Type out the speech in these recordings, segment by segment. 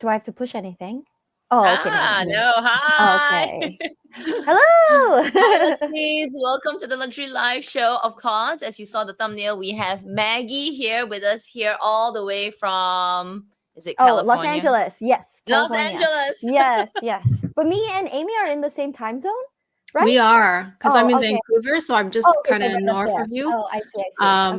Do I have to push anything? Oh, okay. No. Hi. Okay. Hello. Hi, Luxuries. Welcome to the Luxury Live Show. Of course, as you saw the thumbnail, we have Maggie here with us here all the way from, is it California? Los Angeles. Yes. Los California. Angeles. Yes. But me and Amy are in the same time zone, right? We are, because I'm in Vancouver, so I'm just okay, kind of so north of you. Oh, I see.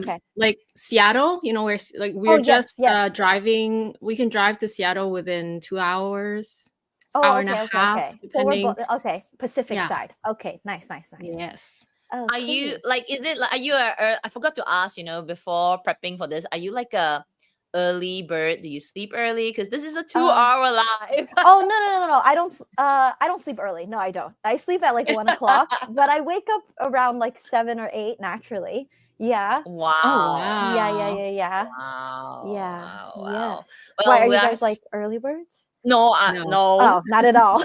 Okay. Like Seattle, where like we're just driving. We can drive to Seattle within 2 hours. Hour and a half, okay. depending. So we're Pacific side. Okay, nice. Yes. Oh, are you like? Is it like? Are you I forgot to ask. Before prepping for this, are you like a early bird? Do you sleep early? Because this is a 2-hour live. Oh no! I don't sleep early. No, I don't. I sleep at like 1 o'clock, but I wake up around like 7 or 8 naturally. Yeah. Wow. Oh, wow. Yeah. Wow. Yeah. Wow. Yes. Well, why are you guys like early birds? No. Oh, not at all.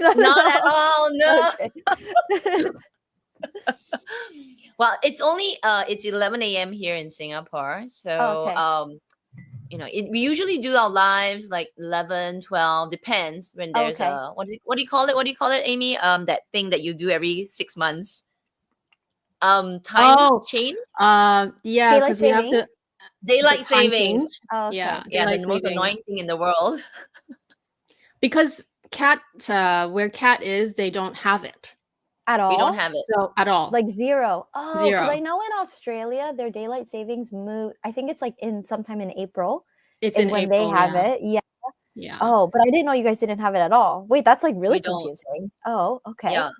not at all. No. Okay. Well, it's only it's 11 a.m. here in Singapore. So we usually do our lives like 11, 12, depends when there's a what do you call it? What do you call it, Amy? That thing that you do every 6 months. Time change? Yeah, because we have to daylight savings. Yeah, the most annoying thing in the world. Because where Cat is, they don't have it. At all? We don't have it. So at all. Like zero. Oh, zero. Because I know in Australia, their daylight savings move. I think it's like sometime in April. It's in when April, they have it. Yeah. Oh, but I didn't know you guys didn't have it at all. Wait, that's like really confusing. Oh, okay. Yeah.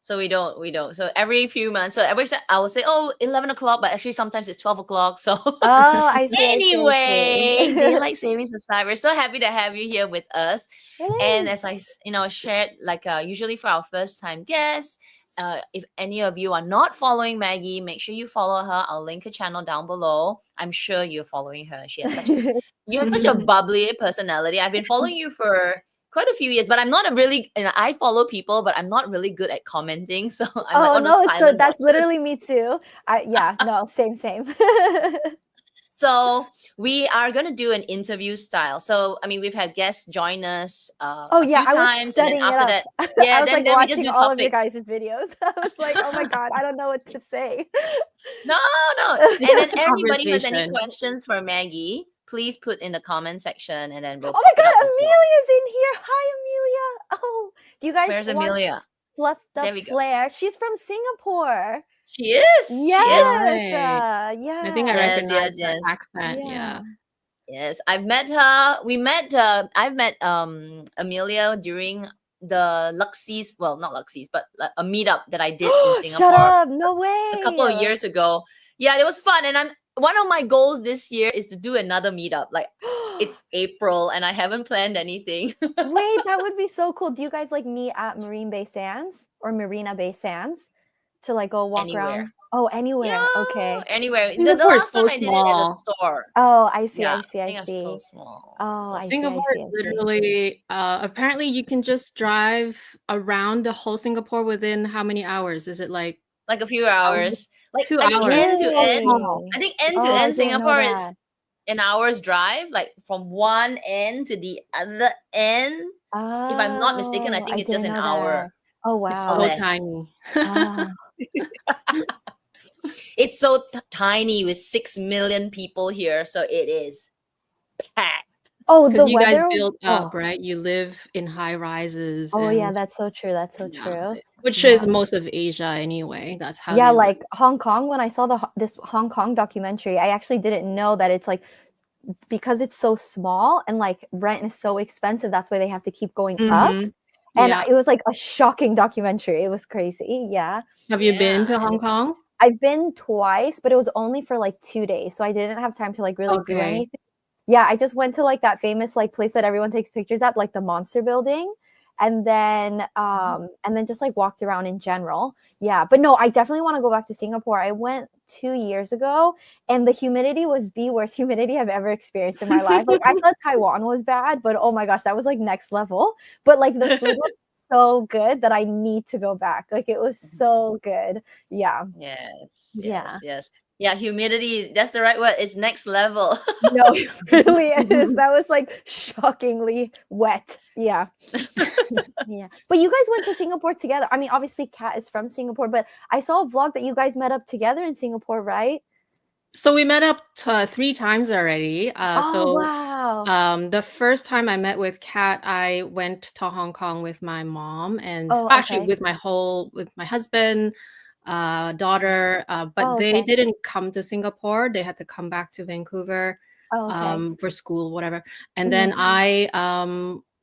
So we don't. So every few months. So I will say, 11 o'clock, but actually sometimes it's 12 o'clock. So I see. Anyway, daylight savings aside, we're so happy to have you here with us. Really? And as I shared, like usually for our first time guests, if any of you are not following Maggie, make sure you follow her. I'll link her channel down below. I'm sure you're following her. She has you have such a bubbly personality. I've been following you for quite a few years, but I'm not I follow people, but I'm not really good at commenting. So I'm so that's literally me too. Same. So we are going to do an interview style. So, I mean, we've had guests join us I was studying it up. That, I was then watching we just do all topics. of your guys' videos. I was like, oh my God, I don't know what to say. No. And then anybody who has any questions for Maggie, please put in the comment section and then we'll Oh my God, Amelia's in here. Hi, Amelia. Oh, do you guys Where's Amelia? Fluffed Up Flair. She's from Singapore. She is. Yes. She is. Yeah. I think I recognize her accent. Yeah. Yes, I've met her. I've met Amelia during the Luxies. Well, not Luxies, but a meetup that I did in Singapore. Shut up! No way. A couple of years ago. Yeah, it was fun, and one of my goals this year is to do another meetup. Like it's April, and I haven't planned anything. Wait, that would be so cool. Do you guys like meet at Marina Bay Sands to like go walk around? Oh, anywhere. Yeah, okay. Anywhere. The last time I did it at the store. Oh, I see. Yeah, I see. So small. Oh, I see. Singapore literally. Apparently, you can just drive around the whole Singapore within how many hours? Is it like a few hours? Like 2 hours. End to end. I think end to end Singapore is an hour's drive, like from one end to the other end. If I'm not mistaken, I think it's just an hour. Oh wow! It's so tiny. It's so tiny with 6 million people here, so it is packed. Oh, because you guys build up, right? You live in high rises. Oh yeah, that's so true. That's so true. Which is most of Asia anyway. That's how. Yeah, like Hong Kong. When I saw this Hong Kong documentary, I actually didn't know that it's like because it's so small and like rent is so expensive. That's why they have to keep going up. And it was like a shocking documentary. It was crazy. Yeah. Have you been to Hong Kong? I've been twice, but it was only for like 2 days, so I didn't have time to like really do anything. Yeah, I just went to like that famous like place that everyone takes pictures at, like the Monster Building, and then just like walked around in general. Yeah, but no, I definitely want to go back to Singapore. I went 2 years ago, and the humidity was the worst humidity I've ever experienced in my life. Like I thought Taiwan was bad, but oh my gosh, that was like next level. But like the food was so good that I need to go back. Like it was so good. Yeah. Yes. Yeah, humidity, that's the right word. It's next level. No, it really is. That was like shockingly wet. Yeah. Yeah. But you guys went to Singapore together. I mean, obviously Kat is from Singapore, but I saw a vlog that you guys met up together in Singapore, right? So we met up 3 times already. Wow. The first time I met with Kat, I went to Hong Kong with my mom and actually Okay. with my husband, daughter, but they Okay. didn't come to Singapore. They had to come back to Vancouver Okay. for school, whatever. And then I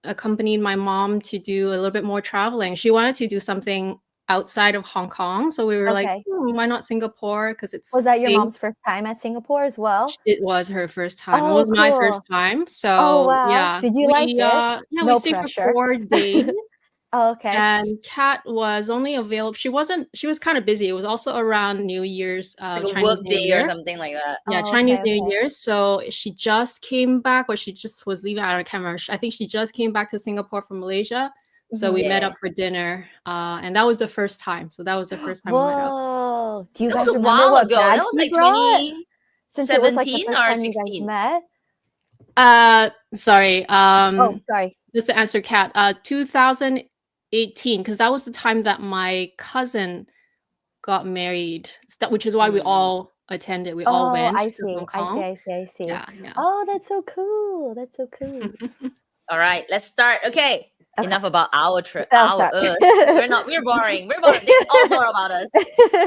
accompanied my mom to do a little bit more traveling. She wanted to do something outside of Hong Kong. So we were like, Okay. why not Singapore? Because it's Was that your safe. mom's first time at Singapore as well? It was her first time. It Oh, was my first cool. time. Oh, So wow. Did you like it? we No stayed for pressure. 4 days. Oh, okay. And Kat was only available. She was kind of busy. It was also around New Year's, It's like a Chinese work New day Year. or something like that. Yeah, Oh, Chinese okay, New okay. Year. So she just came back, or she just was leaving. I can't remember. I think she just came back to Singapore from Malaysia. So we met up for dinner, and that was the first time. So that was the first time we met up. Whoa. Do you That was guys a remember while what ago. That bags was you like brought? Since it was like the 2017 first or time you guys 16. met. Sorry. Oh, sorry. Just to answer Kat, 2018, because that was the time that my cousin got married, which is why we all attended. We all went I to see. Hong I see. Kong. I see. I see. Yeah. Oh, that's so cool. That's so cool. All right, let's start. Okay. Enough about our trip. I'll start. We're boring. We're boring. It's all more about us.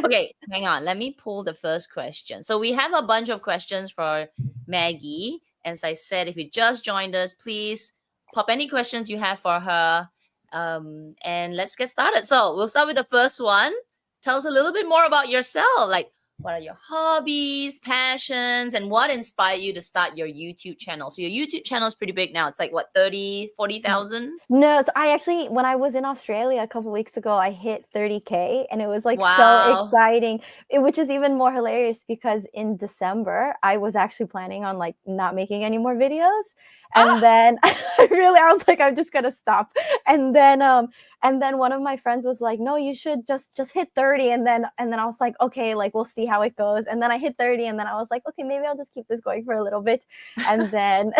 Okay, hang on. Let me pull the first question. So we have a bunch of questions for Maggie. As I said, if you just joined us, please pop any questions you have for her. And let's get started. So we'll start with the first one. Tell us a little bit more about yourself. Like, what are your hobbies, passions, and what inspired you to start your YouTube channel? So your YouTube channel is pretty big now. It's like what, 30, 40,000? No, so I actually, when I was in Australia a couple weeks ago, I hit 30K and it was like so Wow. exciting, which is even more hilarious because in December, I was actually planning on like not making any more videos. And then I was like, I'm just gonna stop. And then one of my friends was like, no, you should just hit 30. And then I was like, okay, like we'll see how it goes. And then I hit 30 and then I was like, okay, maybe I'll just keep this going for a little bit. And then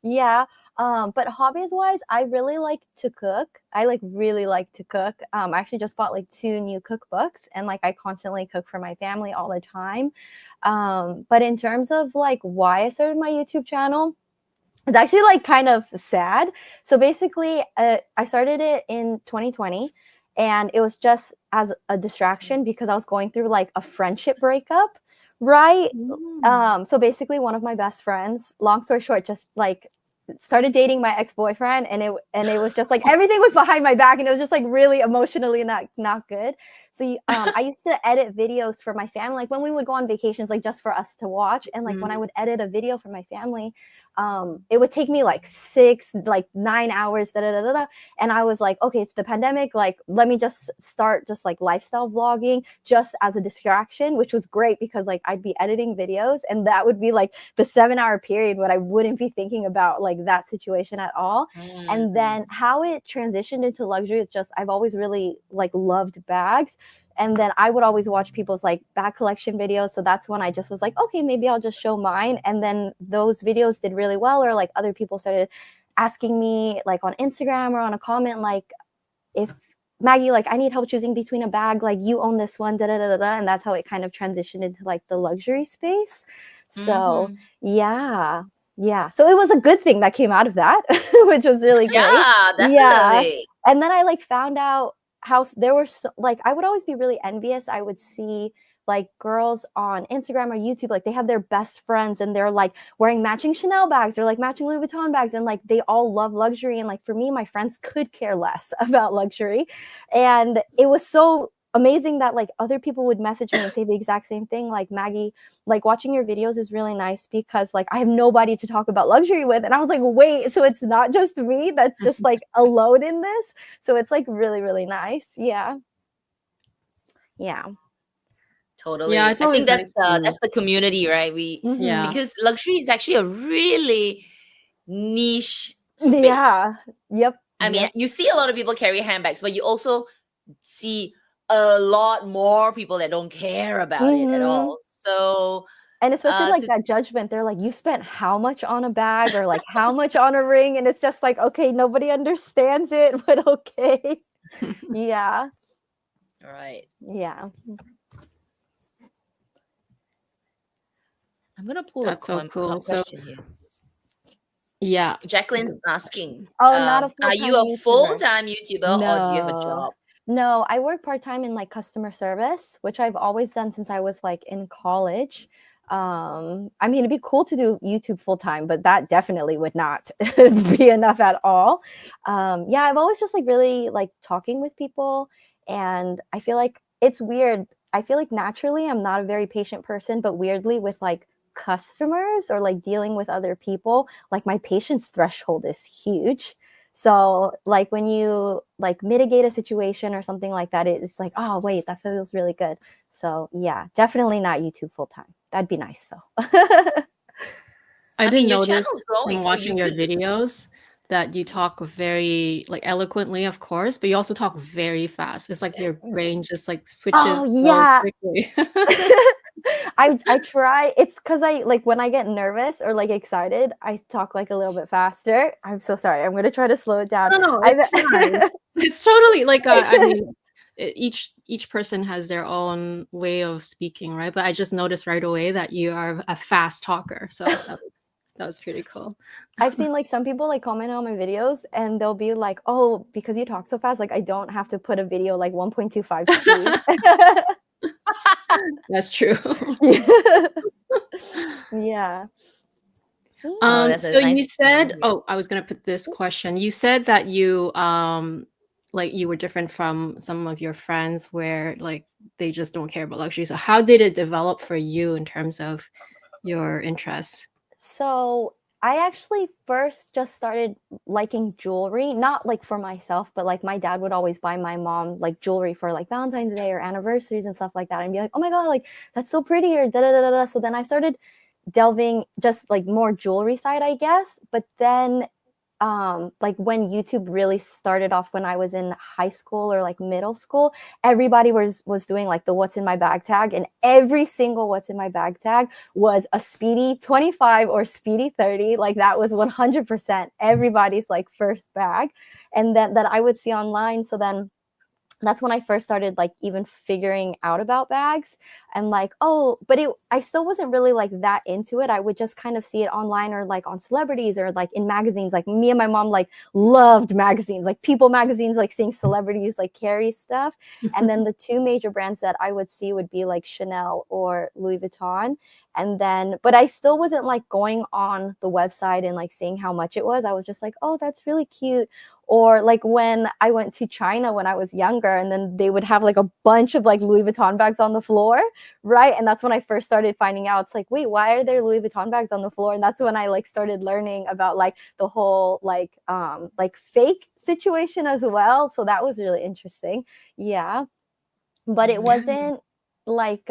yeah. But hobbies wise, I really like to cook. I like really like to cook. I actually just bought like 2 new cookbooks and like I constantly cook for my family all the time. But in terms of like why I started my YouTube channel, it's actually like kind of sad. So basically, I started it in 2020 and it was just as a distraction because I was going through like a friendship breakup, right? So basically one of my best friends, long story short, just like started dating my ex-boyfriend and it was just like everything was behind my back and it was just like really emotionally not good. So I used to edit videos for my family, like when we would go on vacations, like just for us to watch. And like when I would edit a video for my family, it would take me like 9 hours, and I was like, okay, it's the pandemic, like let me just start just like lifestyle vlogging just as a distraction, which was great because like I'd be editing videos and that would be like the 7-hour period when I wouldn't be thinking about like that situation at all. And then how it transitioned into luxury is just I've always really like loved bags. And then I would always watch people's like bag collection videos. So that's when I just was like, okay, maybe I'll just show mine. And then those videos did really well, or like other people started asking me like on Instagram or on a comment, like, if Maggie, like I need help choosing between a bag, like you own this one, and that's how it kind of transitioned into like the luxury space. So yeah. So it was a good thing that came out of that, which was really great. Yeah, definitely. Yeah. And then I like found out how there were like I would always be really envious. I would see like girls on Instagram or YouTube, like they have their best friends and they're like wearing matching Chanel bags or like matching Louis Vuitton bags, and like they all love luxury. And like for me, my friends could care less about luxury. And it was so amazing that like other people would message me and say the exact same thing, like, Maggie, like watching your videos is really nice because like I have nobody to talk about luxury with. And I was like, wait, so it's not just me that's just like alone in this? So it's like really, really nice. Yeah. Totally. Yeah, I it's always think nice that's the community, right? Because luxury is actually a really niche space. Yep. I mean, you see a lot of people carry handbags, but you also see a lot more people that don't care about it at all. So, and especially like that judgment, they're like, you spent how much on a bag or like how much on a ring? And it's just like, okay, nobody understands it, but okay. Yeah. All right. Yeah. I'm going to pull That's so cool. question here. Yeah. Jacqueline's asking, not a are you a full-time YouTuber or do you have a job? No, I work part-time in like customer service, which I've always done since I was like in college. I mean, it'd be cool to do YouTube full-time, but that definitely would not be enough at all. Yeah, I've always just like really like talking with people, and I feel like it's weird. I feel like naturally I'm not a very patient person, but weirdly with like customers or like dealing with other people, like my patience threshold is huge. So like when you like mitigate a situation or something like that, it's like, oh wait, that feels really good. So yeah, definitely not YouTube full time. That'd be nice though. I did notice from watching your videos that you talk very like eloquently, of course, but you also talk very fast. It's like your brain just like switches so quickly. I try. It's because I like when I get nervous or like excited, I talk like a little bit faster. I'm so sorry. I'm gonna try to slow it down. No, it's fine. It's totally like I mean, each person has their own way of speaking, right? But I just noticed right away that you are a fast talker, so that was pretty cool. I've seen like some people like comment on my videos and they'll be like, "Oh, because you talk so fast, like I don't have to put a video like 1.25 speed." That's true. Yeah. So you said, I was gonna put this question. You said that you like you were different from some of your friends where like they just don't care about luxury. So how did it develop for you in terms of your interests? So I actually first just started liking jewelry, not like for myself, but like my dad would always buy my mom like jewelry for like Valentine's Day or anniversaries and stuff like that, and be like, oh my God, like that's so pretty, or da da da da. So then I started delving just like more jewelry side, I guess. But then like when YouTube really started off when I was in high school or like middle school, everybody was doing like the what's in my bag tag, and every single what's in my bag tag was a Speedy 25 or Speedy 30. Like that was 100% everybody's like first bag, and that I would see online. So then that's when I first started like even figuring out about bags, and like, oh, but I still wasn't really like that into it. I would just kind of see it online or like on celebrities or like in magazines. Like me and my mom like loved magazines, like People magazines, like seeing celebrities like carry stuff. And then the two major brands that I would see would be like Chanel or Louis Vuitton. And then, but I still wasn't like going on the website and like seeing how much it was. I was just like, oh, that's really cute. Or like when I went to China when I was younger, and then they would have like a bunch of like Louis Vuitton bags on the floor, right? And that's when I first started finding out, it's like, wait, why are there Louis Vuitton bags on the floor? And that's when I like started learning about like the whole like fake situation as well. So that was really interesting. Yeah. But it wasn't like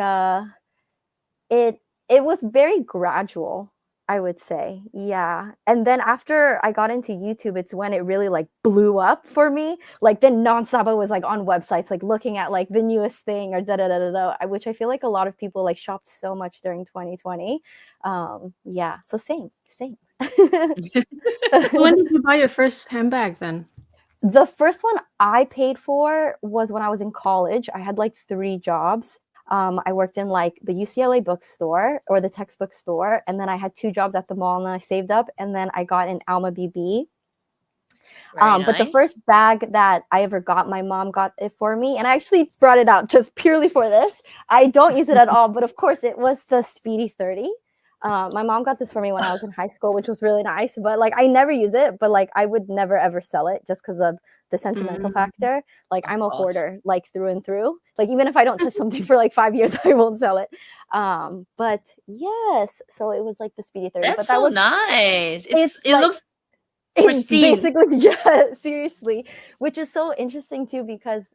it was very gradual, I would say. Yeah. And then after I got into YouTube, it's when it really like blew up for me. Like then nonstop I was like on websites, like looking at like the newest thing or which I feel like a lot of people like shopped so much during 2020. Yeah. So same. When did you buy your first handbag then? The first one I paid for was when I was in college. I had like 3 jobs. I worked in like the UCLA bookstore or the textbook store. And then I had 2 jobs at the mall, and I saved up, and then I got an Alma BB. But the first bag that I ever got, my mom got it for me. And I actually brought it out just purely for this. I don't use it at all, but of course it was the Speedy 30. My mom got this for me when I was in high school, which was really nice, but like I never use it, but like I would never ever sell it just because of the sentimental factor. Like I'm a hoarder, like through and through. Like even if I don't touch something for like 5 years, I won't sell it. But yes, so it was like the Speedy 30. That's but so nice. It like, looks pristine. Basically, yeah, seriously, which is so interesting too, because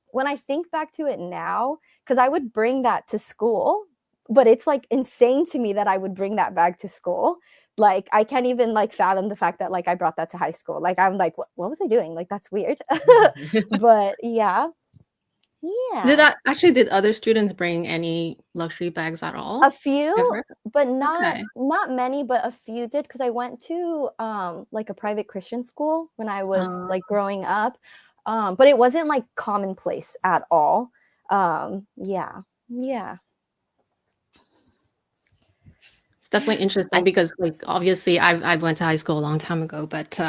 when I think back to it now, because I would bring that to school, but it's like insane to me that I would bring that bag to school Like, I can't even like fathom the fact that like I brought that to high school. Like, I'm like, what was I doing? Like, that's weird. But yeah. Did other students bring any luxury bags at all? A few, Ever? but not Okay. not many, but a few did, because I went to like a private Christian school when I was like growing up. But it wasn't like commonplace at all. Yeah. It's definitely interesting because like obviously I went to high school a long time ago, but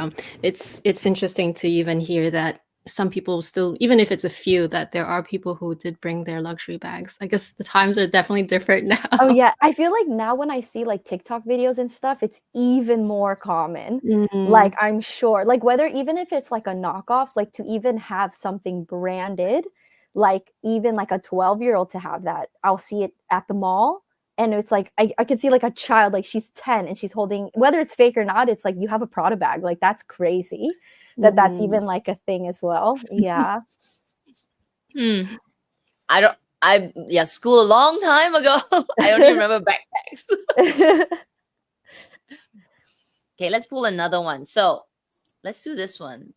it's interesting to even hear that some people still, even if it's a few, that there are people who did bring their luxury bags. I guess the times are definitely different now. Oh yeah, I feel like now when I see like TikTok videos and stuff, it's even more common. Like, I'm sure, like, whether even if it's like a knockoff, like to even have something branded, like even like a 12-year-old to have that, I'll see it at the mall. And it's like I could see like a child, like she's 10 and she's holding, whether it's fake or not, it's like you have a Prada bag. Like, that's crazy that's even like a thing as well. Yeah. School a long time ago. I don't even remember backpacks. Okay, let's pull another one. So let's do this one.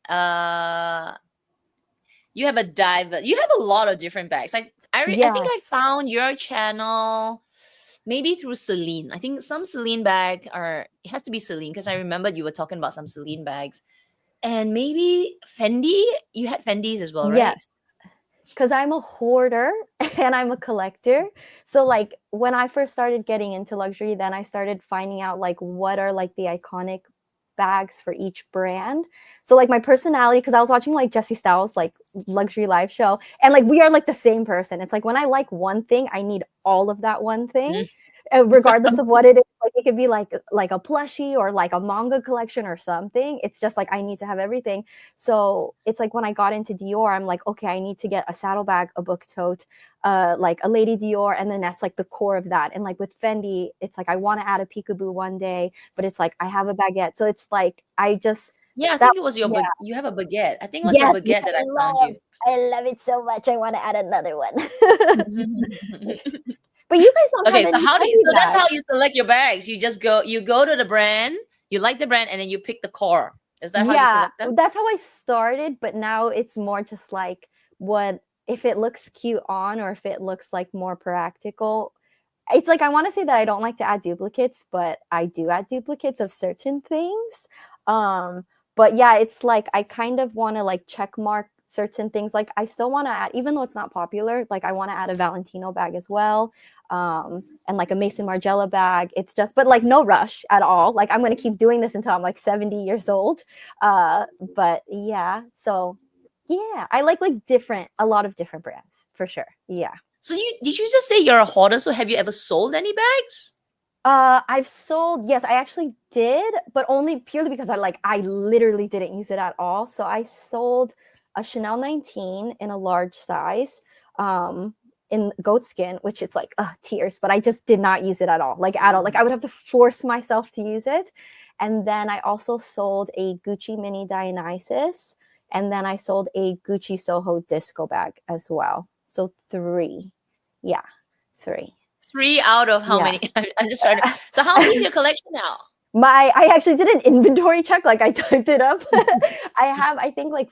You have a lot of different bags. I think I found your channel maybe through Celine. I think some Celine bag, or it has to be Celine because I remembered you were talking about some Celine bags. And maybe Fendi. You had Fendis as well, right? Yes. Because I'm a hoarder and I'm a collector. So like when I first started getting into luxury, then I started finding out like what are like the iconic bags for each brand. So like my personality, because I was watching like Jessie Styles like luxury live show, and like we are like the same person. It's like when I like one thing, I need all of that one thing. Regardless of what it is. Like, it could be like a plushie or like a manga collection or something. It's just like I need to have everything. So it's like when I got into Dior, I'm like, okay, I need to get a saddlebag, a book tote, like a Lady Dior, and then that's like the core of that. And like with Fendi, it's like I want to add a peekaboo one day, but it's like I have a baguette. So it's like I just I think it was your you have a baguette. I think it was your baguette that I found you. I love it so much. I want to add another one. But you guys don't have any. So that's how you select your bags. You just go to the brand, you like the brand, and then you pick the core. Is that how you select them? That's how I started, but now it's more just like what if it looks cute on, or if it looks like more practical. It's like I want to say that I don't like to add duplicates, but I do add duplicates of certain things. But yeah, it's like I kind of want to like check mark certain things. Like I still want to add, even though it's not popular, like I want to add a Valentino bag as well. And like a Mason Margiela bag. It's just, but like no rush at all. Like I'm going to keep doing this until I'm like 70 years old. But yeah, so yeah, I like a lot of different brands for sure. Yeah. So did you just say you're a hoarder? So have you ever sold any bags? I've sold, yes, I actually did, but only purely because I literally didn't use it at all. So I sold a Chanel 19 in a large size, in goat skin, which is like tears, but I just did not use it at all. Like I would have to force myself to use it. And then I also sold a Gucci Mini Dionysus, and then I sold a Gucci Soho disco bag as well. So 3. Yeah, 3. 3 out of how many? I'm just trying to. So how many is your collection now? I actually did an inventory check. Like I typed it up. I have, I think, like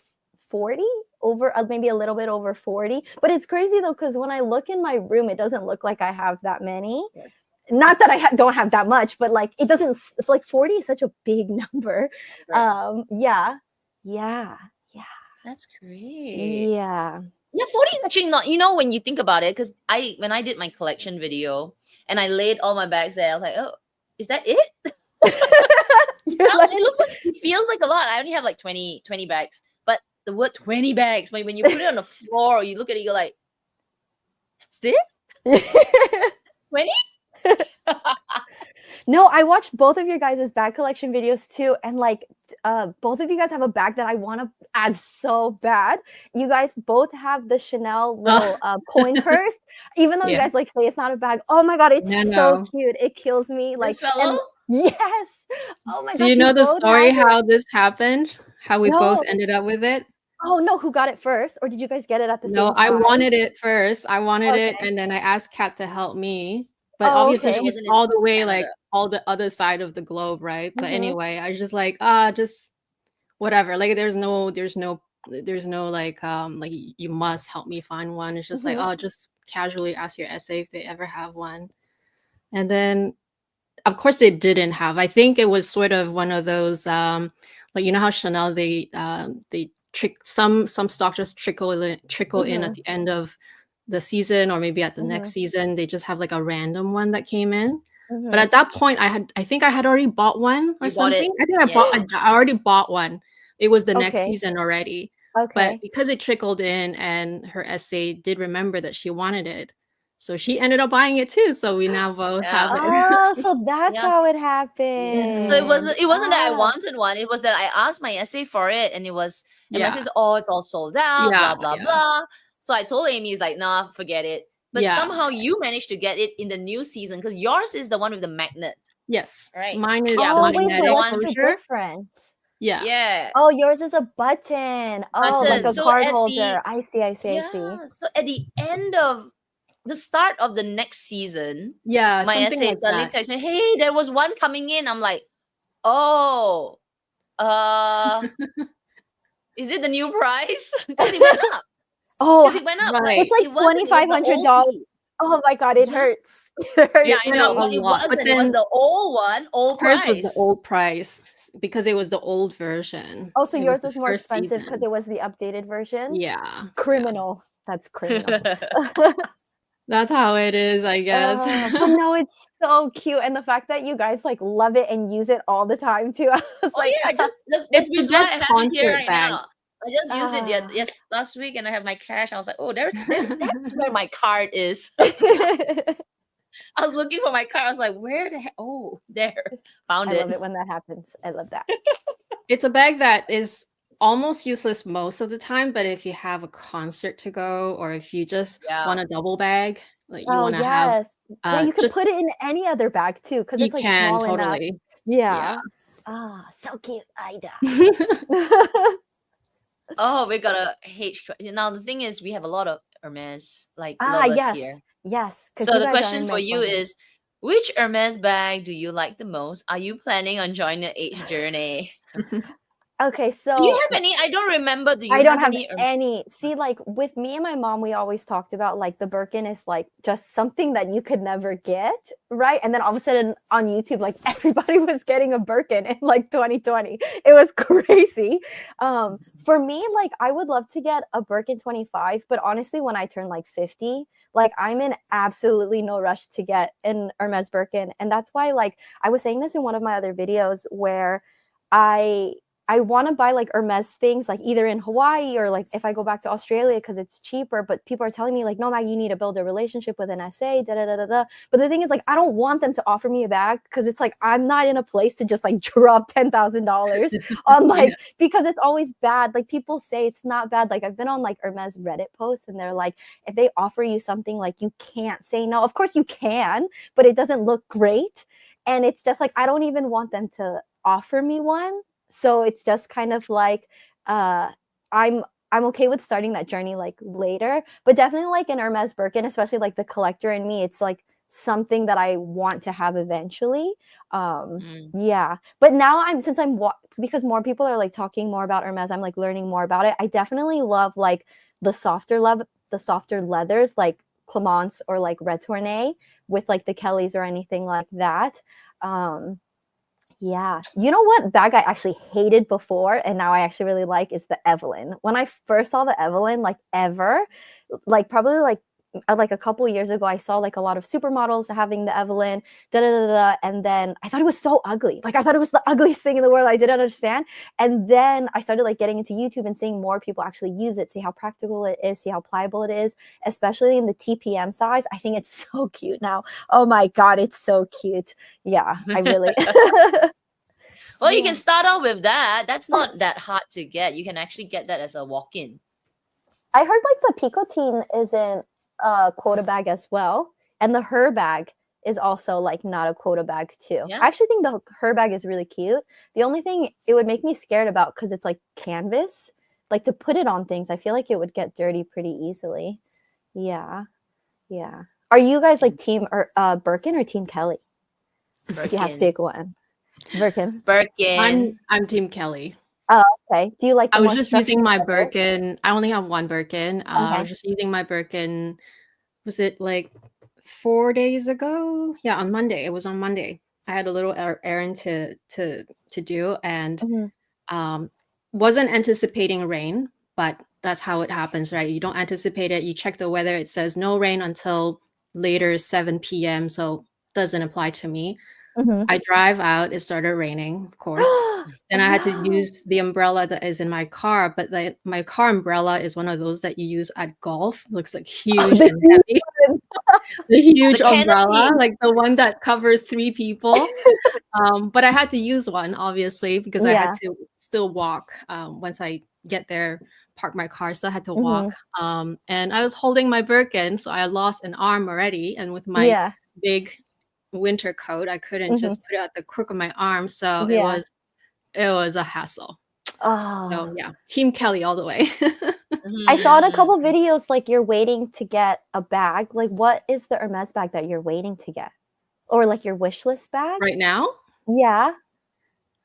40 over, maybe a little bit over 40. But it's crazy though, because when I look in my room, it doesn't look like I have that many. Yes. Not that I don't have that much, but like it doesn't. Like 40 is such a big number. Right. Yeah. That's great. Yeah. Yeah, 40 is actually not, when you think about it, because when I did my collection video and I laid all my bags there, I was like, oh, is that it? It feels like a lot. I only have like 20 bags, but the word 20 bags, when you put it on the floor or you look at it, you're like, that's it? 20? No, I watched both of your guys' bag collection videos too, and like both of you guys have a bag that I want to add so bad. You guys both have the Chanel little coin purse, even though you guys like say it's not a bag. Oh my god, it's so cute. It kills me. This fellow? Yes. Oh my god. Do you know the story how this happened? How we both ended up with it? Oh no, who got it first? Or did you guys get it at the same time? No, I wanted it first. I wanted it, and then I asked Kat to help me. But Oh, obviously okay. she's wasn't in all the way like Canada. all the other side of the globe, right? But Mhm. anyway, I was just like, just whatever. Like there's no like you must help me find one. It's just like, Mhm. just casually ask your essay if they ever have one. And then of course they didn't have. I think it was sort of one of those like you know how Chanel they trick some stock just trickle in at the end of the season, or maybe at the next season they just have like a random one that came in. But at that point I think I had already bought one or You bought something. it. I think Yeah. I already bought one. It was the next Okay. season already. But Okay. because it trickled in and her essay did remember that she wanted it, so she ended up buying it too. So we now both Yeah. have it. Oh, so that's Yeah. how it So it happened. wasn't that I wanted one. It was that I asked my essay for it, and my essay Yeah. says, "Oh, it's all sold out." Yeah. Blah blah Yeah. blah. So I told Amy, "He's like, nah, forget it." But Yeah. somehow you managed to get it in the new season because yours is the one with the magnet, Yes. right? Mine is Yeah, Oh, the mine wait, is so the magnetic what's one. the closure. difference? Yeah. Yeah, Oh, yours is a button. Oh, like button. a So card at the holder. I see, I see, I see. so at the end of the start of the next season, Yeah. my Something essay like suddenly that. texts me, "Hey, there was one coming in." I'm like, "Oh, uh." Is it the new price? Because it went up. Oh, Because it went up. Like it's Right. like it wasn't. It was the old $2,500. piece. Oh my God, it Yeah, hurts. It yeah, hurts I I know know, a so. but it lot. But wasn't. It was then the old one, old hers was the price. old price because it was the old version. Oh, so It was yours the was more first expensive because season. it was the updated version? Yeah. Yeah. Criminal. That's criminal. That's how it is, I guess. But no, it's so cute, and the fact that you guys, like, love it and use it all the time too, I was Oh like, yeah, I just that's It's the the reason why I best have it here concert right bag. now. I just used it last week, and I have my cash. I was like, oh, that's where my card is. I was looking for my card. I was like, where the heck? Oh, there, found I it. love it when that happens. I love that. It's a bag that is almost useless most of the time, but if you have a concert to go or if you just Yeah, want a double bag, like you Oh, want to have yes. Yeah, you could just put it in any other bag too, because you it's, like, can small enough. totally. Yeah. Yeah. Ah, so cute. I Oh died. oh, we got a H. Now the thing is, we have a lot of Hermes like Ah, lovers yes. here. Yes, because So you the guys are question in for my you corner. is, which Hermes bag do you like the most? Are you planning on joining the H journey? Okay, Do you so have any? I don't remember. Do you I don't have have any? any. See, like with me and my mom, we always talked about like the Birkin is like just something that you could never get, right? And then all of a sudden on YouTube, like everybody was getting a Birkin in like 2020. It was crazy. For me, like I would love to get a Birkin 25, but honestly, when I turn like 50, like I'm in absolutely no rush to get an Hermes Birkin. And that's why, like, I was saying this in one of my other videos where I I want to buy like Hermes things, like either in Hawaii or like if I go back to Australia because it's cheaper. But people are telling me like, no, Maggie, you need to build a relationship with an SA. Da da da da da. But the thing is, like, I don't want them to offer me a bag because it's like I'm not in a place to just like drop $10,000 on like yeah. because it's always bad. Like people say it's not bad. Like I've been on like Hermes Reddit posts and they're like, if they offer you something, like you can't say no. Of course you can, but it doesn't look great. And it's just like I don't even want them to offer me one, so it's just kind of like uh i'm I'm okay with starting that journey like later, but definitely like an Hermes Birkin, especially like the collector in me, it's like something that I want to have eventually. Yeah, but now because more people are like talking more about Hermes, I'm like learning more about it. I definitely love like the softer leathers like Clemence or like Retourné with like the Kellys or anything like that. um yeah. You know what bag I actually hated before and now I actually really like is the Evelyn. When I first saw the Evelyn, like ever, like probably like a couple years ago, I saw like a lot of supermodels having the Evelyn, da da da da, and then I thought it was so ugly. Like I thought it was the ugliest thing in the world. I didn't understand. And then I started like getting into YouTube and seeing more people actually use it, see how practical it is, see how pliable it is, especially in the TPM size. I think it's so cute now. Oh my God, it's so cute. Yeah, I really. Well, you Yeah. can start off with that. That's not that hard to get. You can actually get that as a walk-in. I heard like the Picotine isn't a quota bag as well, and the Her bag is also like not a quota bag too. Yeah. I actually think the Her bag is really cute. The only thing it would make me scared about, because it's like canvas, like to put it on things, I feel like it would get dirty pretty easily. Yeah. Are you guys like team Birkin or team Kelly? If you have to Birkin. pick one. Birkin. I'm team Kelly. Oh, okay. Do you like the I was more just using my structured leather? Birkin. I only have one Birkin. I Okay. was just using my Birkin. Was it like 4 days ago? Yeah, on Monday. It was on Monday. I had a little errand to do, and Mhm. wasn't anticipating rain, but that's how it happens, right? You don't anticipate it. You check the weather. It says no rain until later 7 p.m. So doesn't apply to me. Mhm. I drive out. It started raining, of course. Then I had to No. use the umbrella that is in my car, but my car umbrella is one of those that you use at golf. It looks like Oh, huge the and huge heavy. ones. The huge The umbrella, canopy. like the one that covers 3 people. But I had to use one, obviously, because I had Yeah. to still walk once I get there, park my car. Still had to walk. Mhm. And I was holding my Birkin, so I lost an arm already. And with my Yeah. big winter coat, I couldn't Mhm. just put it at the crook of my arm. So Yeah. it was a hassle. So Oh. yeah, Team Kelly all the way. I saw in a couple Mhm. videos like you're waiting to get a bag. Like what is the Hermes bag that you're waiting to get? Or like your wish list bag? Right now? Yeah.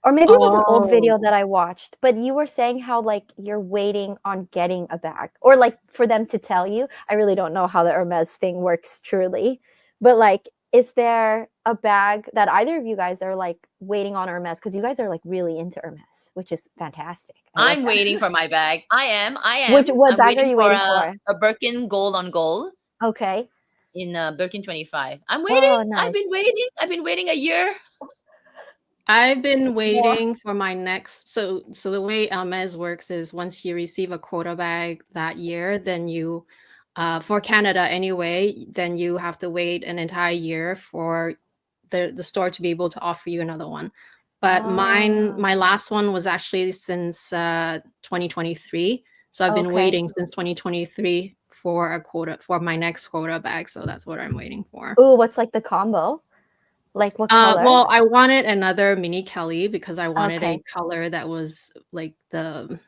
Or maybe it was an old video Oh, that I watched, but you were saying how like you're waiting on getting a bag or like for them to tell you. I really don't know how the Hermes thing works truly, but like, is there a bag that either of you guys are like waiting on Hermes? Because you guys are like really into Hermes, which is fantastic. I love I'm that. waiting for my bag. I am. What I'm bag are waiting you for waiting for? a Birkin gold on gold Okay. in Birkin 25. I'm waiting. Oh, I've nice. been waiting. I've been waiting a year. I've been More. waiting for my next. So the way Hermes works is once you receive a quota bag that year, then you, for Canada anyway, then you have to wait an entire year for the store to be able to offer you another one. But Oh, my last one was actually since 2023. So I've been okay. waiting since 2023 for a quota for my next quota bag. So that's what I'm waiting for. Ooh, what's like the combo? Like what color? Well, I wanted another mini Kelly because I wanted a Okay. color that was like the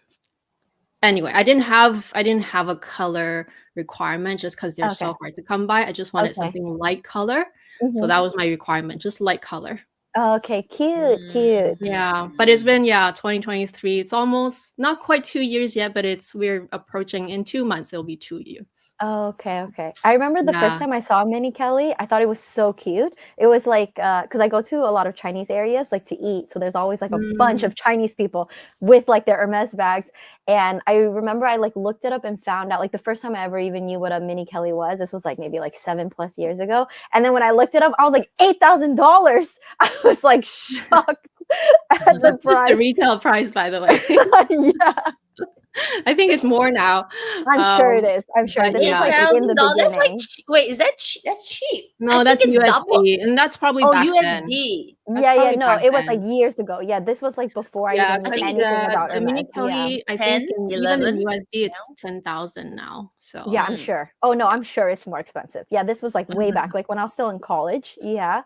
anyway, I didn't have a color requirement just because they're Okay. so hard to come by. I just wanted Okay. something light color. So Mhm. that was my requirement, just light color. Okay, cute, cute. Yeah, but it's been Mhm. 2023. It's almost not quite 2 years yet, but we're approaching in 2 months. It'll be 2 years. Oh, okay, okay. I remember the first Yeah. time I saw Mini Kelly, I thought it was so cute. It was like, because I go to a lot of Chinese areas like to eat, so there's always like a bunch Mm, of Chinese people with like their Hermes bags. And I remember I like looked it up and found out like the first time I ever even knew what a Mini Kelly was. This was like maybe like 7+ years ago. And then when I looked it up, I was like $8,000. I was like shocked at the that's just the price. retail price, by the way. Yeah. I think it's more now. I'm sure it is. I'm sure But this is yeah, like in the $8,000. That's like beginning. wait, is that that's cheap? I no, think that's it's double. USD, and that's probably Oh, back then. USD. That's Yeah, probably no, back it was like then. years ago. Yeah, this was like before I Yeah, even I knew think because it's anything about the mini Hermes. Yeah. Kelly, I 10, think even 11 in USD, it's now. 10,000 now. Yeah, So I'm Mm. sure. Oh no, yeah. I'm sure it's more expensive. Yeah, this was like way back, like when I was still in college. Yeah.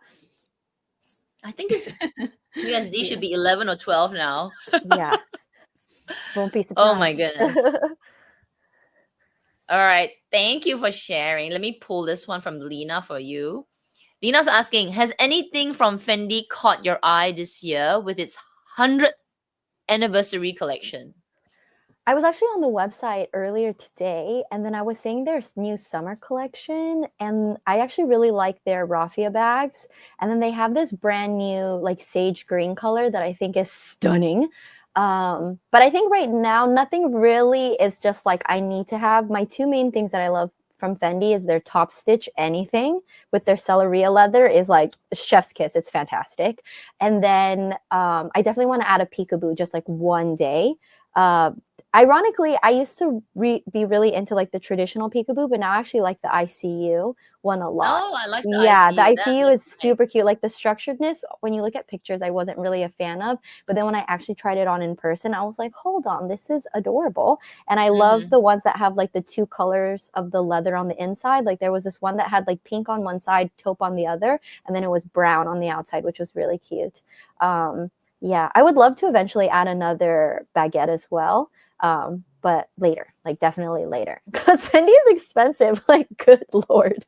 I think it's USD Yeah. should be 11 or 12 now. Yeah. Won't be Oh my surprised. goodness. All right. Thank you for sharing. Let me pull this one from Lena for you. Lena's asking, has anything from Fendi caught your eye this year with its 100th anniversary collection? I was actually on the website earlier today, and then I was seeing their new summer collection, and I actually really like their raffia bags. And then they have this brand new like sage green color that I think is stunning. But I think right now nothing really is just like I need to have. My two main things that I love from Fendi is their top stitch anything with their Celeria leather is like chef's kiss. It's fantastic. And then I definitely want to add a peekaboo just like one day. Uh, Ironically, I used to be really into like the traditional peekaboo, but now I actually like the ICU one a lot. Oh, I like the Yeah, the ICU. That ICU is looks super nice. cute. Like the structuredness, when you look at pictures, I wasn't really a fan of. But then when I actually tried it on in person, I was like, hold on, this is adorable. And I love Mm-hmm. the ones that have like the two colors of the leather on the inside. Like there was this one that had like pink on one side, taupe on the other, and then it was brown on the outside, which was really cute. Yeah, I would love to eventually add another baguette as well. But later, like definitely later, because Fendi is expensive. Like, good Lord.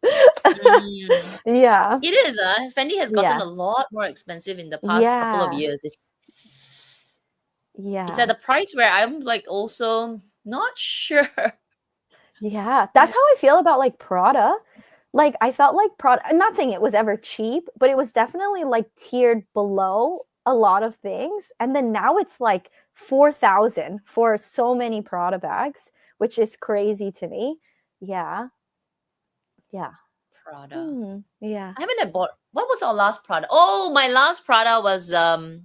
Yeah. It is. Fendi has gotten a lot more expensive in the past couple of years. It's at a price where I'm like also not sure. Yeah, that's how I feel about like Prada. Like, I felt like Prada, I'm not saying it was ever cheap, but it was definitely like tiered below a lot of things. And then now it's like 4,000 for so many Prada bags, which is crazy to me. Yeah. Yeah. Prada. Yeah. I haven't bought. What was our last Prada? Oh, my last Prada was the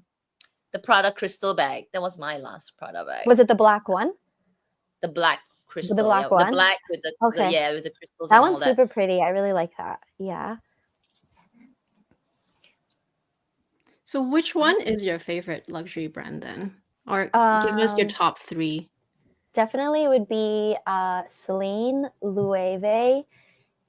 Prada crystal bag. That was my last Prada bag. Was it the black one? The black crystal. The black one? The black with the with the crystals. That and one's all that. super pretty. I really like that. Yeah. So which one is your favorite luxury brand then? Or give us your top 3. Definitely would be Celine, Loewe,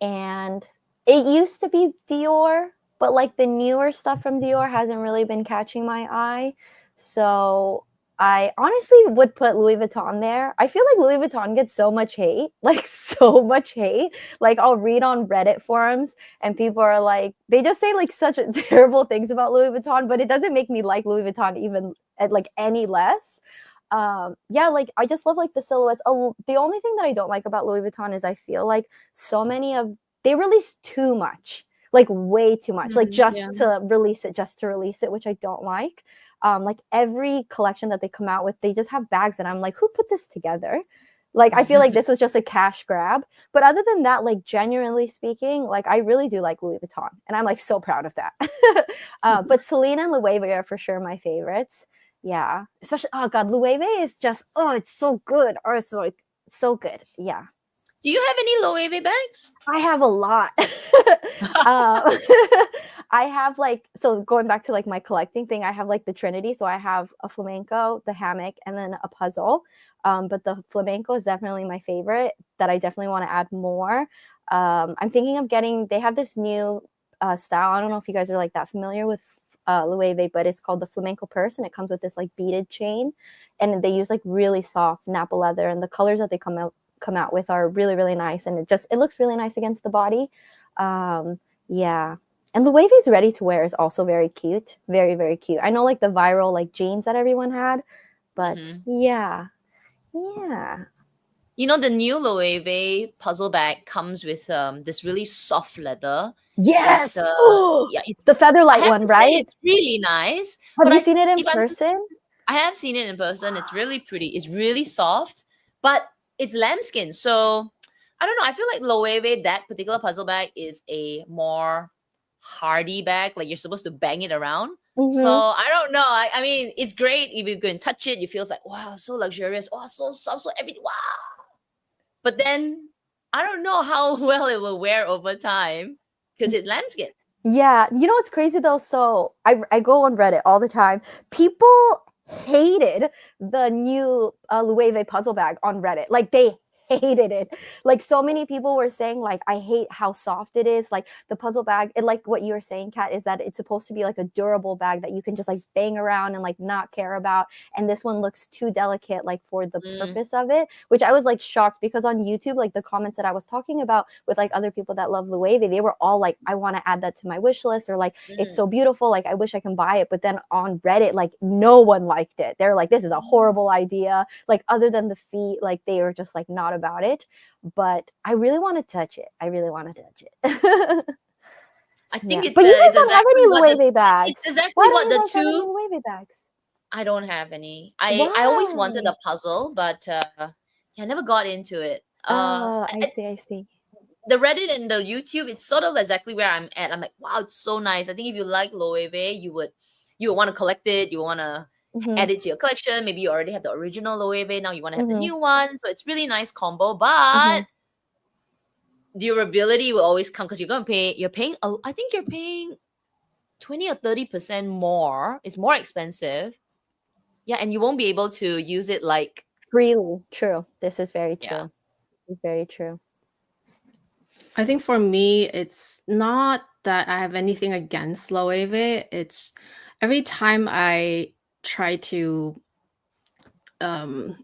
and it used to be Dior, but like the newer stuff from Dior hasn't really been catching my eye. So I honestly would put Louis Vuitton there. I feel like Louis Vuitton gets so much hate, like so much hate. Like, I'll read on Reddit forums and people are like, they just say like such terrible things about Louis Vuitton, but it doesn't make me like Louis Vuitton even like any less. Yeah, like I just love like the silhouettes. Oh, the only thing that I don't like about Louis Vuitton is I feel like so many of they release too much, like way too much, like just to release it, which I don't like. Like every collection that they come out with, they just have bags and I'm like, who put this together? Like, I feel like this was just a cash grab. But other than that, like genuinely speaking, like I really do like Louis Vuitton and I'm like so proud of that. But Celine and Loewe are for sure my favorites. Yeah, especially, oh god, Loewe is just, oh, it's so good. Or it's like so good. Yeah. Do you have any Loewe bags? I have a lot. I have like, so going back to like my collecting thing, I have like the Trinity. So I have a flamenco, the hammock, and then a puzzle. But the flamenco is definitely my favorite that I definitely want to add more. I'm thinking of getting, they have this new style. I don't know if you guys are like that familiar with Loewe, but it's called the flamenco purse, and it comes with this like beaded chain, and they use like really soft Napa leather, and the colors that they come out with are really, really nice, and it looks really nice against the body. Yeah. And Loewe's ready to wear is also very cute. Very, very cute. I know like the viral like jeans that everyone had, but yeah. You know, the new Loewe puzzle bag comes with this really soft leather. Yes. It's the Featherlight one, right? It's really nice. Have you seen it in person? I have seen it in person. It's really pretty. It's really soft, but it's lambskin. So I don't know. I feel like Loewe, that particular puzzle bag, is a more hardy bag. Like you're supposed to bang it around. So I don't know. I mean, it's great if you can touch it. You feel like, wow, so luxurious. Wow, so soft, so everything. Wow. But then I don't know how well it will wear over time because it's lambskin. Yeah. You know what's crazy though? So I go on Reddit all the time. People hated the new Loewe puzzle bag on Reddit. Like they hated it. Like so many people were saying like, I hate how soft it is. Like the puzzle bag, it, like what you were saying, Kat, is that it's supposed to be like a durable bag that you can just like bang around and like not care about. And this one looks too delicate like for the purpose of it, which I was like shocked because on YouTube, like the comments that I was talking about with like other people that love Loewe, they were all like, I want to add that to my wish list, or like, it's so beautiful. Like, I wish I can buy it. But then on Reddit, like no one liked it. They're like, this is a horrible idea. Like other than the feet, like they were just like not about it. But I really want to touch it. I think it's but you guys don't have any exactly Loewe bags. It's exactly Why what don't you the guys have any two. Loewe bags? I don't have any. I always wanted a puzzle, but I never got into it. I see. The Reddit and the YouTube, it's sort of exactly where I'm at. I'm like, wow, it's so nice. I think if you like Loewe, you would want to collect it. You want to add it to your collection. Maybe you already have the original Loewe. Now you want to have the new one. So it's really nice combo. But durability will always come because I think you're paying 20 or 30% more. It's more expensive. Yeah, and you won't be able to use it like freely. True. This is very true. Yeah. It's very true. I think for me, it's not that I have anything against Loewe. It's every time I try to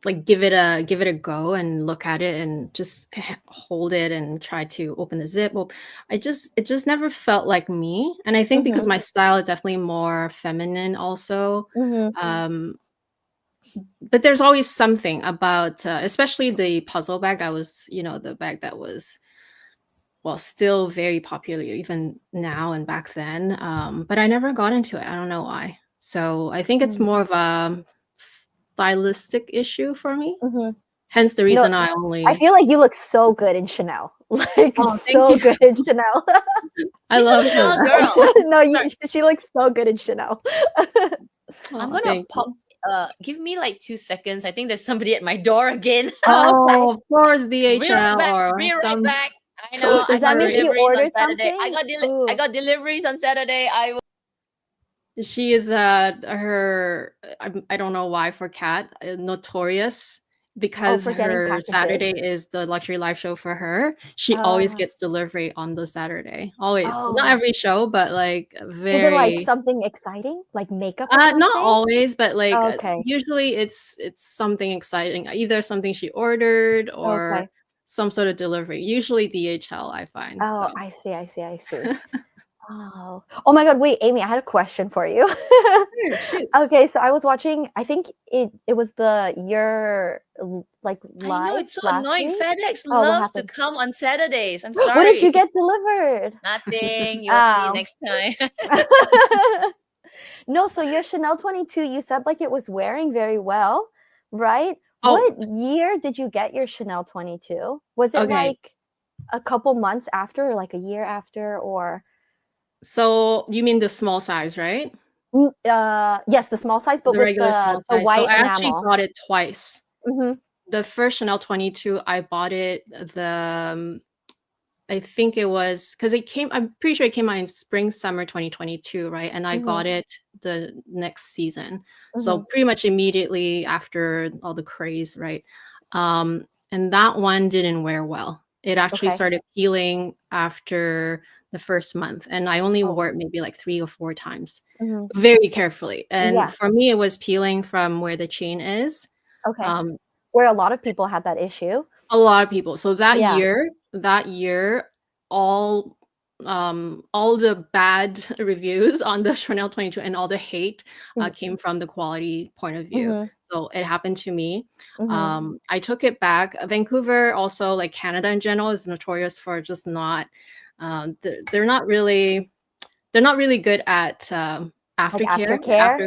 like give it a go and look at it and just hold it and try to open the zip. Well, it just never felt like me. And I think because my style is definitely more feminine also. But there's always something about, especially the puzzle bag that was, the bag that was, well, still very popular even now and back then. But I never got into it. I don't know why. So I think it's more of a stylistic issue for me. Hence the reason I feel like you look so good in Chanel. Like so good in Chanel. I love Chanel her. girl. She looks so good in Chanel. I'm gonna pop. Give me like 2 seconds. I think there's somebody at my door again. Oh, of course, DHL Be right back. I know. Does that mean she ordered something? I got deliveries on Saturday. She is her. I don't know why for Kat notorious because her Saturday is the luxury live show for her. She always gets delivery on the Saturday. Always, not every show, but like very. Is it like something exciting, like makeup? Or not always, but like usually it's something exciting. Either something she ordered or some sort of delivery. Usually DHL, I find. Oh, so. I see. Oh my God! Wait, Amy, I had a question for you. Shoot. Okay, so I was watching. I think it was your like live. I know it's so annoying. Week? FedEx loves to come on Saturdays. I'm sorry. What did you get delivered? Nothing. You'll see next time. No, so your Chanel 22, you said like it was wearing very well, right? What year did you get your Chanel 22? Was it like a couple months after, or like a year after, or? So you mean the small size, right? Yes, the small size, but the with regular small size. white so I enamel. actually got it twice. The first Chanel 22, I bought it I think it was because I'm pretty sure it came out in spring, summer 2022, right? And I got it the next season. So pretty much immediately after all the craze, right? And that one didn't wear well. It actually started peeling after the first month, and I only wore it maybe like 3 or 4 times, very carefully. And for me, it was peeling from where the chain is. Where a lot of people had that issue. A lot of people. So that year, all the bad reviews on the Chanel 22 and all the hate came from the quality point of view. So it happened to me. I took it back. Vancouver, also like Canada in general, is notorious for just not. They're not really good at aftercare.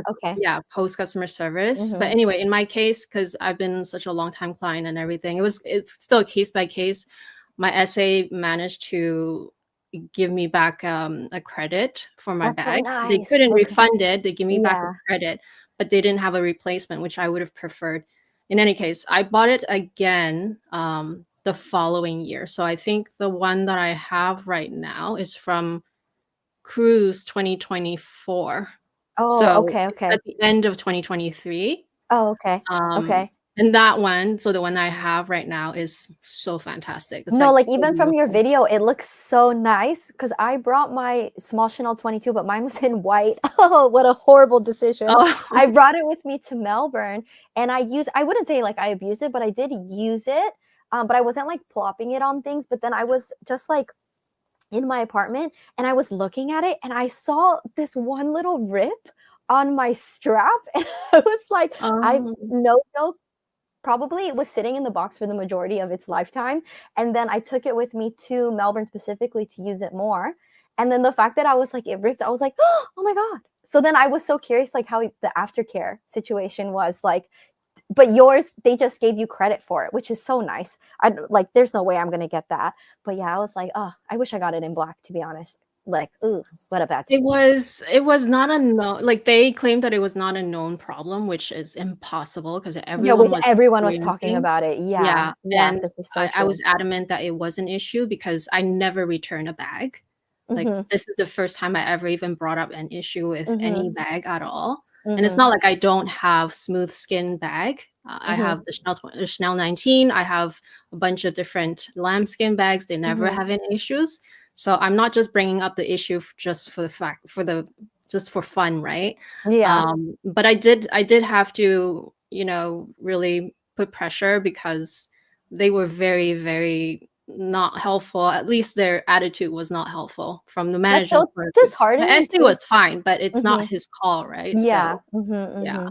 Post customer service. But anyway, in my case, because I've been such a long time client and everything, it's still case by case. My SA managed to give me back a credit for my bag. Nice. They couldn't refund it. They give me back a credit, but they didn't have a replacement, which I would have preferred. In any case, I bought it again the following year. So I think the one that I have right now is from Cruise 2024. It's at the end of 2023. And that one, so the one I have right now is so fantastic. It's like so even from your video, it looks so nice, because I brought my small Chanel 22, but mine was in white. Oh, what a horrible decision. I brought it with me to Melbourne, and I wouldn't say like I abused it, but I did use it. But I wasn't like plopping it on things. But then I was just like in my apartment, and I was looking at it, and I saw this one little rip on my strap, and I was like, I no joke. Probably it was sitting in the box for the majority of its lifetime. And then I took it with me to Melbourne specifically to use it more. And then the fact that I was like, it ripped, I was like, oh my God. So then I was so curious, like how the aftercare situation was like, but yours, they just gave you credit for it, which is so nice. There's no way I'm going to get that. But yeah, I was like, oh, I wish I got it in black, to be honest. Like, ooh, what a bad decision. It was not a known, like they claimed that it was not a known problem, which is impossible because everyone was talking about it. And this is so I was adamant that it was an issue because I never return a bag. Like this is the first time I ever even brought up an issue with any bag at all. And it's not like I don't have smooth skin bag. I have the Chanel 19. I have a bunch of different lambskin bags. They never have any issues. So I'm not just bringing up the issue just for fun, right? But I did have to, really put pressure because they were very, very not helpful. At least their attitude was not helpful from the That's manager's so point of view. The disheartening essay too. was fine, but it's not Mhm. his call, right? Yeah. So, yeah.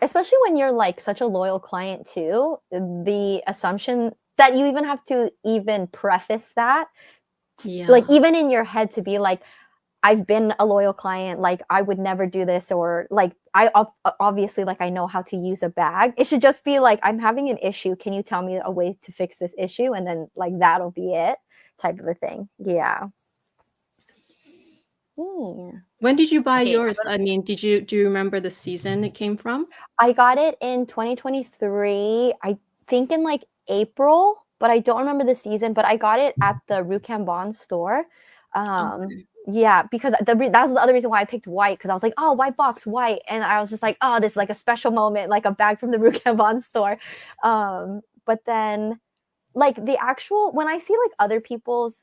Especially when you're like such a loyal client too, the assumption that you even have to even preface that, like even in your head to be like, I've been a loyal client, like I would never do this, or like I obviously like I know how to use a bag. It should just be like, I'm having an issue. Can you tell me a way to fix this issue? And then like that'll be it, type of a thing. Yeah. When did you buy yours? I mean, do you remember the season it came from? I got it in 2023. I think in like April, but I don't remember the season. But I got it at the Rue Cambon store. Yeah, because that was the other reason why I picked white, because I was like, oh, white box, white. And I was just like, oh, this is like a special moment, like a bag from the Rue Cambon store. But then like the actual, when I see like other people's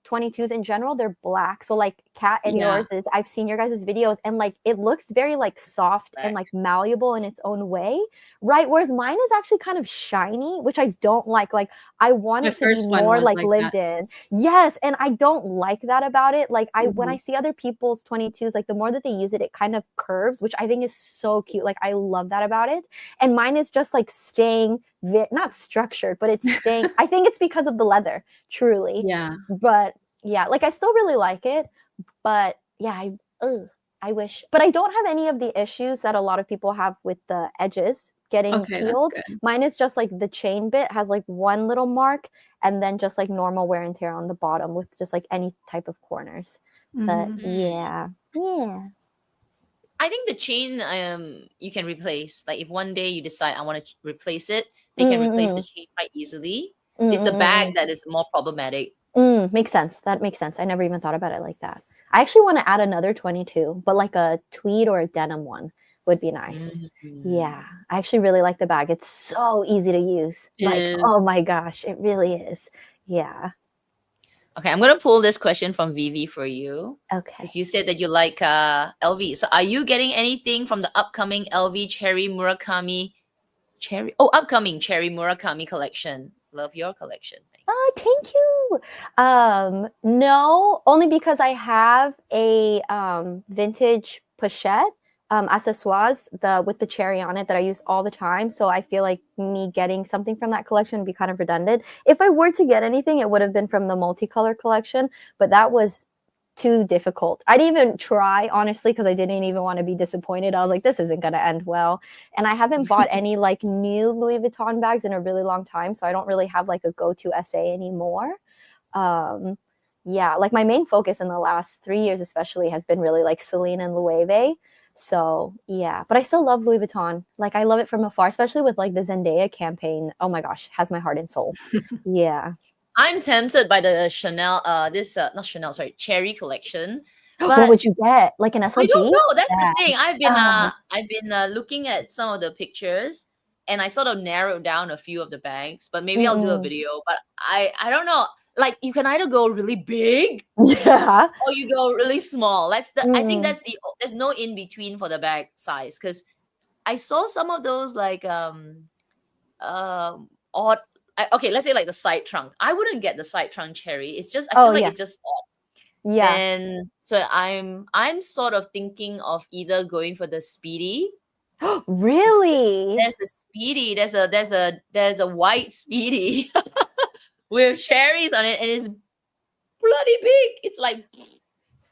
22s in general, they're black. So like Kat and yours is, I've seen your guys' videos and like it looks very like soft and like malleable in its own way, right? Whereas mine is actually kind of shiny, which I don't like. Like I want it to be more like lived in. Yes, and I don't like that about it. Like when I see other people's 22s, like the more that they use it, it kind of curves, which I think is so cute. Like I love that about it. And mine is just like staying not structured, but it's staying. I think it's because of the leather, truly. Yeah. But yeah, like I still really like it. But yeah, I wish. But I don't have any of the issues that a lot of people have with the edges getting peeled. Mine is just like the chain bit has like one little mark and then just like normal wear and tear on the bottom with just like any type of corners. But yeah. I think the chain you can replace. Like if one day you decide I want to replace it, they can replace the chain quite easily. It's the bag that is more problematic. Makes sense. That makes sense. I never even thought about it like that. I actually want to add another 22, but like a tweed or a denim one would be nice. Yeah, I actually really like the bag. It's so easy to use. Oh my gosh, it really is. Yeah. Okay, I'm gonna pull this question from Vivi for you. Okay. Because you said that you like LV. So are you getting anything from the upcoming LV Cherry Murakami upcoming Cherry Murakami collection? Love your collection. Thank you. No, only because I have a vintage pochette accessoires with the cherry on it that I use all the time. So I feel like me getting something from that collection would be kind of redundant. If I were to get anything, it would have been from the multicolor collection, but that was too difficult. I didn't even try, honestly, because I didn't even want to be disappointed. I was like, this isn't going to end well. And I haven't bought any like new Louis Vuitton bags in a really long time. So I don't really have like a go-to SA anymore. Yeah, like my main focus in the last 3 years especially has been really like Celine and Loewe. So yeah, but I still love Louis Vuitton. Like I love it from afar, especially with like the Zendaya campaign. Oh my gosh, has my heart and soul. Yeah. I'm tempted by the Chanel, not Chanel, sorry, Cherry collection. What would you get? Like an SLG? I don't know. That's the thing. I've been looking at some of the pictures, and I sort of narrowed down a few of the bags. But maybe I'll do a video. But I don't know. Like you can either go really big, or you go really small. I think there's no in between for the bag size, because I saw some of those like odd. Okay, let's say like the side trunk. I wouldn't get the side trunk cherry. It's just I feel like it's just odd. Yeah. Then so I'm sort of thinking of either going for the Speedy. Really? There's a Speedy. There's a white Speedy with cherries on it, and it's bloody big. It's like,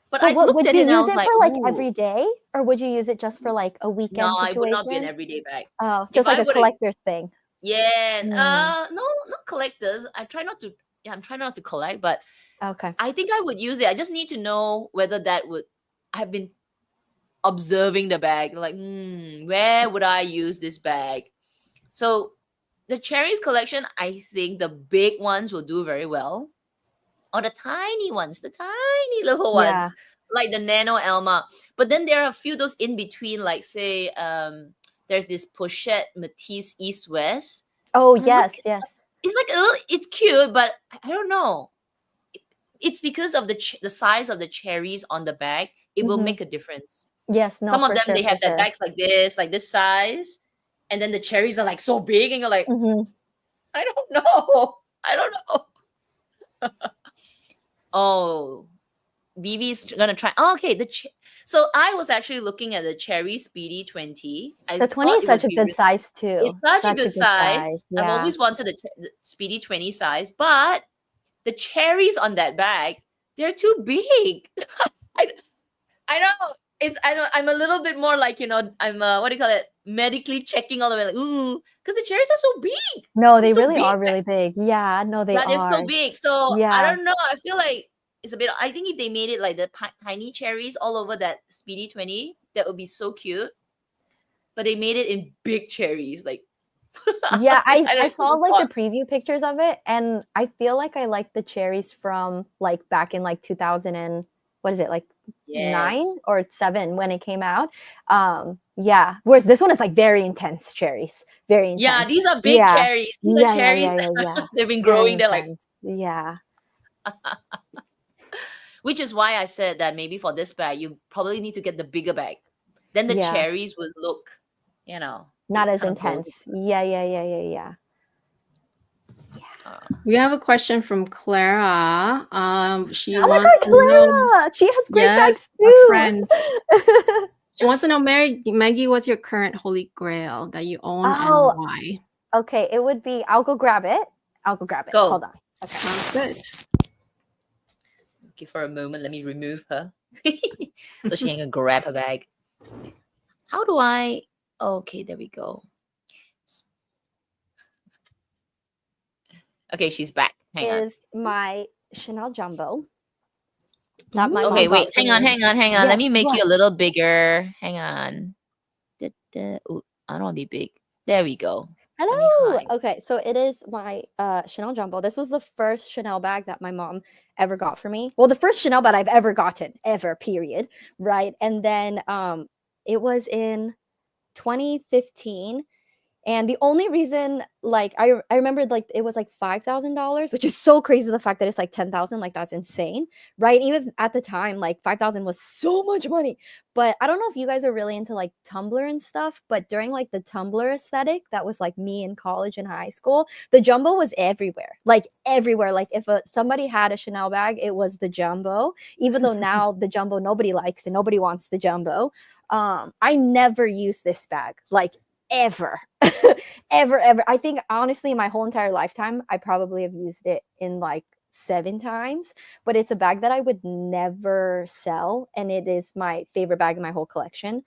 but I looked at it and I was like, would you use it for like every day, or would you use it just for like a weekend situation? No, it would not be an everyday bag. Oh, just like a collector's thing. Yeah. No, not collectors. I'm trying not to collect, but okay. I think I would use it. I just need to know whether that would. I've been observing the bag, like, where would I use this bag? So the cherries collection, I think the big ones will do very well. Or the tiny ones, the tiny little ones, like the Nano Elma. But then there are a few those in between, like say, there's this pochette Matisse East West. Oh, yes, yes. It's like a little, it's cute, but I don't know. It's because of the size of the cherries on the bag. It will make a difference. Yes, no, some of them sure, they have that bags like this size, and then the cherries are like so big, and you're like, Mhm. I don't know. I don't know. Oh, Vivi's gonna try. Oh, okay, so I was actually looking at the Cherry Speedy 20. I The 20 thought is it such would a be good size it's too. such a Such good size. I've Yeah. always wanted the Speedy 20 size, but the cherries on that bag, they're too big. I know. I'm a little bit more like, I'm what do you call it? Medically checking all the way, like, ooh, because the cherries are so big. No, They're they so really big. are really big. Yeah, no, they Yeah, they're so are. big. So I Yeah. don't know. I feel like it's a bit. I think if they made it like the tiny cherries all over that Speedy 20, that would be so cute. But they made it in big cherries, like. Yeah, I don't saw know, like the preview pictures of it, and I feel like I like the cherries from like back in like 2000 and what is it, like yes. 9 or 7 when it came out. Yeah. Whereas this one is like very intense cherries, very intense. Yeah, these are big cherries. These are cherries. Yeah. They've been Very growing. They're like, intense. Yeah. which is why I said that maybe for this bag, you probably need to get the bigger bag. Then the Yeah. cherries would look, not as kind of intense. Yeah. We have a question from Clara. She Oh my wants God, to know. Clara! She has great bags Our too. friend. She wants to know, Maggie, what's your current holy grail that you own and why? Okay, it would be. I'll go grab it. Go. Hold on. Okay. Sounds good. Okay, for a moment, let me remove her. So she can grab her bag. How do I? Okay, there we go. Okay, she's back. Hang on. Is my Chanel Jumbo. That my okay, wait. Hang on. Yes, let me make you a little bigger. Hang on. Ooh, I don't want to be big. There we go. Hello. Okay, so it is my Chanel Jumbo. This was the first Chanel bag that my mom ever got for me. Well, the first Chanel bag I've ever gotten, ever, period. Right. And then it was in 2015. And the only reason, like, I remembered, like, it was like $5,000, which is so crazy. The fact that it's like 10,000, like, that's insane, right? Even at the time, like, 5,000 was so much money. But I don't know if you guys are really into like Tumblr and stuff, but during like the Tumblr aesthetic, that was like me in college and high school, the Jumbo was everywhere, like everywhere. Like if somebody had a Chanel bag, it was the Jumbo. Even though now the Jumbo nobody likes and nobody wants the Jumbo. I never used this bag, like, ever. ever. I think honestly my whole entire lifetime I probably have used it in like 7 times, but it's a bag that I would never sell, and it is my favorite bag in my whole collection.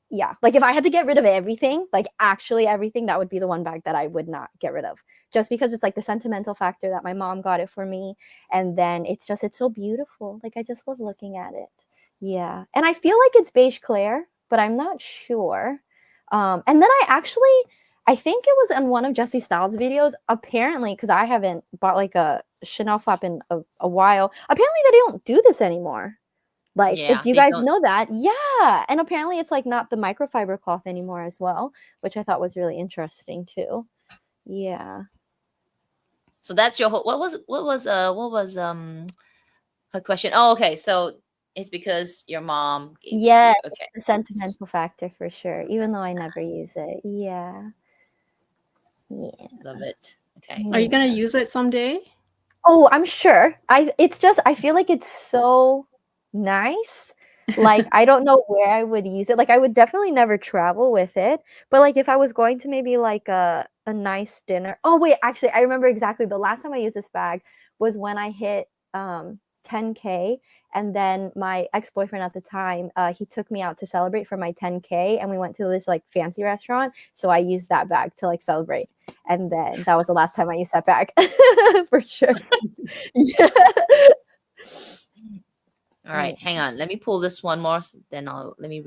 Yeah, like if I had to get rid of everything, like actually everything, that would be the one bag that I would not get rid of, just because it's like the sentimental factor that my mom got it for me, and then it's so beautiful. Like I just love looking at it. Yeah, and I feel like it's beige Claire, but I'm not sure. And then I think it was in one of Jessie Styles' videos, apparently, because I haven't bought like a Chanel flap in a while. Apparently they don't do this anymore. Like, if you guys know that, yeah. And apparently it's like not the microfiber cloth anymore as well, which I thought was really interesting too. Yeah. So that's your whole, what was her question? Oh, okay. So it's because your mom gave it to you. Okay. The sentimental factor for sure, even though I never use it. Yeah. Love it. Okay. Are you gonna use it someday? Oh, I'm sure. I feel like it's so nice. Like I don't know where I would use it. Like I would definitely never travel with it. But like if I was going to maybe like a nice dinner. Oh wait, actually I remember exactly the last time I used this bag was when I hit 10K, and then my ex-boyfriend at the time, he took me out to celebrate for my 10K, and we went to this like fancy restaurant, so I used that bag to like celebrate, and then that was the last time I used that bag. For sure. Yeah. All right, hang on, let me pull this one more, then let me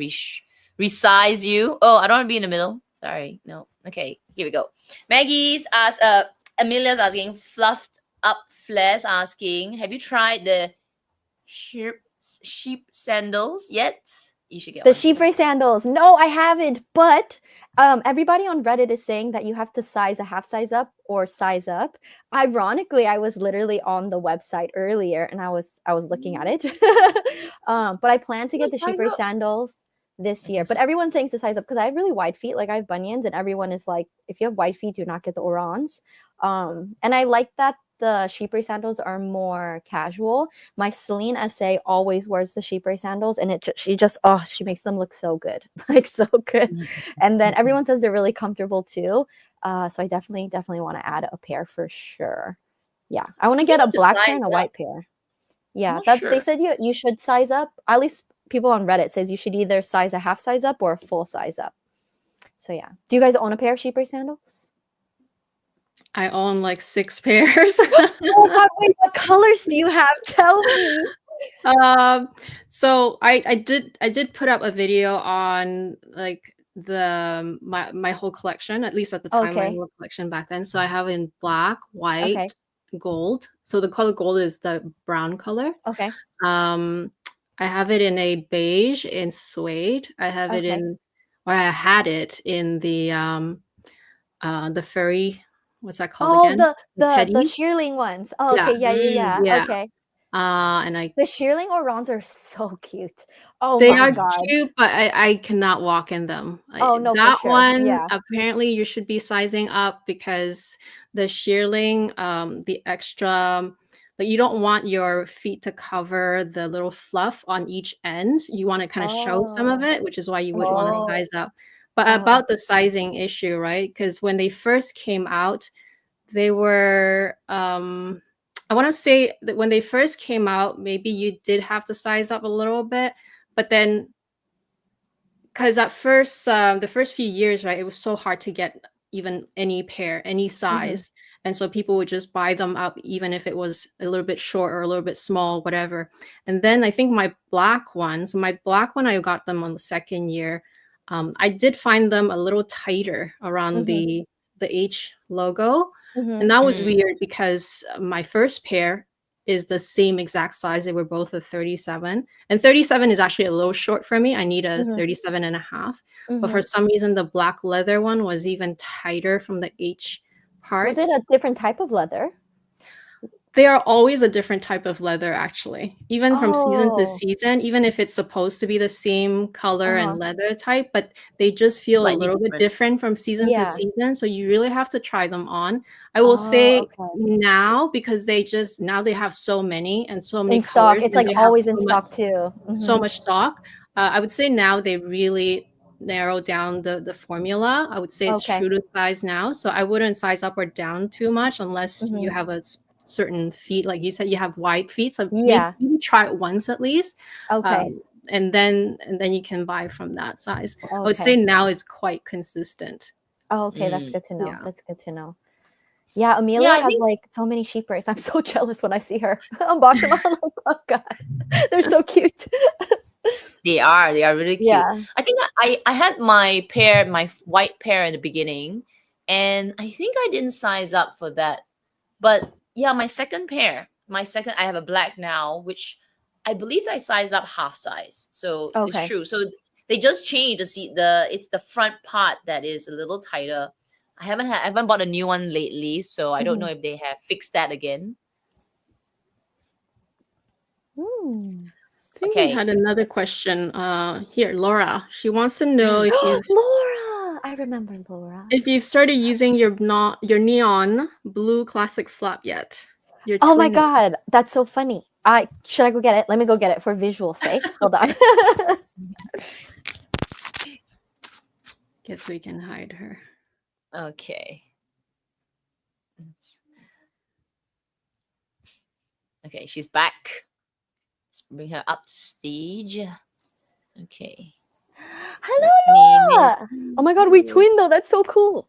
resize you. Oh, I don't want to be in the middle, sorry. No. Okay, here we go. Amelia's asking, fluffed up flares asking, have you tried the sheep sandals yet? You should get the Chypre sandals. No, I haven't, but everybody on Reddit is saying that you have to size a half size up or size up. Ironically, I was literally on the website earlier and I was looking at it. But I plan to get the Chypre sandals this year. But everyone's saying to size up because I have really wide feet. Like I have bunions, and everyone is like, if you have wide feet, do not get the orans. And I like that the Chypre sandals are more casual. My Celine SA always wears the Chypre sandals, and she makes them look so good, like so good. And then everyone says they're really comfortable too. So I definitely want to add a pair for sure. Yeah, I want to get a black pair and a white pair. Yeah, they said you should size up. At least people on Reddit says you should either size a half size up or a full size up. So yeah, do you guys own a pair of Chypre sandals? I own like 6 pairs. Oh my, wait, what colors do you have? Tell me. So I did put up a video on like my whole collection, at least at the time, my whole collection back then. So I have in black, white, gold. So the color gold is the brown color. Okay. I have it in a beige, in suede. I have it in, or I had it in the furry. What's that called again? The shearling ones. Oh, okay. Yeah. Okay. And the shearling orans are so cute. Oh, they are cute, but I cannot walk in them. Oh no, that for sure. one apparently you should be sizing up because the shearling, the extra, like you don't want your feet to cover the little fluff on each end. You want to kind of show some of it, which is why you would want to size up. But about the sizing issue, right? Because when they first came out, they were, I want to say that when they first came out, maybe you did have to size up a little bit. But then, because at first, the first few years, right, it was so hard to get even any pair, any size. And so people would just buy them up, even if it was a little bit short or a little bit small, whatever. And then I think my black one, I got them on the second year. I did find them a little tighter around the H logo. And that was weird because my first pair is the same exact size. They were both a 37. And 37 is actually a little short for me. I need a 37 and a half. But for some reason, the black leather one was even tighter from the H part. Was it a different type of leather? They are always a different type of leather, actually, even from season to season, even if it's supposed to be the same color and leather type, but they just feel a little bit different from season to season. So you really have to try them on. I will say now, because they have so many and so many in stock. colors. It's like always in stock too. So much stock. I would say now they really narrow down the formula. I would say it's true to size now. So I wouldn't size up or down too much unless you have a certain feet, like you said, you have wide feet, so maybe try it once at least, and then you can buy from that size. I would say now is quite consistent. That's good to know. That's good to know. Yeah, Amelia has like so many Chypres. I'm so jealous when I see her unbox them. I'm like, oh god, they're so cute. They are really cute. I think I had my white pair in the beginning, and I think I didn't size up for that, but yeah, my second pair, I have a black now, which I believe I sized up half size. So it's true. So they just changed it's the front part that is a little tighter. I haven't bought a new one lately, so I don't know if they have fixed that again. I think we had another question here, Laura. She wants to know if you Laura, I remember Laura. If you've started using your neon blue classic flap yet. Oh my god, that's so funny. Should I go get it? Let me go get it for visual sake. Hold on. Guess we can hide her. Okay. Okay, she's back. Let's bring her up to stage. Okay. Hello, Laura. Oh my god, we twin though. That's so cool.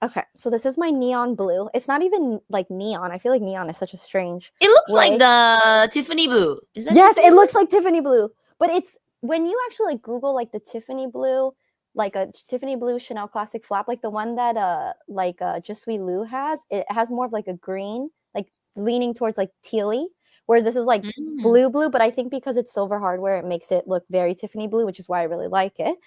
Okay, so this is my neon blue. It's not even like neon. I feel like neon is such a strange. It looks like the Tiffany blue. Is that? Yes, it looks like Tiffany blue. But it's when you actually like Google like the Tiffany blue, like a Tiffany blue Chanel classic flap, like the one that Je Suis Lou has. It has more of like a green, like leaning towards like tealy. Whereas this is like blue, but I think because it's silver hardware, it makes it look very Tiffany blue, which is why I really like it.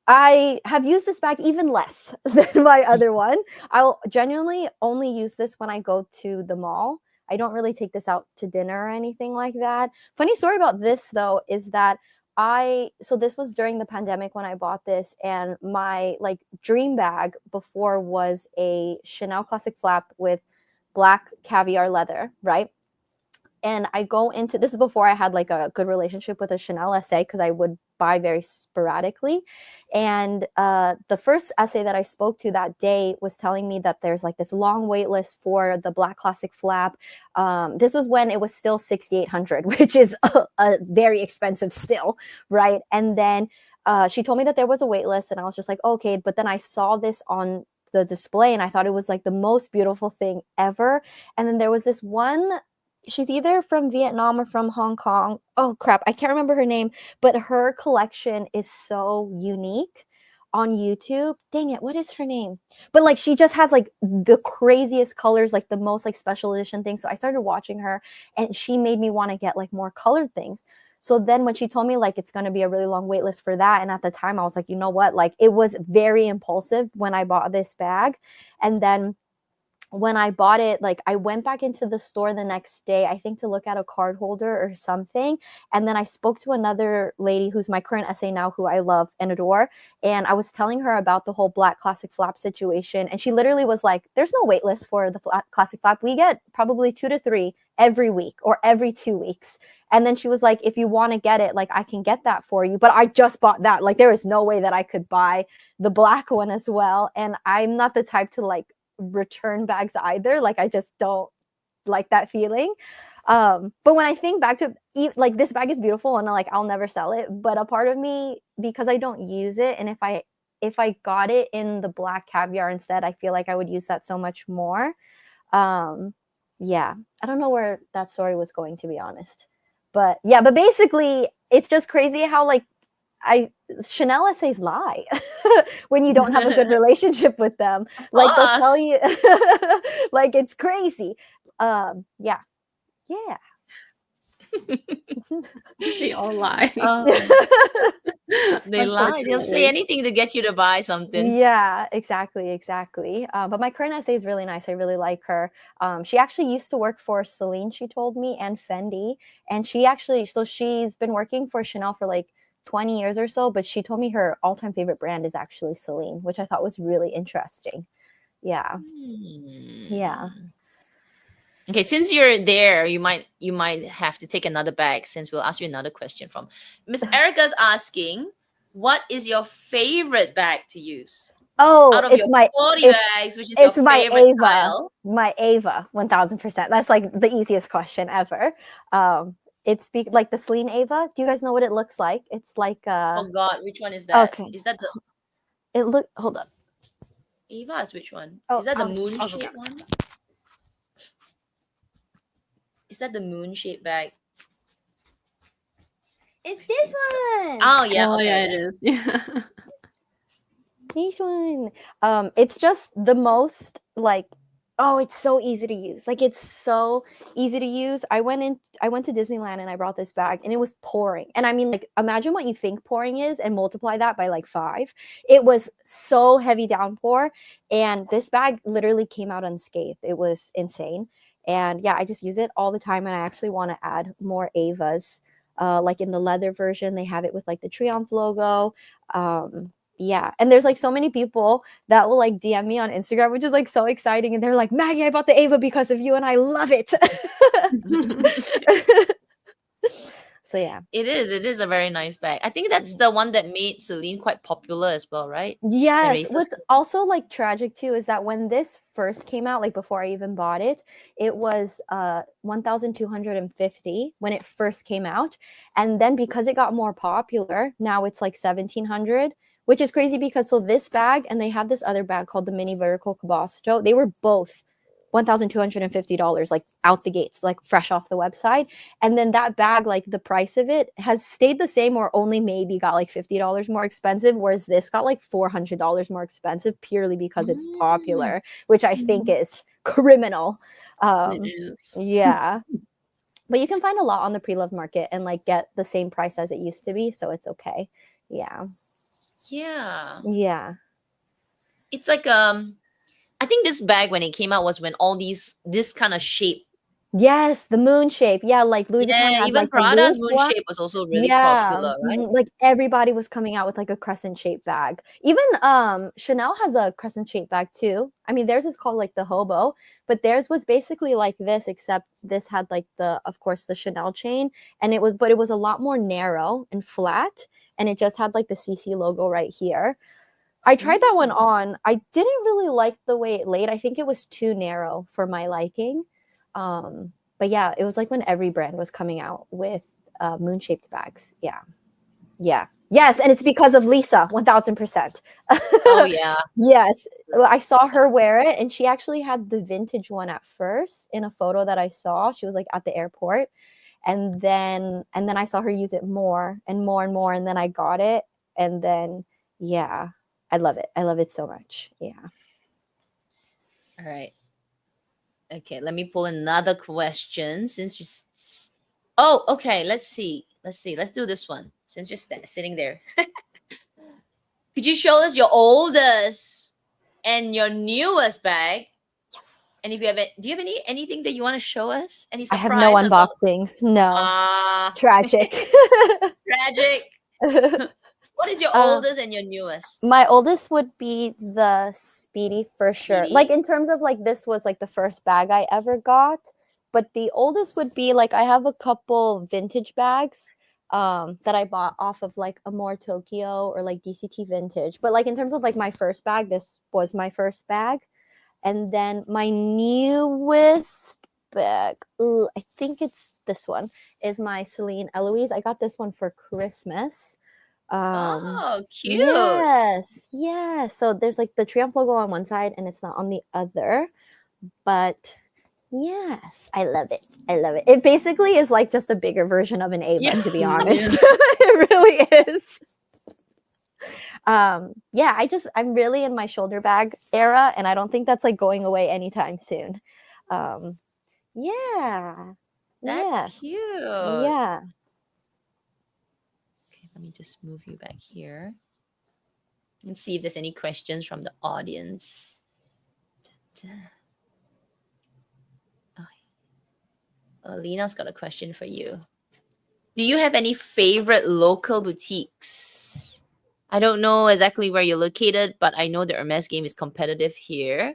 I have used this bag even less than my other one. I'll genuinely only use this when I go to the mall. I don't really take this out to dinner or anything like that. Funny story about this, though, is that so this was during the pandemic when I bought this, and my like dream bag before was a Chanel classic flap with black caviar leather, right? And I go into, this is before I had like a good relationship with a Chanel essay, because I would buy very sporadically. And the first essay that I spoke to that day was telling me that there's like this long wait list for the black classic flap. This was when it was still $6,800, which is a very expensive still, right? And then she told me that there was a wait list, and I was just like, okay. But then I saw this on the display, and I thought it was like the most beautiful thing ever. And then there was this one, she's either from Vietnam or from Hong Kong. Oh crap, I can't remember her name, but her collection is so unique on YouTube. Dang it, what is her name? But like she just has like the craziest colors, like the most like special edition things. So I started watching her, and she made me want to get like more colored things. So then when she told me like it's going to be a really long wait list for that, and at the time I was like, you know what, like it was very impulsive when I bought this bag. And then when I bought it, like I went back into the store the next day, I think to look at a card holder or something. And then I spoke to another lady who's my current essay now, who I love and adore. And I was telling her about the whole black classic flap situation. And she literally was like, there's no wait list for the classic flap. We get probably 2 to 3 every week or every 2 weeks. And then she was like, if you want to get it, like I can get that for you. But I just bought that. Like there is no way that I could buy the black one as well. And I'm not the type to like return bags either. Like I just don't like that feeling. But when I think back to like this bag is beautiful and like I'll never sell it, but a part of me, because I don't use it, and if I got it in the black caviar instead, I feel like I would use that so much more. Yeah, I don't know where that story was going, to be honest, but yeah, but basically it's just crazy how like Chanel essays lie when you don't have a good relationship with them. Like they'll tell you, like it's crazy. Yeah. They all lie. They lie. They'll say anything to get you to buy something. Yeah, exactly. But my current essay is really nice. I really like her. She actually used to work for Celine, she told me, and Fendi. And she's been working for Chanel for like 20 years or so, but she told me her all-time favorite brand is actually Celine, which I thought was really interesting. Yeah. Yeah. Okay, since you're there, you might have to take another bag, since we'll ask you another question from Miss Erica's asking, what is your favorite bag to use? Oh, out of it's your 40 bags, which is your my favorite Ava. style? My Ava, 1000%. That's like the easiest question ever. It's like the Celine Ava. Do you guys know what it looks like? It's like oh God, which one is that? Okay. Is that the hold up. Ava is which one? Oh, is that the moon shaped one? Is that the moon shaped bag? It's this one. Oh yeah. Oh okay, yeah, it is. Yeah. This one. It's just the most like, oh, it's so easy to use. Like it's so easy to use. I went to Disneyland and I brought this bag and it was pouring. And I mean, like, imagine what you think pouring is and multiply that by like 5. It was so heavy downpour. And this bag literally came out unscathed. It was insane. And yeah, I just use it all the time. And I actually want to add more Avas. Like in the leather version, they have it with like the Triumph logo. Yeah, and there's like so many people that will like DM me on Instagram, which is like so exciting, and they're like, Maggie, I bought the Ava because of you and I love it. So yeah, it is a very nice bag. I think that's the one that made Celine quite popular as well, right? Yes. What's also like tragic too is that when this first came out, like before I even bought it, it was 1,250 when it first came out, and then because it got more popular, now it's like 1,700. Which is crazy because so this bag and they have this other bag called the Mini Vertical Cabasto. They were both $1,250, like out the gates, like fresh off the website. And then that bag, like the price of it has stayed the same or only maybe got like $50 more expensive, whereas this got like $400 more expensive purely because it's popular, which I think is criminal. It is. Yeah. But you can find a lot on the pre-loved market and like get the same price as it used to be. So it's okay. Yeah. Yeah. It's like I think this bag when it came out was when all this kind of shape Yes, the moon shape. Yeah, like Louis Vuitton Yeah, had even like the Prada's loop moon one. shape was also really Yeah, popular, right? like everybody was coming out with like a crescent shaped bag. Even Chanel has a crescent shaped bag too. I mean, theirs is called like the hobo, but theirs was basically like this, except this had like the, of course, the Chanel chain, and it was a lot more narrow and flat, and it just had like the CC logo right here. I tried that one on. I didn't really like the way it laid. I think it was too narrow for my liking. But yeah, it was like when every brand was coming out with moon shaped bags. Yeah. Yeah. Yes. And it's because of Lisa, 1000%. Oh yeah. Yes. I saw her wear it, and she actually had the vintage one at first in a photo that I saw. She was like at the airport. And then I saw her use it more and more and more. And then I got it. And then yeah, I love it. I love it so much. Yeah. All right. Okay, let me pull another question since you. Oh, okay. Let's see. Let's do this one since you're sitting there. Could you show us your oldest and your newest bag? And if you have it, do you have anything that you want to show us? Any I surprise? have no unboxings. No. Tragic. Tragic. What is your oldest and your newest? My oldest would be the Speedy for sure. Speedy? Like in terms of like this was like the first bag I ever got, but the oldest would be like I have a couple vintage bags that I bought off of like Amore Tokyo or like DCT Vintage. But like in terms of like my first bag, this was my first bag. And then my newest bag, I think it's this one, is my Celine Eloise. I got this one for Christmas. Oh, cute. Yes. So there's like the Triumph logo on one side and it's not on the other. But yes, I love it. It basically is like just a bigger version of an Ava, to be honest. It really is. Yeah, I'm really in my shoulder bag era, and I don't think that's like going away anytime soon. Yeah. That's cute. Yeah. Okay, let me just move you back here. Let's see if there's any questions from the audience. Lena's got a question for you. Do you have any favorite local boutiques? I don't know exactly where you're located, but I know the Hermes game is competitive here.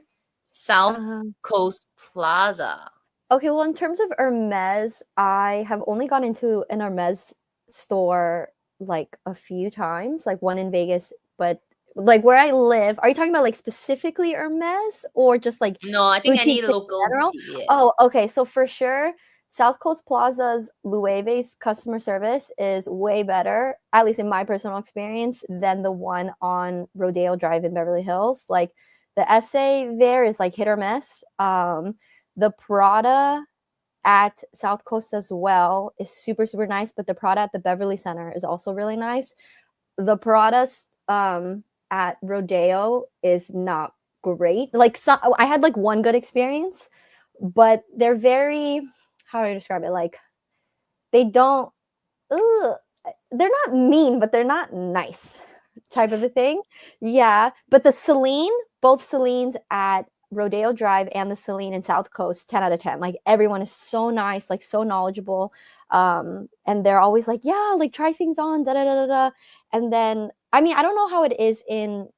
South Coast Plaza. Okay, well, in terms of Hermes, I have only gone into an Hermes store like a few times, like one in Vegas, but like where I live, are you talking about like specifically Hermes or just like no? I think any local boutique, yes. Oh, okay. So for sure, South Coast Plaza's Loewe's customer service is way better, at least in my personal experience, than the one on Rodeo Drive in Beverly Hills. Like the essay there is like hit or miss. The Prada at South Coast as well is super, super nice, but the Prada at the Beverly Center is also really nice. The Prada at Rodeo is not great. Like I had like one good experience, but they're very, how do I describe it? Like they don't, they're not mean, but they're not nice type of a thing. Yeah. But the Celine, both Celines at Rodeo Drive and the Celine in South Coast, 10 out of 10. Like everyone is so nice, like so knowledgeable. And they're always like, yeah, like try things on, da da da da da. And then, I mean, I don't know how it is in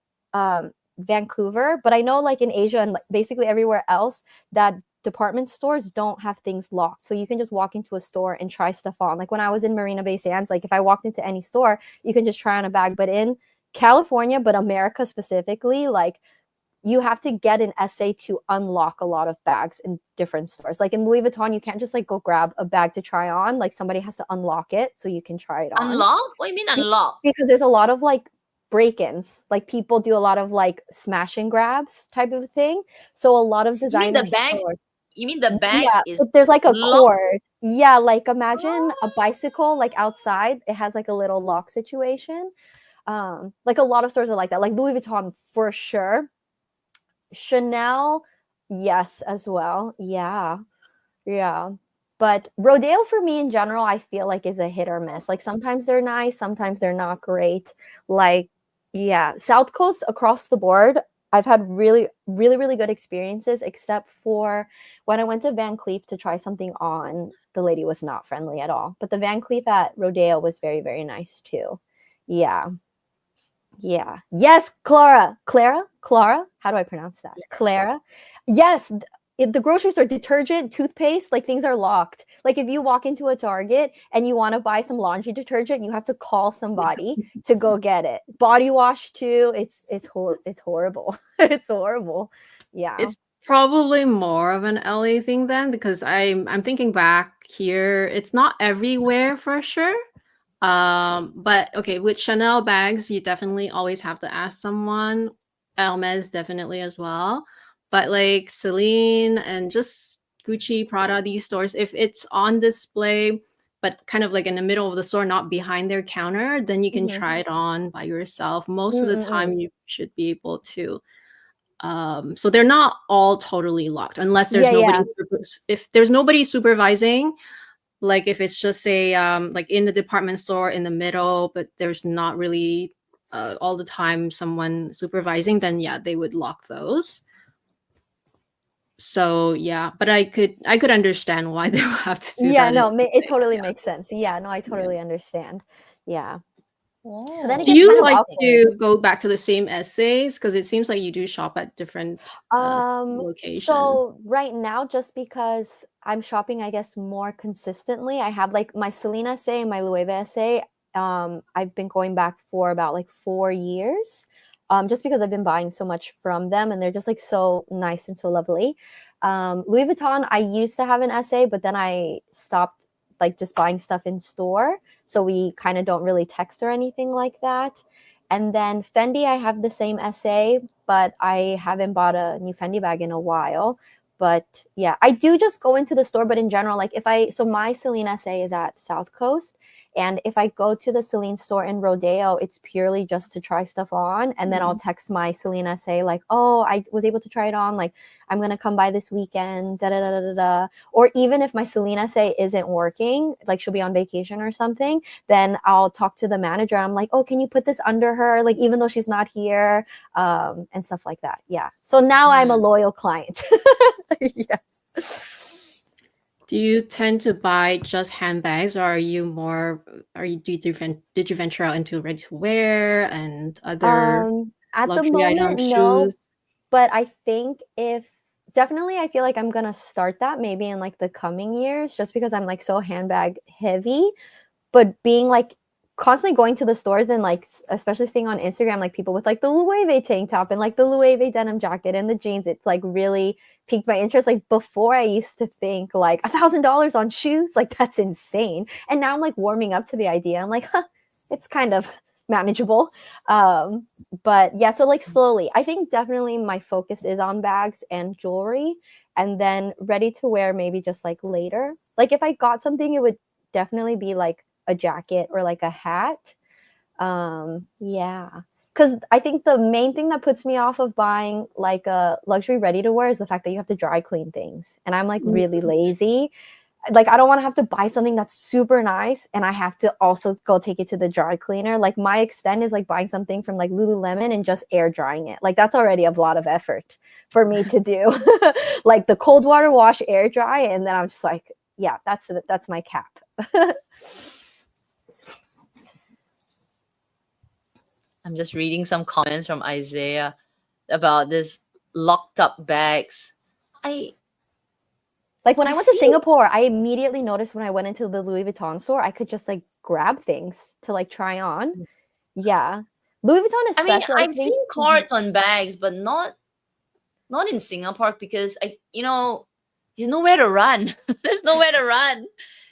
Vancouver, but I know like in Asia and like basically everywhere else that department stores don't have things locked. So you can just walk into a store and try stuff on. Like when I was in Marina Bay Sands, like if I walked into any store, you can just try on a bag. But in California, but America specifically, like you have to get an essay to unlock a lot of bags in different stores. Like in Louis Vuitton, you can't just like go grab a bag to try on. Like somebody has to unlock it so you can try it on. Unlock? What do you mean unlock? Because there's a lot of like break-ins. Like people do a lot of like smash and grabs type of thing. So a lot of designers. You mean the bag is there's like a locked? cord. Yeah, like imagine a bicycle like outside. It has like a little lock situation. Like a lot of stores are like that. Like Louis Vuitton for sure. Chanel, yes, as well. Yeah. But Rodeo for me in general, I feel like is a hit or miss. Like sometimes they're nice, sometimes they're not great. Like, yeah, South Coast across the board, I've had really, really, really good experiences, except for when I went to Van Cleef to try something on. The lady was not friendly at all. But the Van Cleef at Rodeo was very, very nice too. Yeah. Yeah. Yes, Clara. How do I pronounce that? Clara. Yes. The grocery store, detergent, toothpaste, like things are locked. Like if you walk into a Target and you want to buy some laundry detergent, you have to call somebody to go get it. Body wash too. It's horrible. It's horrible. Yeah. It's probably more of an LA thing then, because I'm thinking back here, it's not everywhere for sure. But okay, with Chanel bags, you definitely always have to ask someone. Hermes definitely as well. But like Celine and just Gucci, Prada, these stores, if it's on display, but kind of like in the middle of the store, not behind their counter, then you can try it on by yourself. Most of the time, you should be able to. So they're not all totally locked unless there's nobody. If there's nobody supervising, like if it's just a like in the department store in the middle, but there's not really all the time someone supervising, then yeah, they would lock those. So yeah, but I could understand why they would have to do that. Yeah, no, it totally makes sense. Yeah, no, I totally understand. Yeah. Then do you like to go back to the same essays? Because it seems like you do shop at different locations. So right now, just because I'm shopping, I guess, more consistently, I have like my Celine essay and my Loewe essay. I've been going back for about like 4 years, just because I've been buying so much from them, and they're just like so nice and so lovely. Louis Vuitton, I used to have an essay, but then I stopped like just buying stuff in store. So we kind of don't really text or anything like that. And then Fendi, I have the same essay, but I haven't bought a new Fendi bag in a while. But yeah, I do just go into the store. But in general, like so my Celine essay is at South Coast. And if I go to the Celine store in Rodeo, it's purely just to try stuff on. And then I'll text my Celine essay like, oh, I was able to try it on. Like, I'm going to come by this weekend, da da da da da. Or even if my Celine essay isn't working, like she'll be on vacation or something, then I'll talk to the manager. I'm like, oh, can you put this under her? Like, even though she's not here, and stuff like that. Yeah. So now I'm a loyal client. Yeah. Do you tend to buy just handbags, or are you more? Did you venture out into ready to wear and other at luxury the moment, items, no. shoes? But I think definitely, I feel like I'm gonna start that maybe in like the coming years, just because I'm like so handbag heavy. But being like constantly going to the stores and like especially seeing on Instagram like people with like the Loewe tank top and like the Loewe denim jacket and the jeans, it's like really piqued my interest. Like before I used to think like $1,000 on shoes, like that's insane. And now I'm like warming up to the idea. I'm like, it's kind of manageable. But yeah, so like slowly, I think definitely my focus is on bags and jewelry, and then ready to wear maybe just like later. Like if I got something, it would definitely be like a jacket or like a hat. Yeah. Because I think the main thing that puts me off of buying like a luxury ready to wear is the fact that you have to dry clean things. And I'm like really lazy. Like I don't want to have to buy something that's super nice and I have to also go take it to the dry cleaner. Like my extent is like buying something from like Lululemon and just air drying it. Like that's already a lot of effort for me to do. Like the cold water wash, air dry, and then I'm just like, yeah, that's my cap. I'm just reading some comments from Isaiah about this locked up bags. Like when I went to Singapore, I immediately noticed when I went into the Louis Vuitton store, I could just like grab things to like try on. Yeah. Louis Vuitton is special. I've seen cards on bags, but not in Singapore because there's nowhere to run. There's nowhere to run.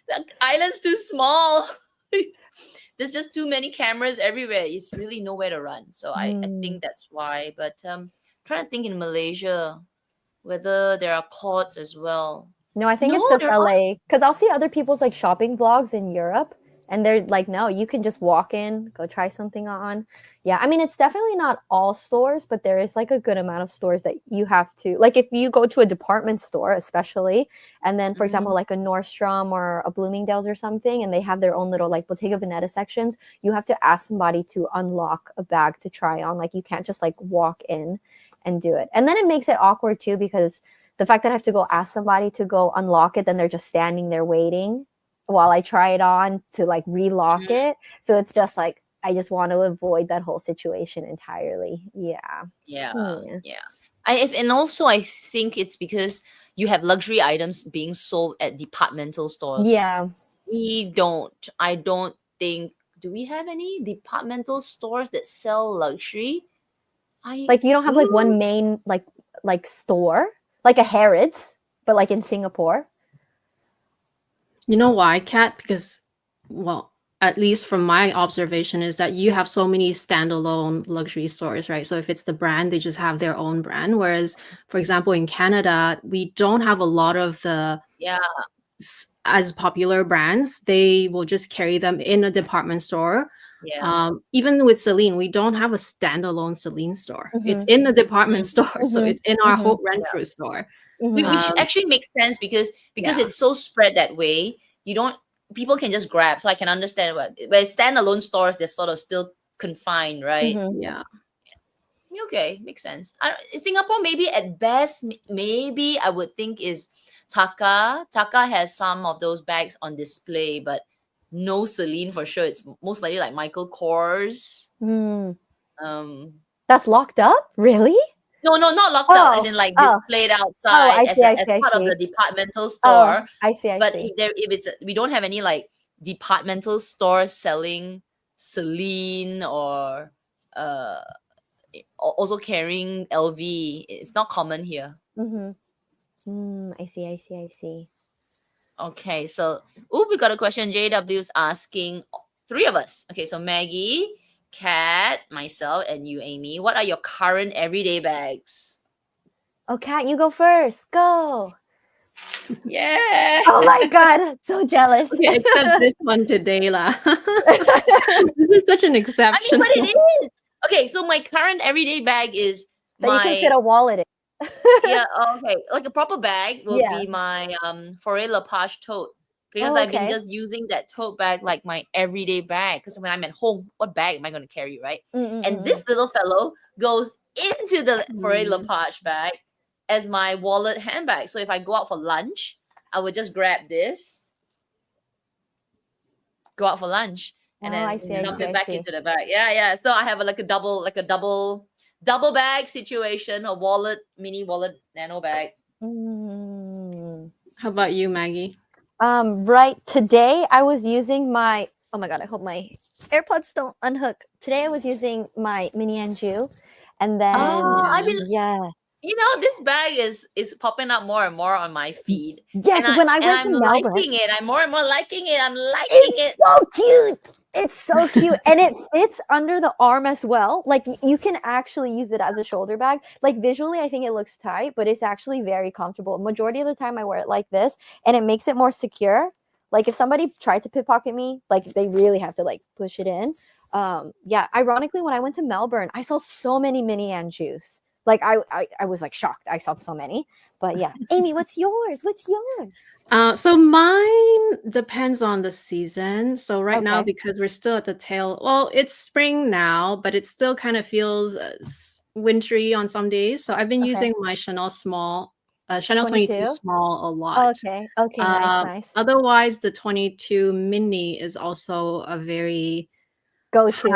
The island's too small. There's just too many cameras everywhere. It's really nowhere to run. So I think that's why. But trying to think in Malaysia whether there are courts as well. No, I think it's just LA. Because I'll see other people's like shopping vlogs in Europe, and they're like, no, you can just walk in, go try something on. Yeah, I mean, it's definitely not all stores, but there is like a good amount of stores that you have to, like if you go to a department store, especially, and then for example, like a Nordstrom or a Bloomingdale's or something, and they have their own little like Bottega Veneta sections, you have to ask somebody to unlock a bag to try on. Like you can't just like walk in. and do it. And then it makes it awkward too, because the fact that I have to go ask somebody to go unlock it, then they're just standing there waiting while I try it on to like relock it. So it's just like, I just want to avoid that whole situation entirely. Yeah. And also I think it's because you have luxury items being sold at departmental stores. Yeah. I don't think, do we have any departmental stores that sell luxury? Like you don't have like one main like store, like a Harrods, but like in Singapore. You know why, Kat? Because, well, at least from my observation, is that you have so many standalone luxury stores, right? So if it's the brand, they just have their own brand. Whereas, for example, in Canada, we don't have a lot of the as popular brands. They will just carry them in a department store. Even with Celine, we don't have a standalone Celine store. It's in the department store, so it's in our whole Renfrew store. Which actually makes sense because it's so spread that way. People can just grab. So I can understand but standalone stores, they're sort of still confined, right? Okay, makes sense. Singapore, maybe at best, maybe I would think is Taka. Taka has some of those bags on display, but no Celine for sure. It's most likely like Michael Kors. That's locked up? Really? No, not locked up, as in like displayed outside as part of the departmental store. I see. But we don't have any like departmental stores selling Celine or also carrying LV. It's not common here. I see. Okay, so we got a question. JW's asking, 3 of us. Okay, so Maggie, Kat, myself, and you, Amy. What are your current everyday bags? Oh, Kat, you go first. Go. Yeah. Oh my God, so jealous. Okay, except this one today, lah. This is such an exception. But it is. Okay, so my current everyday bag is that you can fit a wallet in. Okay. Like a proper bag will be my Foray Lepage tote. Because I've been just using that tote bag like my everyday bag. Because when I'm at home, what bag am I going to carry, right? And this little fellow goes into the Foray Lepage bag as my wallet handbag. So if I go out for lunch, I would just grab this, go out for lunch, and then dump it back into the bag. Yeah. So I have a double bag situation, a wallet, mini wallet, nano bag. How about you, Maggie? Right. Today I was using my, oh my God, I hope my AirPods don't unhook. Today I was using my mini Anju, and then this bag is popping up more and more on my feed. Yes, when I went to Melbourne, liking it. I'm more and more liking it. I'm liking it. It's so cute. It's so cute, and it fits under the arm as well. Like you can actually use it as a shoulder bag. Like visually, I think it looks tight, but it's actually very comfortable. Majority of the time, I wear it like this, and it makes it more secure. Like if somebody tried to pickpocket me, like they really have to like push it in. Ironically, when I went to Melbourne, I saw so many mini Anjus. Like I was like shocked. I saw so many. But yeah, Amy, what's yours? So mine depends on the season. So right now, because we're still at the tail, well, it's spring now, but it still kind of feels wintry on some days. So I've been using my Chanel 22 small a lot. Okay, nice. Otherwise, the 22 mini is also a very go-to,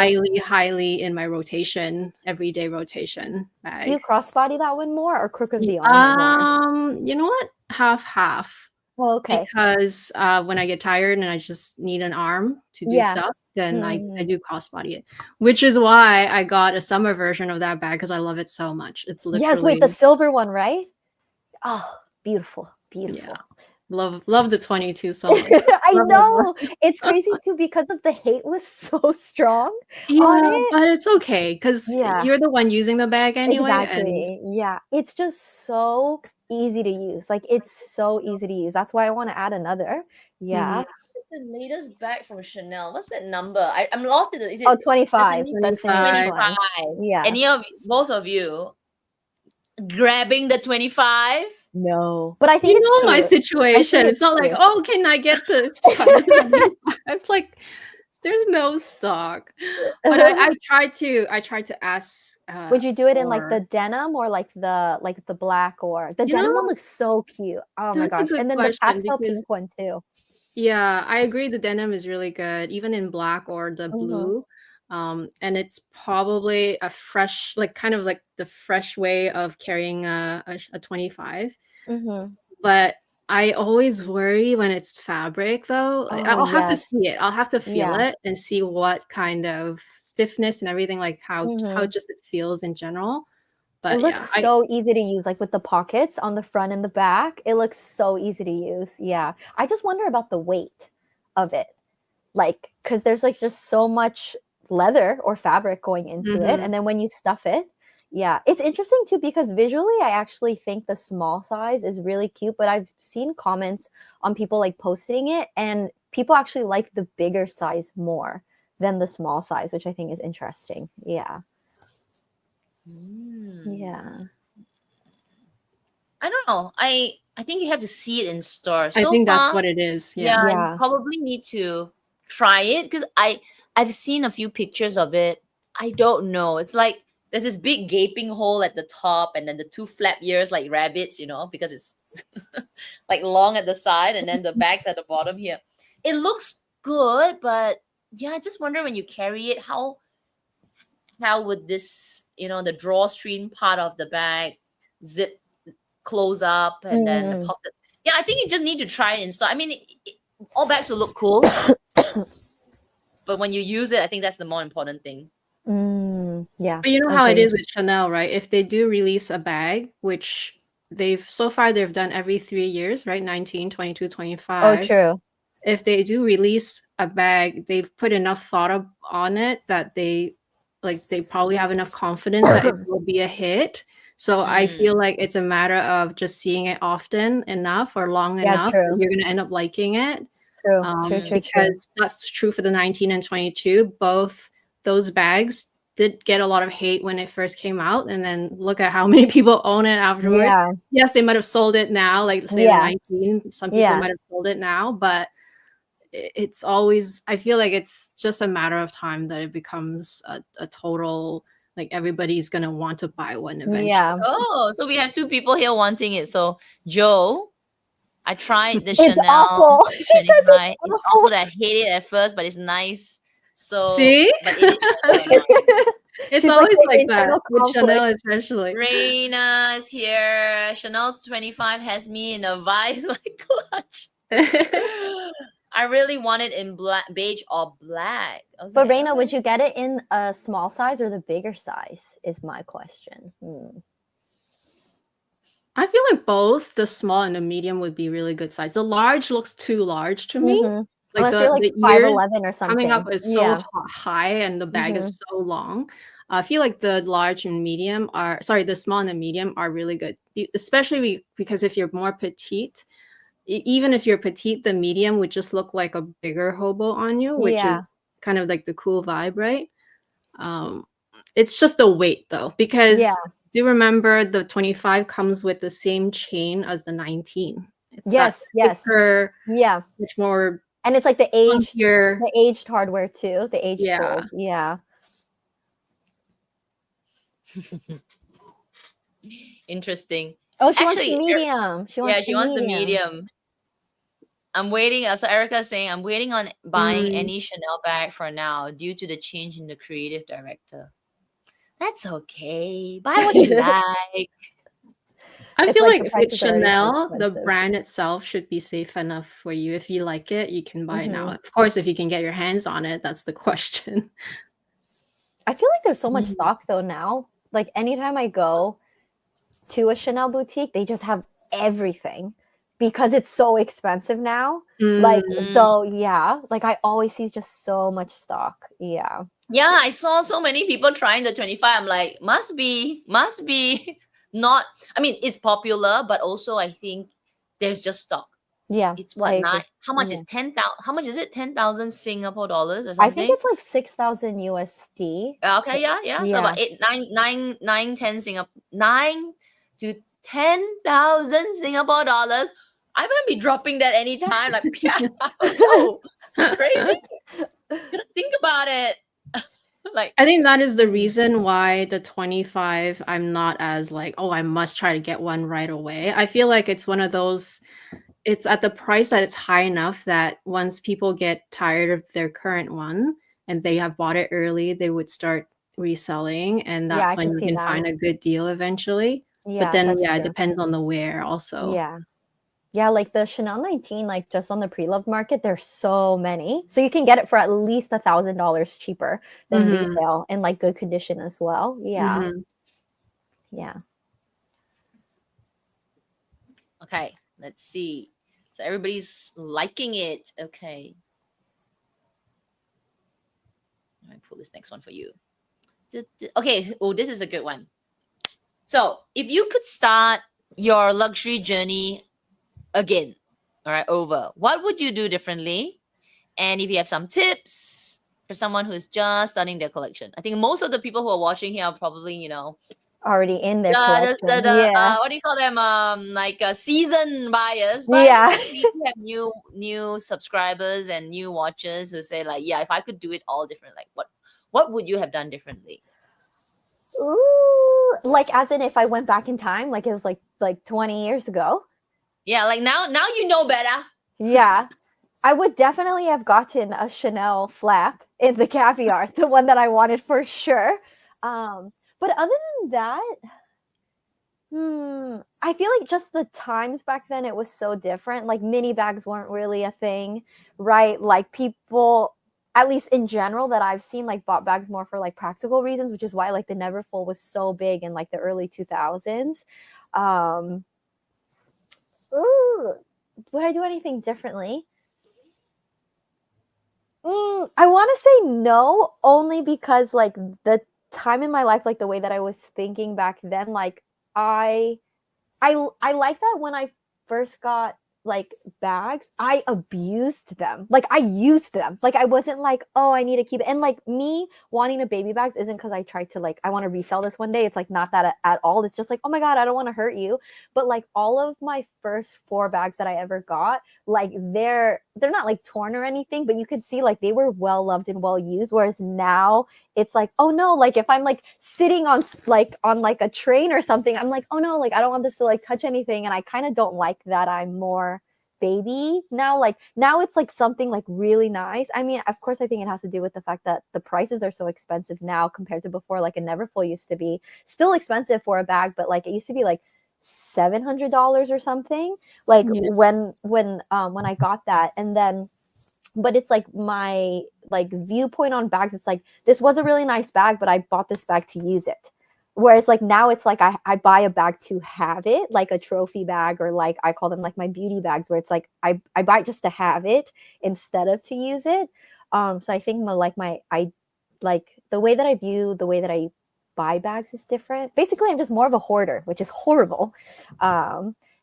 highly in my rotation, everyday rotation bag. Do you crossbody that one more or crook of the arm more? You know what? Half. Oh, okay. Because when I get tired and I just need an arm to do stuff, then I do crossbody it. Which is why I got a summer version of that bag because I love it so much. It's literally the silver one, right? Oh, beautiful. Yeah. Love the 22 so much. I know. It's crazy too because of the hate was so strong. Yeah, but it's okay because you're the one using the bag anyway. Exactly. Yeah. It's just so easy to use. Like it's so easy to use. That's why I want to add another. Yeah. What's the latest bag from Chanel? What's that number? I'm lost in it. Is it 25. 25. Yeah. Both of you grabbing the 25? No, but I think my situation. It's not like, can I get this? It's like There's no stock. But I tried to ask. Would you do it in like the denim or like the black, or the denim one looks so cute. Oh my That's a gosh. good And then the question pastel because pink one too. yeah, I agree. The denim is really good, even in black or the blue. And it's probably a fresh, like kind of like the fresh way of carrying a 25. But I always worry when it's fabric though. I'll have to see it. I'll have to feel it and see what kind of stiffness and everything, like how just it feels in general. But it looks so easy to use, like with the pockets on the front and the back. It looks so easy to use. Yeah. I just wonder about the weight of it. Like, because there's like just so much leather or fabric going into it. And then when you stuff it, yeah, it's interesting too, because visually I actually think the small size is really cute, but I've seen comments on people like posting it, and people actually like the bigger size more than the small size, which I think is interesting. Yeah. Yeah. I don't know. I think you have to see it in store. I think that's what it is. Yeah. You probably need to try it, because I've seen a few pictures of it. I don't know. It's like there's this big gaping hole at the top, and then the two flap ears like rabbits, because it's like long at the side, and then the back's at the bottom here. It looks good, but yeah, I just wonder when you carry it, how would this, the drawstring part of the bag zip close up, and then the pockets. Yeah, I think you just need to try it in store. I mean, all bags will look cool, but when you use it, I think that's the more important thing. Yeah. But you know how it is with Chanel, right? If they do release a bag, which they've done every 3 years, right? 19, 22, 25. Oh, true. If they do release a bag, they've put enough thought on it that they probably have enough confidence that it will be a hit. So I feel like it's a matter of just seeing it often enough or long enough that you're going to end up liking it. True. Because that's true for the 19 and 22. Both those bags did get a lot of hate when it first came out, and then look at how many people own it afterwards. Yeah. Yes, they might have sold it now, like say the 19. Some people might have sold it now, but it's always, I feel like it's just a matter of time that it becomes a total, like everybody's gonna want to buy one eventually. Yeah. Oh, so we have two people here wanting it. So Joe, I tried the It's Chanel. awful. She says it's awful. It's awful that I hate it at first, but it's nice. So see, but it is. It's always like that with Chanel, especially. Raina is here. Chanel 25 has me in a vice like clutch. I really want it in black, beige or black. Okay. But Raina, would you get it in a small size or the bigger size? Is my question. I feel like both the small and the medium would be really good size. The large looks too large to me. Like unless you're like 5'11" or something. Coming up is so high, and the bag is so long. I feel like the large and medium the small and the medium are really good, especially because if you're more petite, even if you're petite, the medium would just look like a bigger hobo on you, which is kind of like the cool vibe, right? It's just the weight though, because do remember the 25 comes with the same chain as the 19. It's thicker, much more. And it's like the aged hardware too. The aged gold. Yeah. Interesting. Oh, she wants the medium. She wants the medium. I'm waiting. So Erica is saying, I'm waiting on buying any Chanel bag for now due to the change in the creative director. That's okay. Buy what you like. I feel like if it's Chanel, the brand itself should be safe enough for you. If you like it, you can buy it now. Of course, if you can get your hands on it, that's the question. I feel like there's so much stock though now. Like anytime I go to a Chanel boutique, they just have everything because it's so expensive now. Like, so like I always see just so much stock. Yeah. Yeah, I saw so many people trying the 25. I'm like, must be not. I mean, it's popular, but also I think there's just stock. Yeah. It's what not. How much is 10,000? How much is it? 10,000 Singapore dollars or something? I think it's like 6,000 USD. Okay, yeah. So about 9 to 10,000 Singapore dollars. I might be dropping that anytime. Like, crazy. gotta think about it. Like, I think that is the reason why the 25, I'm not as like, oh, I must try to get one right away. I feel like it's one of those, it's at the price that it's high enough that once people get tired of their current one and they have bought it early, they would start reselling, and Yeah, that's I can when you see can that. find a good deal eventually. But Yeah, then, that's yeah, it true. depends on the wear also. Yeah. Yeah, like the Chanel 19, like just on the pre-loved market, there's so many. So you can get it for at least $1,000 cheaper than retail in like good condition as well. Yeah. Yeah. okay, let's see. So everybody's liking it. Okay. Let me pull this next one for you. Okay. Oh, this is a good one. So if you could start your luxury journey again, all right, over, what would you do differently? And if you have some tips for someone who's just starting their collection, I think most of the people who are watching here are probably, Already in their collection. Yeah. what do you call them? Like seasoned buyers. But Yeah. we have new subscribers and new watchers who say like, yeah, if I could do it all different, like what would you have done differently? Ooh, like as in if I went back in time, like it was like 20 years ago. Yeah, like now you know better. Yeah. I would definitely have gotten a Chanel flap in the caviar, the one that I wanted for sure. But other than that, I feel like just the times back then, it was so different. Like mini bags weren't really a thing, right? Like people, at least in general, that I've seen, like bought bags more for like practical reasons, which is why like the Neverfull was so big in like the early 2000s. Would I do anything differently? I want to say no, only because like the time in my life, like the way that I was thinking back then, like I like that when I first got like bags, I abused them. Like I used them. Like I wasn't like, oh, I need to keep it. And like me wanting a baby bags isn't because I tried to like, I want to resell this one day. It's like not that at all. It's just like, oh my God, I don't want to hurt you. But like all of my first 4 bags that I ever got, like they're not like torn or anything, but you could see like they were well loved and well used. Whereas now it's like, oh no, like if I'm like sitting on like a train or something, I'm like, oh no, like I don't want this to like touch anything. And I kind of don't like that I'm more baby now. Like now it's like something like really nice. I mean, of course, I think it has to do with the fact that the prices are so expensive now compared to before. Like a Neverfull used to be still expensive for a bag, but like it used to be like $700 or something. Like when I got that. And then but it's like my like viewpoint on bags, it's like this was a really nice bag, but I bought this bag to use it. Whereas like now it's like I buy a bag to have it, like a trophy bag, or like I call them like my beauty bags, where it's like I buy it just to have it instead of to use it. So I think I like the way that I view the way that I buy bags is different. Basically, I'm just more of a hoarder, which is horrible.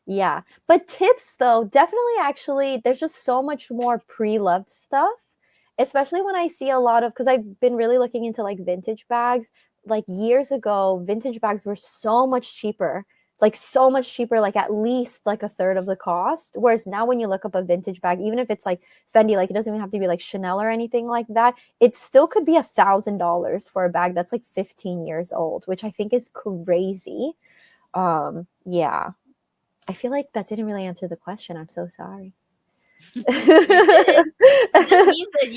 Yeah. But tips though, definitely actually there's just so much more pre-loved stuff, especially when I see a lot of, because I've been really looking into like vintage bags. Like years ago, vintage bags were so much cheaper, like so much cheaper, like at least like a third of the cost. Whereas now when you look up a vintage bag, even if it's like Fendi, like it doesn't even have to be like Chanel or anything like that, it still could be $1,000 for a bag that's like 15 years old, which I think is crazy. Yeah. I feel like that didn't really answer the question. I'm so sorry. It just means that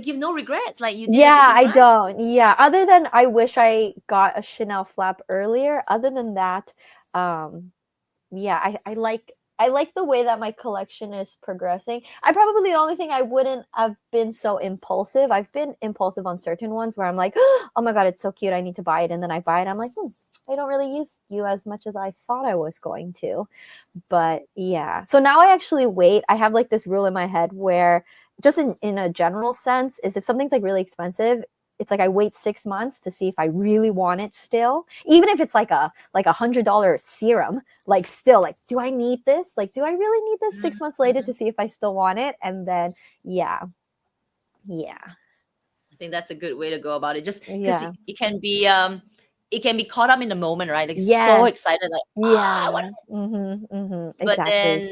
you've no regrets. Like you did I right. don't. Yeah. Other than I wish I got a Chanel flap earlier. Other than that, yeah, I like the way that my collection is progressing. The only thing I wouldn't have been so impulsive. I've been impulsive on certain ones where I'm like, oh my God, it's so cute, I need to buy it. And then I buy it. I'm like, I don't really use you as much as I thought I was going to. But yeah. So now I actually wait. I have like this rule in my head where just in a general sense is if something's like really expensive, it's like I wait 6 months to see if I really want it still. Even if it's like $100 serum, like still like, do I need this? Like, do I really need this 6 months later to see if I still want it? And then, yeah. I think that's a good way to go about it. Just because it can be caught up in the moment, right? Like so excited, like I want it. But then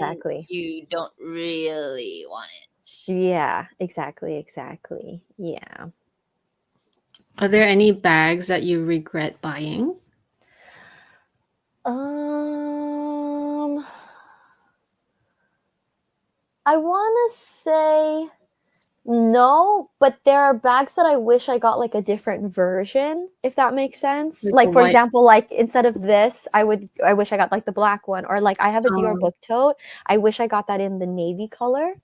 you don't really want it. Yeah, exactly. Yeah. Are there any bags that you regret buying? I want to say no, but there are bags that I wish I got like a different version, if that makes sense. Like for example, like instead of this, I wish I got like the black one, or like I have a Dior book tote. I wish I got that in the navy color.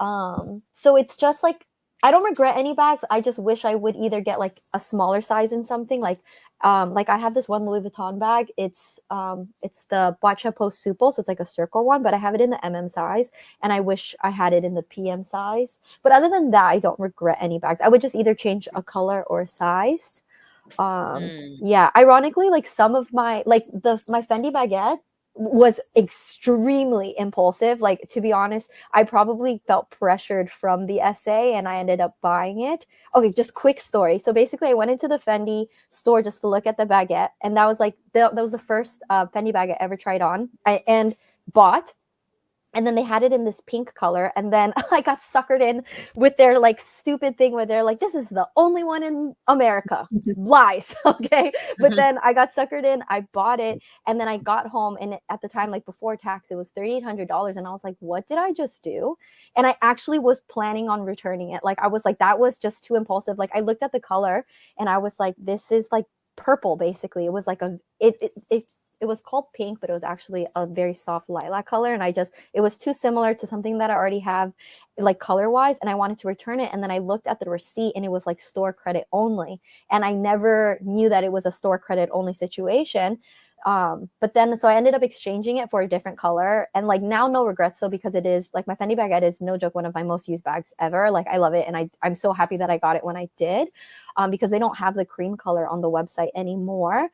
So it's just like I don't regret any bags. I just wish I would either get like a smaller size in something like I have this one Louis Vuitton bag. It's the Bacha Post Supple, so it's like a circle one, but I have it in the MM size, and I wish I had it in the PM size. But other than that, I don't regret any bags. I would just either change a color or a size. Yeah, ironically, like some of my my Fendi baguette was extremely impulsive. Like, to be honest, I probably felt pressured from the essay and I ended up buying it. Okay, just quick story. So basically I went into the Fendi store just to look at the baguette, and that was like that was the first Fendi bag I ever tried on and bought. And then they had it in this pink color, and then I got suckered in with their like stupid thing where they're like, this is the only one in America. Lies. Okay, but then I got suckered in, I bought it, and then I got home, and at the time, like before tax, it was $3,800, and I was like, what did I just do? And I actually was planning on returning it. Like I was like, that was just too impulsive. Like I looked at the color and I was like, this is like purple. Basically it was like it was called pink, but it was actually a very soft lilac color. And it was too similar to something that I already have like color wise. And I wanted to return it. And then I looked at the receipt and it was like store credit only. And I never knew that it was a store credit only situation. But then, so I ended up exchanging it for a different color, and like now no regrets though, because it is like my Fendi baguette is no joke one of my most used bags ever. Like I love it. And I'm so happy that I got it when I did, because they don't have the cream color on the website anymore.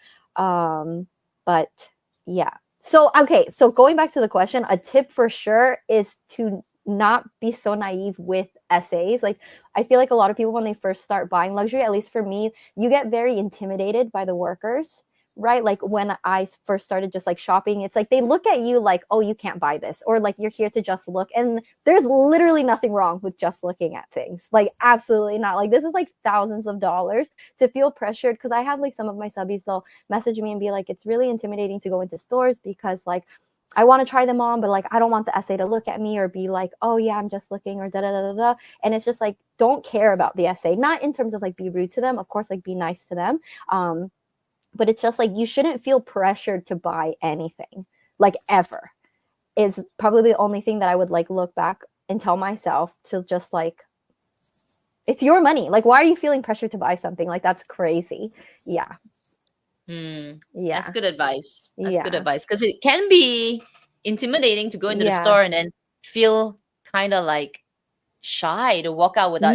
But yeah. So, okay. So going back to the question, a tip for sure is to not be so naive with essays. Like I feel like a lot of people, when they first start buying luxury, at least for me, you get very intimidated by the workers, right? Like when I first started just like shopping, it's like they look at you like, oh, you can't buy this, or like you're here to just look. And there's literally nothing wrong with just looking at things. Like absolutely not. Like this is like thousands of dollars to feel pressured, because I have like some of my subbies, they'll message me and be like, it's really intimidating to go into stores because like I want to try them on, but like I don't want the essay to look at me or be like, oh yeah, I'm just looking, or da da da da da. And it's just like, don't care about the essay, not in terms of like be rude to them, of course, like be nice to them. But it's just like, you shouldn't feel pressured to buy anything, like ever, is probably the only thing that I would like look back and tell myself to just like, it's your money. Like, why are you feeling pressured to buy something? Like, that's crazy. Yeah. Yeah. That's good advice. That's good advice. Because it can be intimidating to go into the store and then feel kind of like shy to walk out without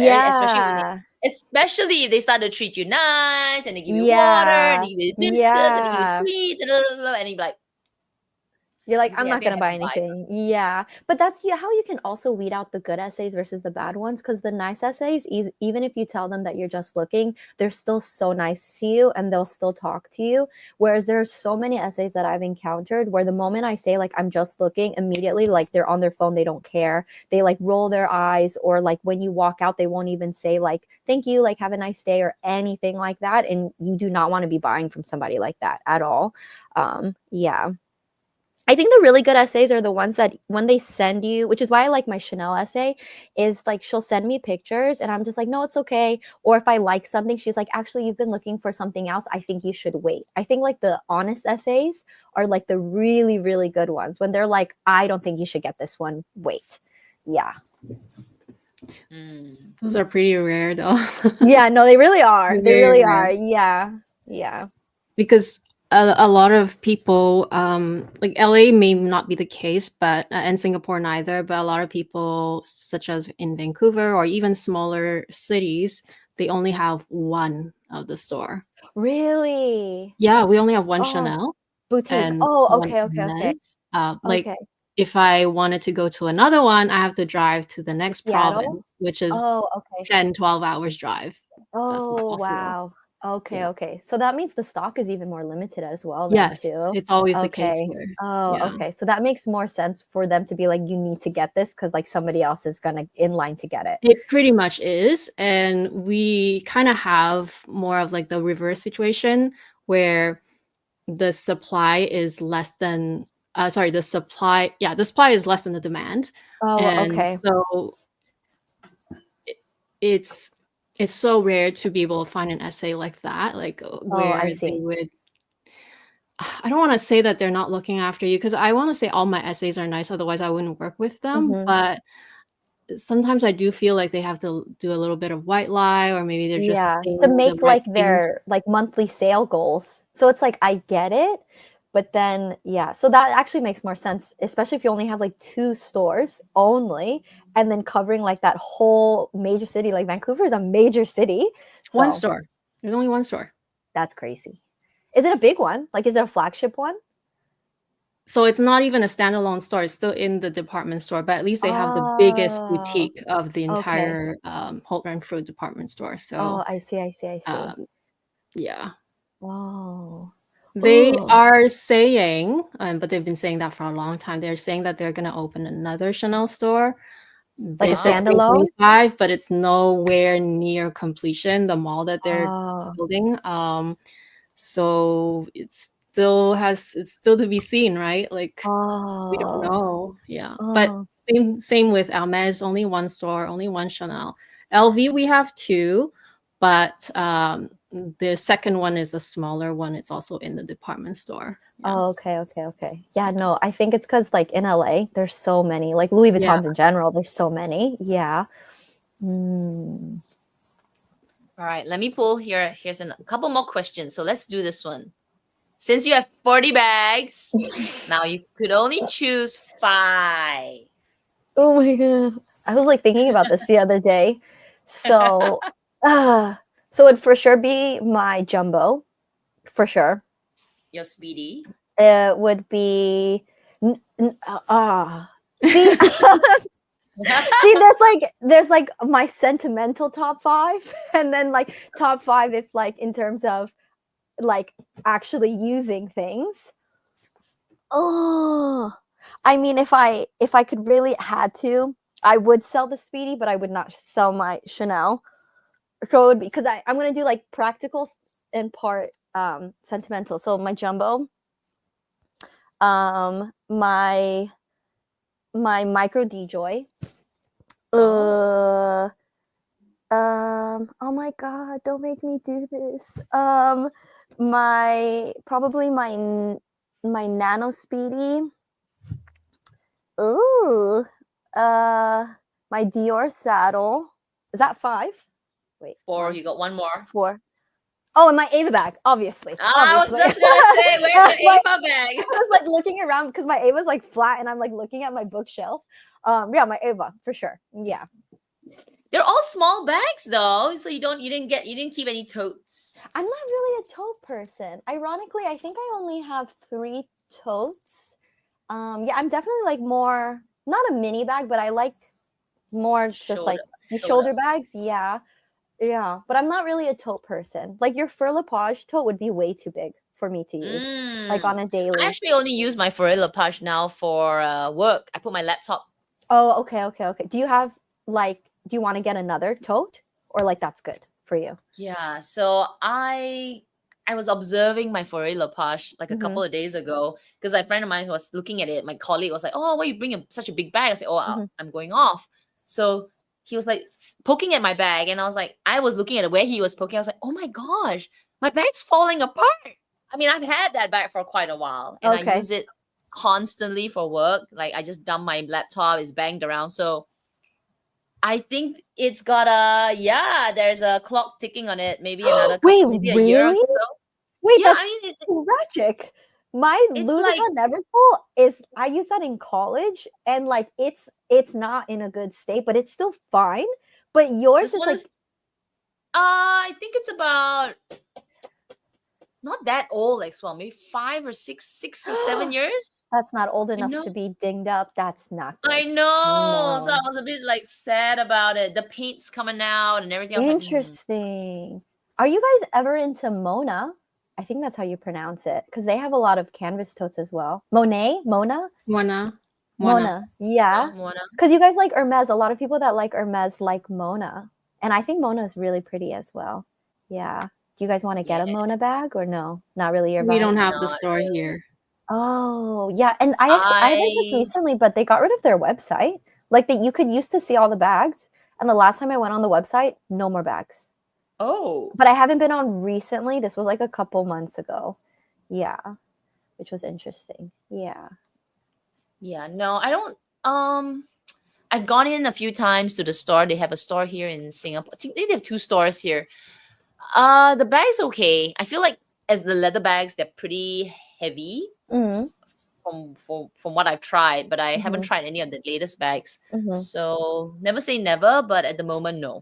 especially if they start to treat you nice and they give you water and they give you biscuits and they give you treats and you're like, you're like, I'm not going to buy anything. Yeah. But that's how you can also weed out the good essays versus the bad ones. Because the nice essays, even if you tell them that you're just looking, they're still so nice to you and they'll still talk to you. Whereas there's so many essays that I've encountered where the moment I say like, I'm just looking, immediately like they're on their phone, they don't care. They like roll their eyes, or like when you walk out, they won't even say like, thank you, like have a nice day or anything like that. And you do not want to be buying from somebody like that at all. Yeah. I think the really good essays are the ones that when they send you, which is why I like my Chanel essay, is like she'll send me pictures and I'm just like, no, it's okay. Or if I like something, she's like, actually, you've been looking for something else. I think you should wait. I think like the honest essays are like the really, really good ones when they're like, I don't think you should get this one. Wait. Yeah. Those are pretty rare though. Yeah, no, they really are. They really are. Yeah. Yeah. Because a lot of people, like LA may not be the case, but and Singapore neither, but a lot of people, such as in Vancouver or even smaller cities, they only have one of the store. Really? Yeah, we only have one Chanel boutique. and Okay. like if I wanted to go to another one, I have to drive to the next Seattle? province, which is 10-12 hours drive. Oh, wow. Okay, okay. So that means the stock is even more limited as well then Yes, too. it's always the case Okay. here. Oh, Yeah. okay. So that makes more sense for them to be like, you need to get this because like somebody else is gonna in line to get it. It pretty much is. And we kind of have more of like the reverse situation where the supply is less than the supply is less than the demand. Oh, And okay. so it's so rare to be able to find an essay like that, like Oh, I where they see. would I don't want to say that they're not looking after you, because I want to say all my essays are nice, otherwise I wouldn't work with them. Mhm. But sometimes I do feel like they have to do a little bit of white lie, or maybe they're just Yeah, saying to the make right like things. their like monthly sale goals. So it's like I get it, but then yeah, so that actually makes more sense, especially if you only have like 2 stores only and then covering like that whole major city. Like Vancouver is a major city. One So store. There's only one store. that's crazy. Is it a big one? Like is it a flagship one? So it's not even a standalone store. It's still in the department store, but at least they have the biggest Oh, boutique of the okay. entire Holt Renfrew department store. Oh, So I see, I see, I see. yeah. Whoa. They Oh, are saying, but they've been saying that for a long time. They're saying that they're going to open another Chanel store. like They a said standalone? 2025, but it's nowhere near completion, the mall that they're Oh, building. So it's still to be seen, right? Like we don't oh, know. Yeah. But oh. same with Hermes, only one store, only one Chanel. LV we have 2, but the second one is a smaller one. It's also in the department store. Yeah. Oh, okay, okay, okay. Yeah, no, I think it's because like in LA, there's so many, like Louis Yeah. Vuittons in general, there's so many. Yeah. Mm. All right, let me pull here. Here's a couple more questions. So let's do this one. Since you have 40 bags, now you could only choose 5. Oh my god. I was like thinking about this the other day. So, so it'd for sure be my jumbo, for sure. Your speedy. It would be see see there's like my sentimental top 5 and then like top 5 if like in terms of like actually using things. Oh, I mean, if I could really had to, I would sell the Speedy, but I would not sell my Chanel. So it would be because I'm gonna do like practical and part sentimental. So my jumbo, my micro DJoy. Oh my god, don't make me do this. Probably my nano Speedy. Ooh, my Dior saddle. Is that 5? Wait, 4. 1, You got one more. 4. Oh, and my Ava bag, obviously. I was Obviously. just gonna say, where's your Ava bag? I was like looking around because my Ava's like flat, and I'm like looking at my bookshelf. Yeah, my Ava for sure. Yeah. They're all small bags though, so you didn't keep any totes. I'm not really a tote person. Ironically, I think I only have 3 totes. Yeah, I'm definitely like more not a mini bag, but I like more just like shoulder bags. Yeah. Yeah, but I'm not really a tote person. Like your Fur La Page tote would be way too big for me to use, like on a daily. I actually only use my Fur La Page now for work. I put my laptop. Oh, okay, okay, okay. Do you have like? Do you want to get another tote, or like that's good for you? Yeah. So I was observing my Fur La Page like a couple of days ago because a friend of mine was looking at it. My colleague was like, "Oh, why you bring such a big bag?" I said, "Oh, I'm going off." So he was like poking at my bag, and I was like, I was looking at where he was poking. I was like, oh my gosh, my bag's falling apart. I mean, I've had that bag for quite a while, and I use it constantly for work. Like I just dump my laptop, it's banged around. So I think it's got there's a clock ticking on it. Maybe another maybe a year or so. Wait, yeah, that's tragic. My Louis Vuitton Neverfull is I use that in college, and like it's not in a good state, but it's still fine. But yours is like I think it's about not that old as well, maybe 5 or 6 or 7 years. That's not old enough to be dinged up. That's not good. I know. No. So I was a bit like sad about it. The paint's coming out and everything. Interesting. Are you guys ever into Mona? I think that's how you pronounce it, because they have a lot of canvas totes as well. Mona. Yeah. Mona. Because you guys like Hermes. A lot of people that like Hermes like Mona. And I think Mona is really pretty as well. Yeah. Do you guys want to get a Mona bag or no? Not really your vibe? We don't have the store here. Oh, yeah. And I went just recently, but they got rid of their website. Like you could used to see all the bags. And the last time I went on the website, no more bags. Oh. But I haven't been on recently. This was like a couple months ago. Yeah. Which was interesting. Yeah. Yeah. No, I don't. I've gone in a few times to the store. They have a store here in Singapore. I think they have 2 stores here. The bag's okay. I feel like as the leather bags, they're pretty heavy from what I've tried, but I haven't tried any of the latest bags. So never say never, but at the moment, no.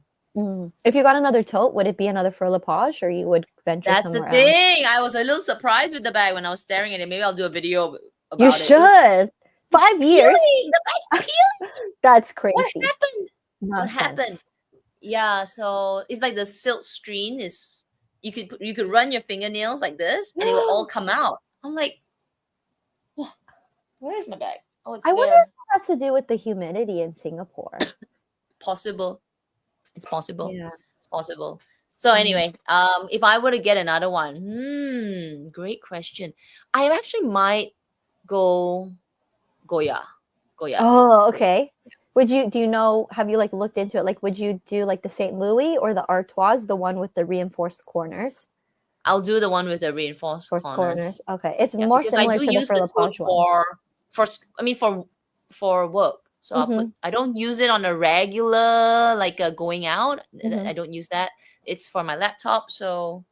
If you got another tote, would it be another Fur La Page, or you would venture somewhere else? That's the thing. I was a little surprised with the bag when I was staring at it. Maybe I'll do a video about it. You should. 5 years. Peeling. The bag's peeling. That's crazy. What happened? Nonsense. What happened? Yeah, so it's like the silk screen is you could run your fingernails like this and it will all come out. I'm like, whoa, where is my bag? Oh, it's I wonder there. if it has to do with the humidity in Singapore. Possible. It's possible. Yeah. It's possible. So anyway, if I were to get another one, great question. I actually might go GoYard. Oh, okay. Have you like looked into it? Like, would you do like the St. Louis or the Artois, the one with the reinforced corners? I'll do the one with the reinforced corners. Okay. It's more similar to the Fur La Page one. For work. So I don't use it on a regular, like going out. I don't use that. It's for my laptop. So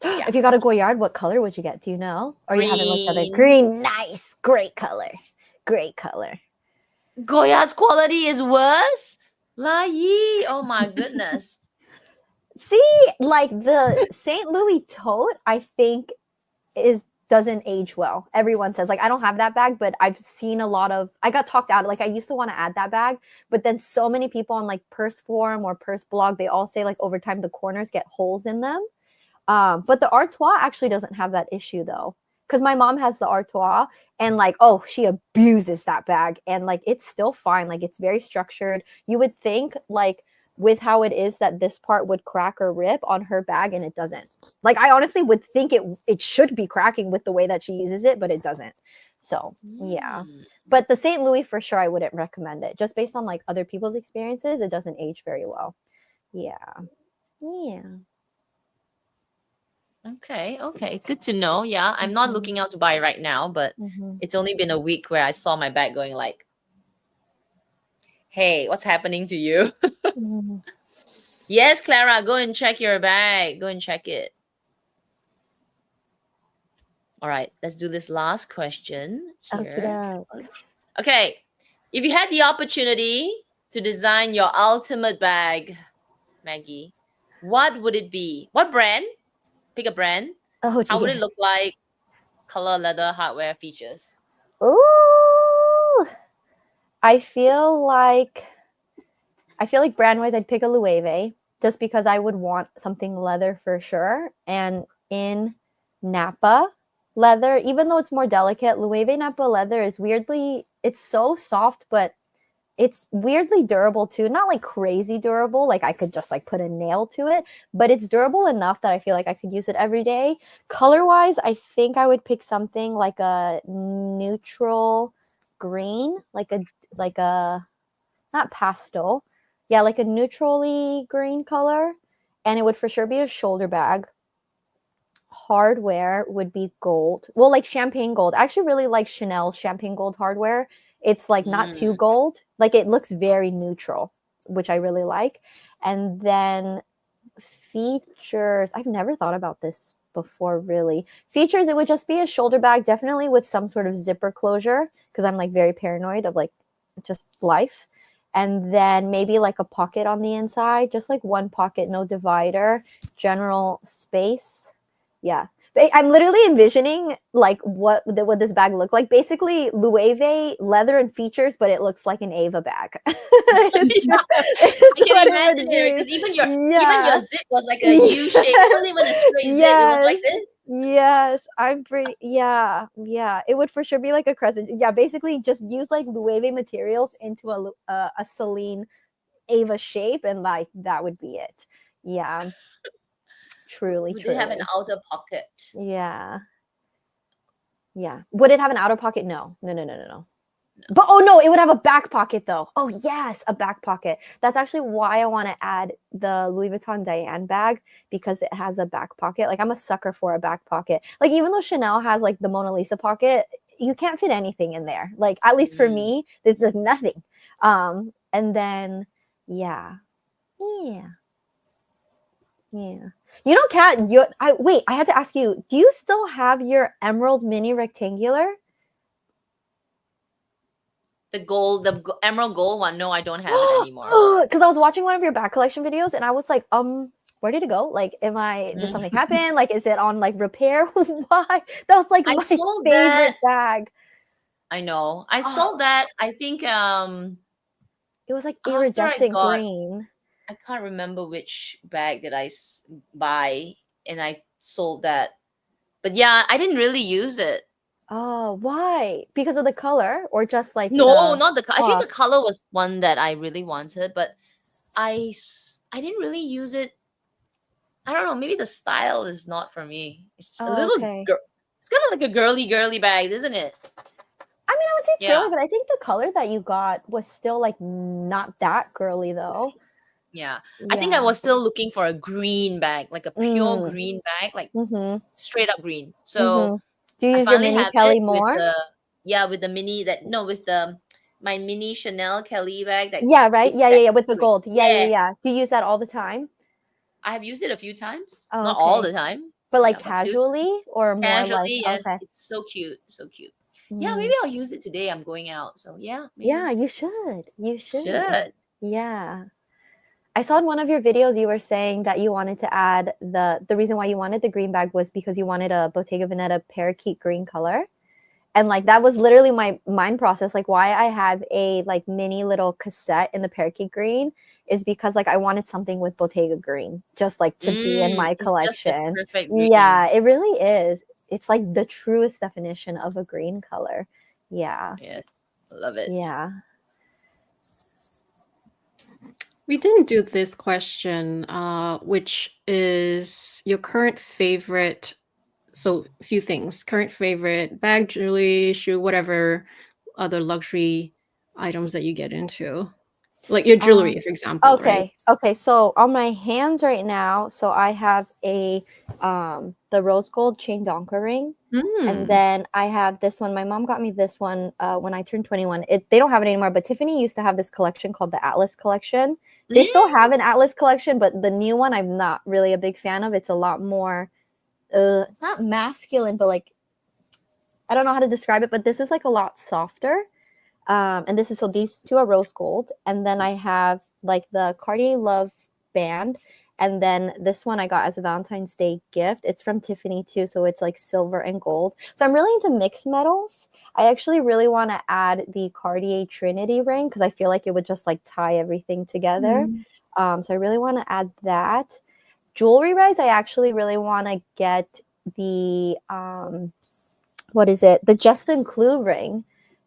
yeah. If you got a GoYard, what color would you get? Do you know? Or Green. You haven't looked at it? Green. Nice. Great color. GoYard's quality is worse. Oh my goodness. See, like the St. Louis tote, I think doesn't age well. Everyone says, like, I don't have that bag, but I've seen I got talked out. Like, I used to want to add that bag, but then so many people on like Purse Forum or Purse Blog, they all say like over time the corners get holes in them. But the Artois actually doesn't have that issue though. Because my mom has the Artois and like, she abuses that bag and like, it's still fine. Like it's very structured. You would think like with how it is that this part would crack or rip on her bag and it doesn't. Like I honestly would think it should be cracking with the way that she uses it, but it doesn't. So yeah. But the St. Louis for sure, I wouldn't recommend it. Just based on like other people's experiences, it doesn't age very well. Yeah. Okay. Good to know. Yeah, I'm not looking out to buy right now, but it's only been a week where I saw my bag going like, hey, what's happening to you? Yes, Clara, go and check your bag. Go and check it. All right, let's do this last question here. Okay, if you had the opportunity to design your ultimate bag, Maggie, what would it be? What brand? Pick a brand. How would it look like? Color, leather, hardware, features. Ooh, I feel like brand-wise, I'd pick a Loewe just because I would want something leather for sure. And in Napa leather, even though it's more delicate, Loewe Napa leather is it's so soft, but it's weirdly durable too. Not like crazy durable, like I could just like put a nail to it, but it's durable enough that I feel like I could use it every day. Color-wise, I think I would pick something like a neutral green, like a not pastel. Yeah, like a neutrally green color. And it would for sure be a shoulder bag. Hardware would be gold. Well, like champagne gold. I actually really like Chanel's champagne gold hardware. It's like not too gold. Like it looks very neutral, which I really like. And then features. I've never thought about this before, really. Features, it would just be a shoulder bag, definitely with some sort of zipper closure, because I'm like very paranoid of like just life. And then maybe like a pocket on the inside, just like one pocket, no divider, general space. Yeah. I'm literally envisioning like what this bag looked like. Basically, Loewe leather and features, but it looks like an Ava bag. I can imagine it because even your zip was like a U shape. It wasn't even a straight zip. It was like this. Yes, I'm pretty. Yeah. It would for sure be like a crescent. Yeah, basically just use like Loewe materials into a Celine Ava shape, and like that would be it. Yeah. Truly. Would it have an outer pocket? Yeah. Would it have an outer pocket? No. But oh no, it would have a back pocket though. Oh yes, a back pocket. That's actually why I want to add the Louis Vuitton Diane bag, because it has a back pocket. Like I'm a sucker for a back pocket. Like even though Chanel has like the Mona Lisa pocket, you can't fit anything in there. Like at least for me, this is nothing. And then yeah. You know, Kat, I had to ask you, do you still have your emerald mini rectangular? The emerald gold one? No, I don't have it anymore. Because I was watching one of your bag collection videos and I was like, where did it go? Like, did something happen? Like, is it on like repair? Why? That was like my favorite bag. I know. I sold that. I think it was like iridescent green. I can't remember which bag did I buy, and I sold that. But yeah, I didn't really use it. Oh, why? Because of the color, or just like no, not the color. I think the color was one that I really wanted, but I didn't really use it. I don't know. Maybe the style is not for me. It's a little. It's kind of like a girly bag, isn't it? I mean, I would say it's girly, but I think the color that you got was still like not that girly though. Yeah. I think I was still looking for a green bag, like a pure green bag, like straight up green. So do you use your mini Kelly more? With the mini my mini Chanel Kelly bag. That with the gold. Yeah. Do you use that all the time? I have used it a few times, not all the time, but like casually or more casually. Like yes, it's so cute. Yeah, maybe I'll use it today. I'm going out, so yeah. Maybe. Yeah, you should. Yeah. I saw in one of your videos you were saying that you wanted to add the reason why you wanted the green bag was because you wanted a Bottega Veneta parakeet green color. And like that was literally my mind process. Like why I have a like mini little cassette in the parakeet green is because like I wanted something with Bottega green just like to be in my collection. Yeah, it really is. It's like the truest definition of a green color. Yeah. Yes. I love it. Yeah. We didn't do this question, which is your current favorite. So a few things: current favorite bag, jewelry, shoe, whatever other luxury items that you get into, like your jewelry, for example. Okay. So on my hands right now, so I have the rose gold chain donka ring, and then I have this one. My mom got me this one when I turned 21. They don't have it anymore, but Tiffany used to have this collection called the Atlas collection. They still have an Atlas collection, but the new one I'm not really a big fan of. It's a lot more, not masculine, but like, I don't know how to describe it, but this is like a lot softer. And so these two are rose gold. And then I have like the Cartier Love band. And then this one I got as a Valentine's Day gift. It's from Tiffany too. So it's like silver and gold. So I'm really into mixed metals. I actually really want to add the Cartier Trinity ring because I feel like it would just like tie everything together. So I really want to add that. Jewelry wise, I actually really want to get the, the Justin Clue ring.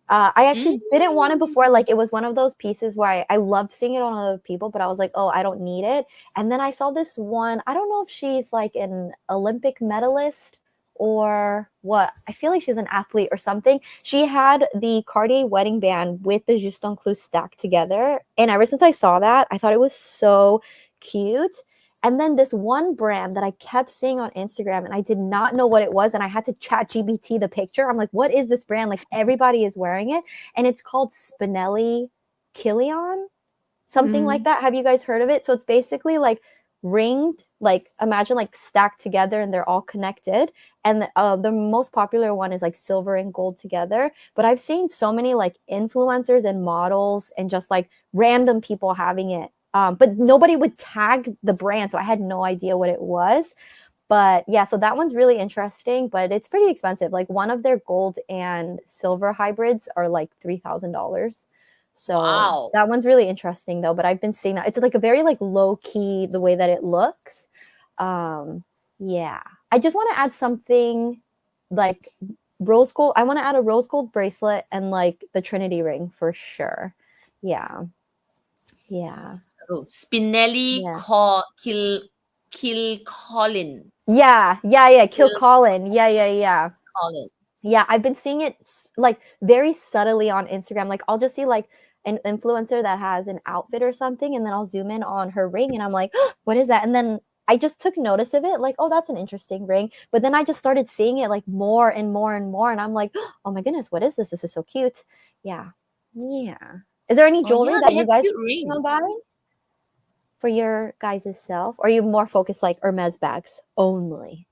I actually didn't want it before. Like it was one of those pieces where I loved seeing it on other people, but I was like, oh, I don't need it. And then I saw this one. I don't know if she's like an Olympic medalist or what. I feel like she's an athlete or something. She had the Cartier wedding band with the Justin Clue stacked together. And ever since I saw that, I thought it was so cute. And then this one brand that I kept seeing on Instagram and I did not know what it was. And I had to chat GBT the picture. I'm like, what is this brand? Like everybody is wearing it. And it's called Spinelli Kilian, something like that. Have you guys heard of it? So it's basically like ringed, like imagine like stacked together and they're all connected. And the most popular one is like silver and gold together. But I've seen so many like influencers and models and just like random people having it. But nobody would tag the brand, so I had no idea what it was. But yeah, so that one's really interesting, but it's pretty expensive. Like one of their gold and silver hybrids are like $3,000. So that one's really interesting though. But I've been seeing that it's like a very like low key the way that it looks. Yeah, I just want to add something like rose gold. I want to add a rose gold bracelet and like the Trinity ring for sure. Yeah. Oh, Spinelli Kilcolin. Yeah. Kilcolin. Yeah. Colin. Yeah, I've been seeing it like very subtly on Instagram. Like I'll just see like an influencer that has an outfit or something, and then I'll zoom in on her ring, and I'm like, oh, what is that? And then I just took notice of it, like, oh, that's an interesting ring. But then I just started seeing it like more and more and more, and I'm like, oh my goodness, what is this? This is so cute. Yeah. Is there any jewelry that you guys want to buy for your guys' self? Or are you more focused like Hermes bags only?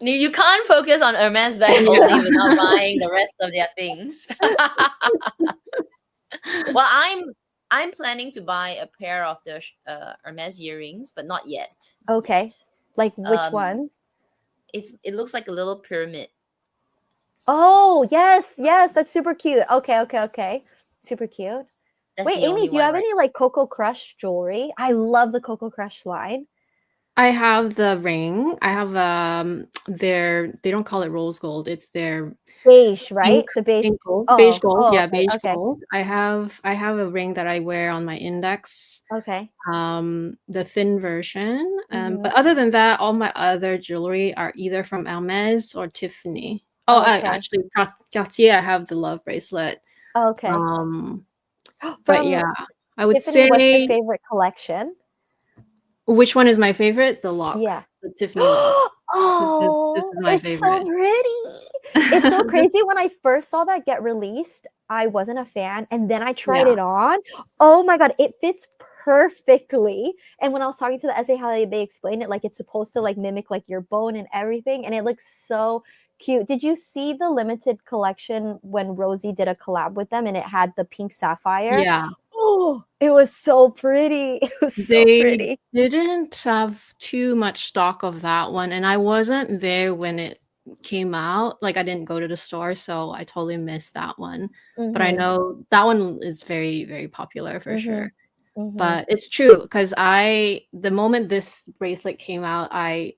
You can't focus on Hermes bags only without buying the rest of their things. Well, I'm planning to buy a pair of the Hermes earrings, but not yet. Okay, like which ones? It looks like a little pyramid. Oh yes, that's super cute. Okay, super cute. Wait, Amy, do you have any like Coco Crush jewelry? I love the Coco Crush line. I have the ring. I have they don't call it rose gold. It's their beige, right? The beige gold. Beige gold. Yeah, beige gold. I have a ring that I wear on my index. Okay. The thin version. But other than that, all my other jewelry are either from Hermes or Tiffany. Oh, actually Cartier, I have the love bracelet. Okay. But yeah, I would Tiffany, say what's your favorite collection? Which one is my favorite? The lock. Yeah. The Tiffany lock. Oh, this is my favorite. So pretty. It's so crazy. When I first saw that get released, I wasn't a fan. And then I tried it on. Oh my God, it fits perfectly. And when I was talking to the essay, how they explained it, like it's supposed to like mimic like your bone and everything. And it looks so cute. Did you see the limited collection when Rosie did a collab with them and it had the pink sapphire? Yeah. Oh, it was so pretty. It was so pretty. They didn't have too much stock of that one. And I wasn't there when it came out. Like I didn't go to the store, so I totally missed that one. But I know that one is very, very popular for sure. But it's true because the moment this bracelet came out, I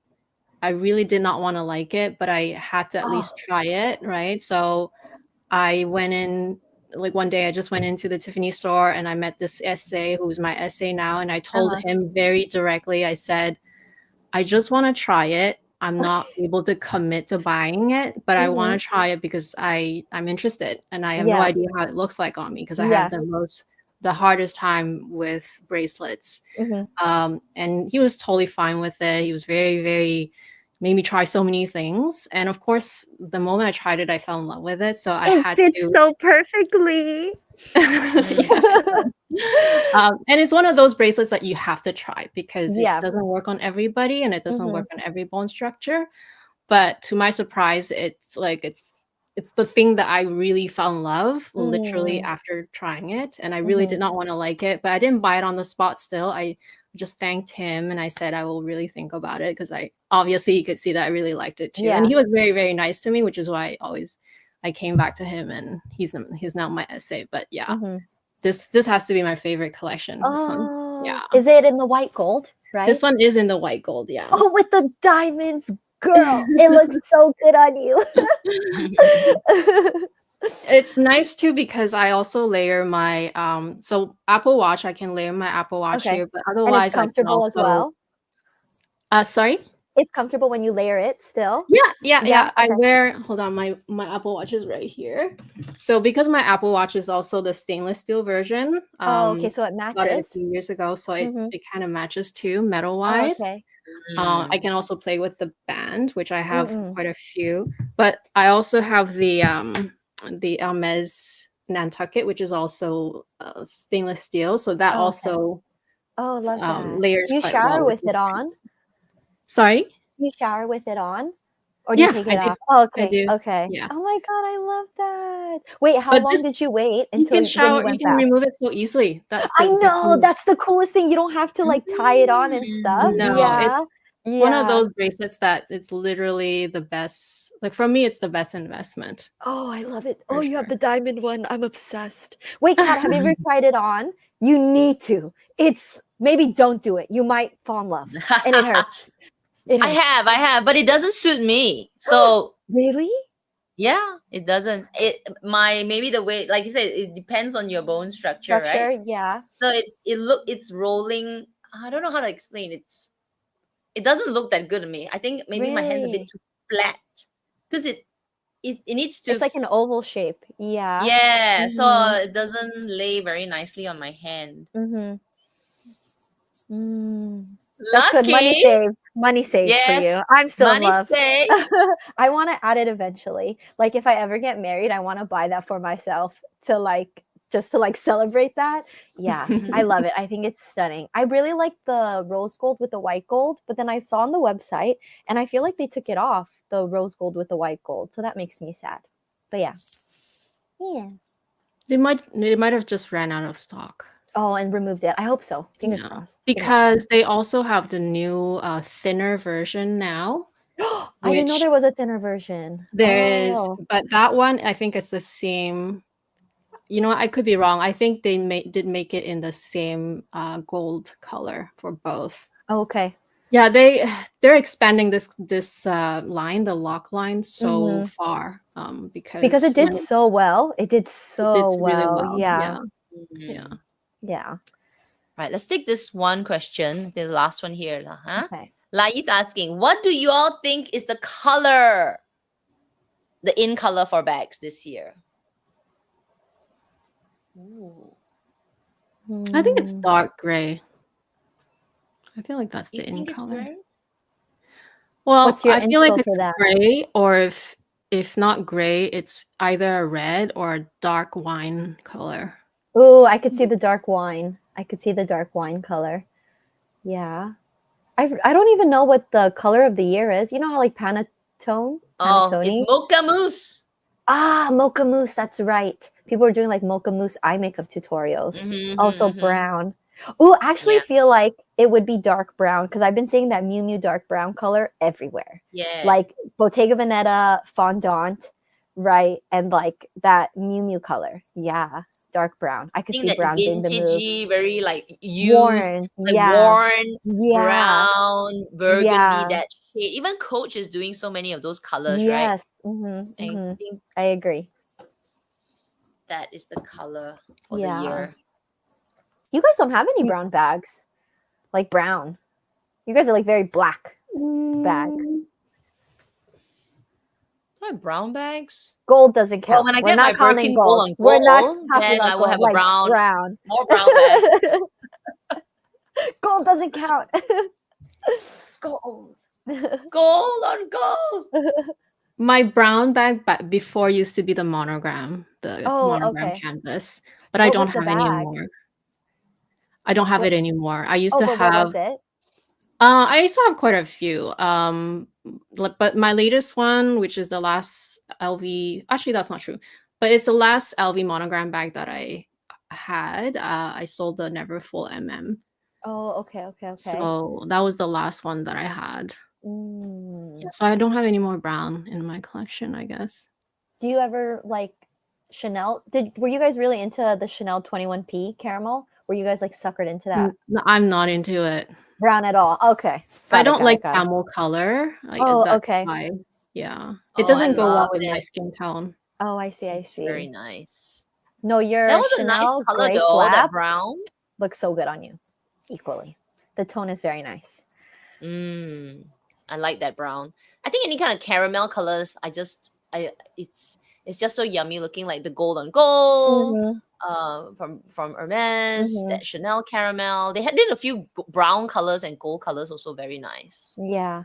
really did not want to like it, but I had to at least try it, right? So I went in, like one day I just went into the Tiffany store and I met this essay who's my essay now. And I told him very directly, I said, I just want to try it. I'm not able to commit to buying it, but I want to try it because I'm interested and I have no idea how it looks like on me because I have the hardest time with bracelets. And he was totally fine with it. He was very, very made me try so many things. And of course, the moment I tried it, I fell in love with it. So I had to. It fits so perfectly. And it's one of those bracelets that you have to try because it doesn't work on everybody and it doesn't work on every bone structure. But to my surprise, it's the thing that I really fell in love literally after trying it. And I really did not want to like it, but I didn't buy it on the spot still. I just thanked him and I said I will really think about it because obviously you could see that I really liked it too. And he was very, very nice to me, which is why I came back to him and he's now my essay. But this has to be my favorite collection. This one. Yeah. Is it in the white gold, right? This one is in the white gold, yeah. Oh, with the diamonds, girl. It looks so good on you. It's nice too because I also layer my so Apple Watch. I can layer my Apple Watch here, but otherwise and it's comfortable as well. Sorry? It's comfortable when you layer it still. Yeah. Okay. I wear. Hold on, my Apple Watch is right here. So because my Apple Watch is also the stainless steel version. Okay, so it matches. Got it a few years ago, so it kind of matches too, metal wise. Okay. I can also play with the band, which I have quite a few. But I also have the Hermes Nantucket, which is also stainless steel. So that also love that. layers. Do you shower with it on? Sorry? Do you shower with it on? Or do you take it off? Oh, okay. Okay. Yeah. Oh my God, I love that. Wait, how long did you wait until you can remove it so easily. I know, that's the coolest thing. You don't have to like tie it on and stuff. No, one of those bracelets that it's literally the best. Like for me, it's the best investment. Oh, I love it. For You have sure. the diamond one. I'm obsessed. Wait, Kat, have you ever tried it on? You need to. It's maybe don't do it. You might fall in love, and it hurts. I have, but it doesn't suit me. So really? yeah, it doesn't. Maybe the way, like you said, it depends on your bone structure, right? Yeah. So it's rolling. I don't know how to explain. It doesn't look that good to me. I think maybe my hand's a bit too flat because it needs to. It's like an oval shape. Yeah. Yeah, so it doesn't lay very nicely on my hand. That's good. Money saved. Money saved for you. I'm still in love. I want to add it eventually. Like if I ever get married, I want to buy that for myself to like just to like celebrate that. Yeah, I love it. I think it's stunning. I really like the rose gold with the white gold, but then I saw on the website and I feel like they took it off, the rose gold with the white gold. So that makes me sad. But yeah. Yeah. They might have just ran out of stock. Oh, and removed it. I hope so. Fingers crossed. Because they also have the new thinner version now. I didn't know there was a thinner version. There is, but that one, I think it's the same. You know, I could be wrong. I think they did make it in the same gold color for both. Oh, okay. Yeah, they're expanding this line, the lock line, so far because it did so well. It did so well. Really well. Yeah. Right, let's take this one question, the last one here. Okay. Lai's asking, what do you all think is the color, the in color for bags this year? Ooh. I think it's dark gray. I feel like that's the in color. Gray? Well, I feel like it's gray, or if not gray, it's either a red or a dark wine color. Oh, I could see the dark wine. I could see the dark wine color. Yeah. I don't even know what the color of the year is. You know how like Pantone? Oh, it's mocha mousse. Ah, mocha mousse. That's right. People are doing like mocha mousse eye makeup tutorials. Also brown. Oh, actually feel like it would be dark brown because I've been seeing that Miu Miu dark brown color everywhere. Yeah. Like Bottega Veneta fondant, right? And like that Miu Miu color. Yeah. Dark brown. I could see brown being the move. Very like used, worn, brown, burgundy, that shade. Even Coach is doing so many of those colors, right? Yes. I agree. That is the color for the year. You guys don't have any brown bags. Like brown. You guys are like very black bags. Do I have brown bags? Gold doesn't count. Well, when I get my Birkin gold on gold, we're not talking then about I will have like a brown. More brown bags. Gold doesn't count. Gold. Gold on gold. My brown bag before used to be the monogram, monogram canvas, but I don't have it anymore. I don't have it anymore. I used to have. What was it? I used to have quite a few. But my latest one, which is the last LV, actually that's not true, but it's the last LV monogram bag that I had. I sold the Never Full MM. Oh, okay. So that was the last one that I had. Yeah, so I don't have any more brown in my collection, I guess. Do you ever like Chanel? Were you guys really into the Chanel 21P caramel? Were you guys like suckered into that? No, I'm not into it. Brown at all. Okay. I don't like camel color. Okay. Why. Yeah. It doesn't go well with my skin tone. Oh, I see. Very nice. No, your that was Chanel a nice color gray though, flap that brown. Looks so good on you. Equally. The tone is very nice. I like that brown. I think any kind of caramel colors, it's just so yummy looking, like the gold on gold. From Hermes, that Chanel caramel. They did a few brown colors and gold colors, also very nice. Yeah.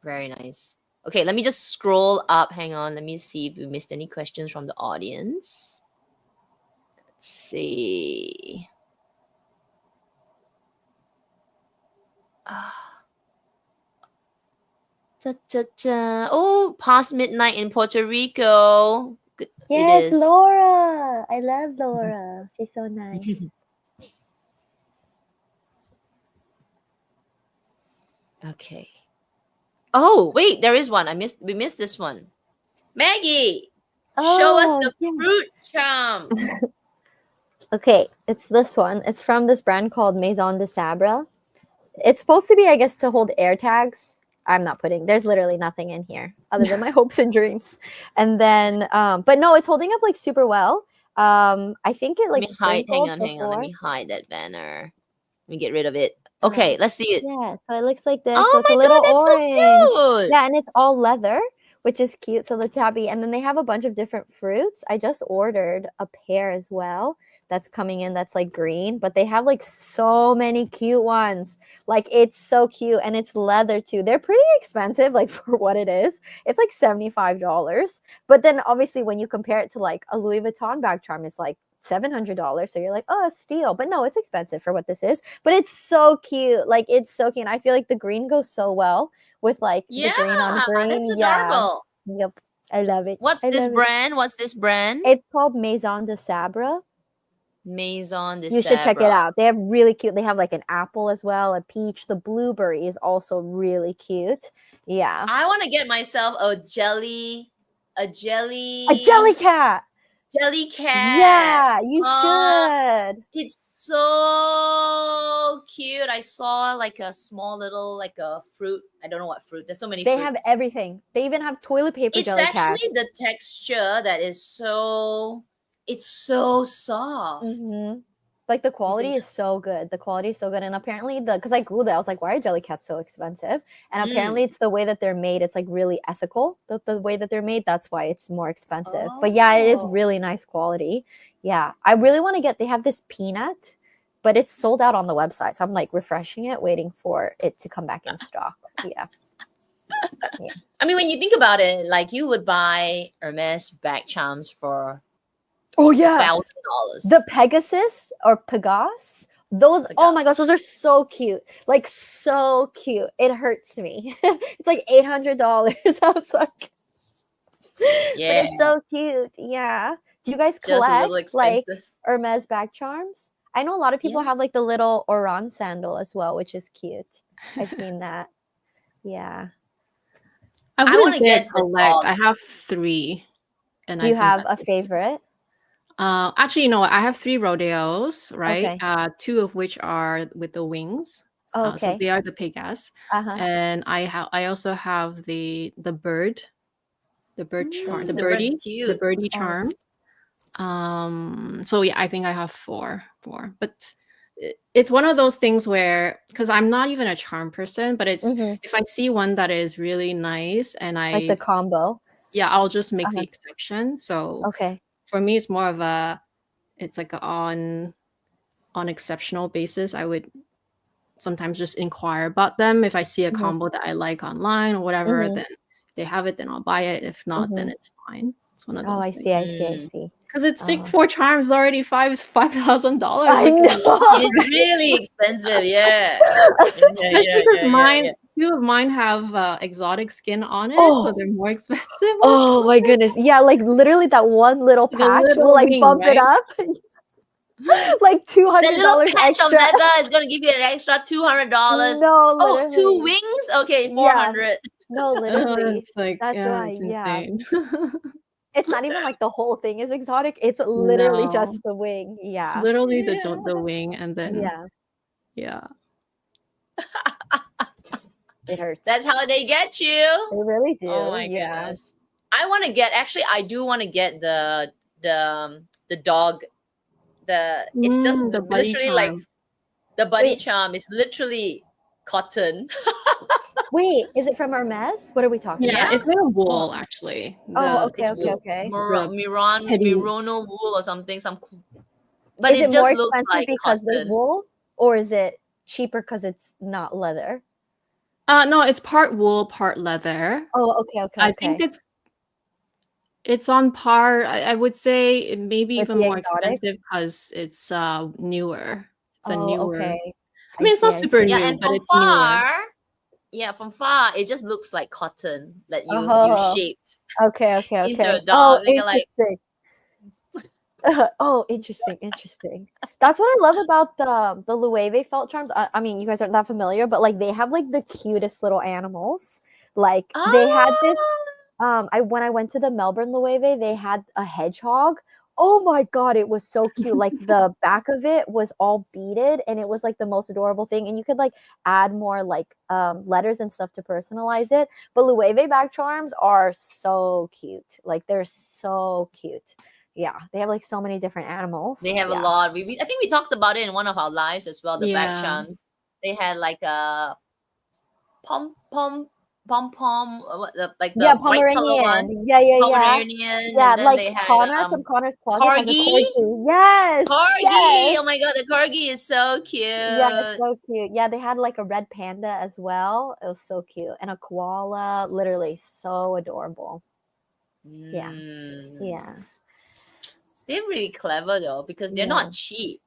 Very nice. Okay, let me just scroll up. Hang on, let me see if we missed any questions from the audience. Let's see. Oh, past midnight in Puerto Rico. Good. Yes, Laura. I love Laura. She's so nice. Okay. Oh, wait, there is one. We missed this one. Maggie, show us the fruit charm. Okay, it's this one. It's from this brand called Maison de Sabre. It's supposed to be, I guess, to hold air tags. I'm not putting, there's literally nothing in here other than my hopes and dreams. And then, but no, it's holding up like super well. I think it like hang on. Let me hide that banner. Let me get rid of it. Okay, let's see it. Yeah, so it looks like this. Oh so it's my a little God, that's orange. so cute. Yeah, and it's all leather, which is cute. So let's happy. And then they have a bunch of different fruits. I just ordered a pear as well. That's coming in. That's like green, but they have like so many cute ones. Like it's so cute, and it's leather too. They're pretty expensive, like for what it is. It's like $75. But then obviously when you compare it to like a Louis Vuitton bag charm, it's like $700. So you're like, oh, a steal. But no, it's expensive for what this is. But it's so cute. Like it's so cute. And I feel like the green goes so well with like the green on green. That's adorable. Yeah. Yep. I love it. What's this brand? It's called Maison de Sabre. Maison de Sabre. You should check it out. They have really cute. They have like an apple as well, a peach. The blueberry is also really cute. Yeah. I want to get myself a jelly cat. Jelly cat. Yeah, you should. It's so cute. I saw like a small little like a fruit. I don't know what fruit. There's so many. They have everything. They even have toilet paper jelly cats. It's actually the texture that is so. It's so soft. Mm-hmm. Like the quality is so good. The quality is so good. And apparently because I Googled it, I was like, why are jelly cats so expensive? And apparently it's the way that they're made. It's like really ethical. The way that they're made, that's why it's more expensive. But yeah, it is really nice quality. Yeah. I really want to get, they have this peanut, but it's sold out on the website. So I'm like refreshing it, waiting for it to come back in stock. Yeah. I mean, when you think about it, like you would buy Hermes bag charms for $1,000. The Pegasus or Pegas. Those, oh my gosh, those are so cute. Like so cute. It hurts me. It's like $800. I was like, yeah. But it's so cute. Yeah. Do you guys collect like Hermes bag charms? I know a lot of people have like the little Oran sandal as well, which is cute. I've seen that. Yeah. I want to get collect. I have 3. And do you have a favorite? Actually, you know what? I have 3 rodeos, right? Okay. 2 of which are with the wings. Okay. So they are the Pegas. And I also have the bird charm, the birdie charm. So yeah, I think I have 4. But it's one of those things where, because I'm not even a charm person, but it's if I see one that is really nice and I like the combo, I'll just make the exception. So for me, it's more of it's like on exceptional basis. I would sometimes just inquire about them if I see a combo that I like online or whatever. Then if they have it, then I'll buy it. If not, then it's fine. It's one of those. I see. Because it's like 4 charms already $5,000. I know. It's really expensive. Yeah. Mine. 2 of mine have exotic skin on it, so they're more expensive. Oh my goodness. Yeah, like literally that one little patch will like bump it up. Like $200 the little patch extra. of leather is going to give you an extra $200. No, literally. 2 wings? Okay, $400. Yeah. No, literally. It's like, that's why, insane. It's not even like the whole thing is exotic. It's literally just the wing. Yeah. It's literally the wing, and then yeah. It hurts. That's how they get you. They really do. Oh my goodness. I do want to get the dog. It's just literally like the buddy charm is literally cotton. Wait, is it from Hermes? What are we talking about? Yeah, it's made of wool actually. Okay. Merino wool or something. But is it it just more looks expensive like because cotton. there's wool, or is it cheaper because it's not leather? No, it's part wool, part leather. Oh, okay. I think it's on par. I would say maybe with even more expensive because it's newer. It's a newer. Okay. I mean, it's not super new, and but it's newer. newer. Yeah, from far, it just looks like cotton that you shaped. Okay. Into a dog. Interesting. Oh, interesting. That's what I love about the Loewe felt charms. I mean, you guys aren't that familiar, but like they have like the cutest little animals. Like they had this. When I went to the Melbourne Loewe, they had a hedgehog. Oh my god, it was so cute. Like the back of it was all beaded, and it was like the most adorable thing. And you could like add more like letters and stuff to personalize it. But Loewe bag charms are so cute. Like they're so cute. Yeah, they have like so many different animals. They have a lot. I think we talked about it in one of our lives as well. The bag charms. They had like a pom, like the white color one. Yeah. Pomeranian. Yeah, and then like they had, Connor from Connor's Closet has a corgi. corgi. Yes. Corgi. Oh my god, the corgi is so cute. Yeah, it's so cute. Yeah, they had like a red panda as well. It was so cute. And a koala. Literally so adorable. Yeah. They're really clever though, because they're not cheap.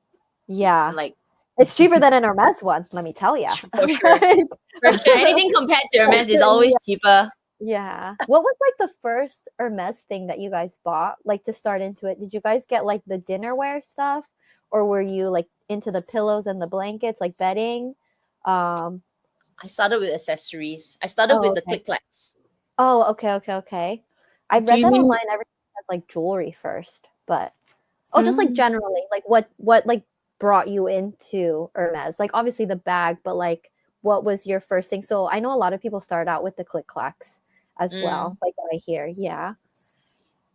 Yeah. Like it's cheaper than an Hermes one, let me tell you. For sure. For sure. Anything compared to Hermes is always cheaper. Yeah. What was like the first Hermes thing that you guys bought, like to start into it? Did you guys get like the dinnerware stuff, or were you like into the pillows and the blankets, like bedding? I started with accessories. I started with the click clacks. Oh, okay. I've read that online. Everything has like jewelry first, but just like generally, like what like brought you into Hermes? Like obviously the bag, but like what was your first thing? So I know a lot of people start out with the click clacks as well, like what I hear. Yeah.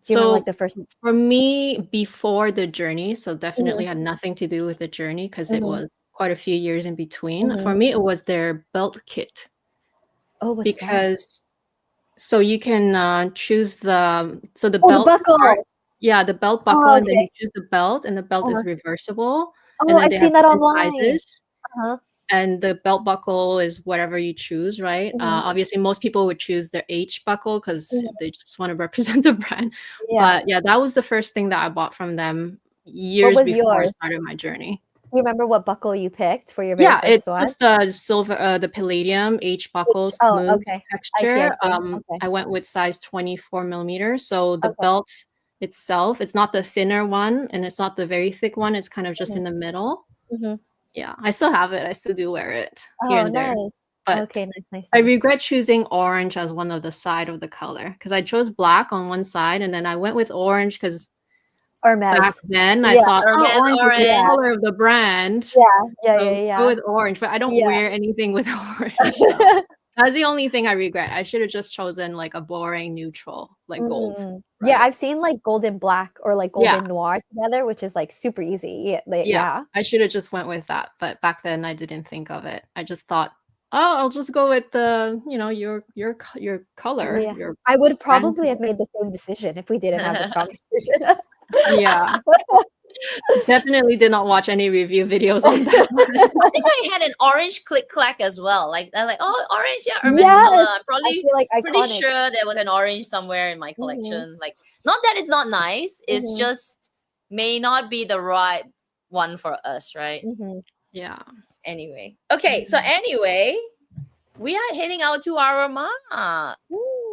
So like the first for me, before the journey, so definitely had nothing to do with the journey because it was quite a few years in between. For me, it was their belt kit. Oh, because so you can choose the belt buckle. The belt buckle, and then you choose the belt, and the belt is reversible. Oh, and then I've seen that online. Sizes. And the belt buckle is whatever you choose, right? Obviously, most people would choose the H buckle because they just want to represent the brand. But yeah, that was the first thing that I bought from them years before I started my journey. Do you remember what buckle you picked for your very first one? It's the silver, the palladium H buckle, smooth texture. I went with size 24 millimeters. So the belt itself, it's not the thinner one, and it's not the very thick one. It's kind of just in the middle. Yeah, I still have it. I still do wear it here and there. But nice. I regret choosing orange as one of the side of the color because I chose black on one side, and then I went with orange because back then I thought orange was the color of the brand. Yeah. Go with orange, but I don't wear anything with orange. So. That's the only thing I regret. I should have just chosen like a boring neutral, like gold. Right? Yeah, I've seen like golden black or like golden noir together, which is like super easy. Yeah. I should have just went with that, but back then I didn't think of it. I just thought, oh, I'll just go with the, your color. Yeah. I would probably have made the same decision if we didn't have this conversation. Yeah. Definitely did not watch any review videos on that. I think I had an orange click clack as well. Like I'm like, oh, orange, Hermes color. I'm probably pretty sure there was an orange somewhere in my collection. Like, not that it's not nice. It's just may not be the right one for us, right? Yeah. Anyway, okay. So anyway, we are heading out to our mark.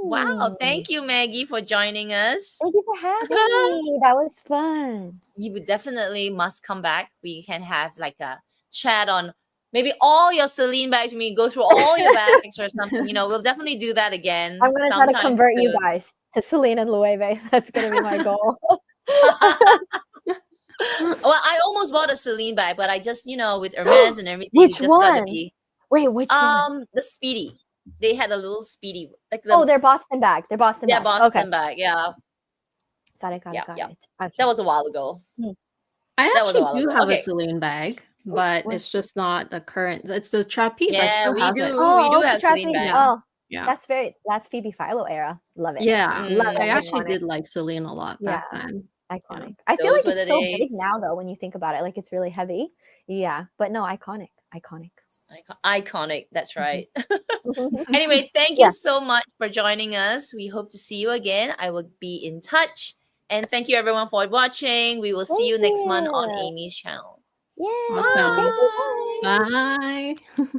Wow, thank you, Maggie, for joining us. Thank you for having me. That was fun. You would definitely must come back. We can have like a chat on maybe all your Celine bags. We go through all your bags or something. We'll definitely do that again. I'm going to try to convert you guys to Celine and Loewe. That's going to be my goal. Well, I almost bought a Celine bag, but I just, with Hermes and everything. Which one? Wait, which one? The Speedy. They had a little Speedy. Like their Boston bag. Their Boston bag. Boston bag. Yeah. Got it. Okay. That was a while ago. I actually do have a Celine bag, but it's just not the current. It's the trapeze. Yeah, we do have Celine bags. Oh, yeah. That's Phoebe Philo era. Love it. Yeah, love it. I actually did like Celine a lot back then. Iconic. I feel like it's so big now, though, when you think about it. Like it's really heavy. Yeah, but no, iconic. Iconic. That's right. Anyway, thank you so much for joining us. We hope to see you again. I will be in touch. And thank you everyone for watching. We will see you next month on Amy's channel. Yeah. Awesome. Bye.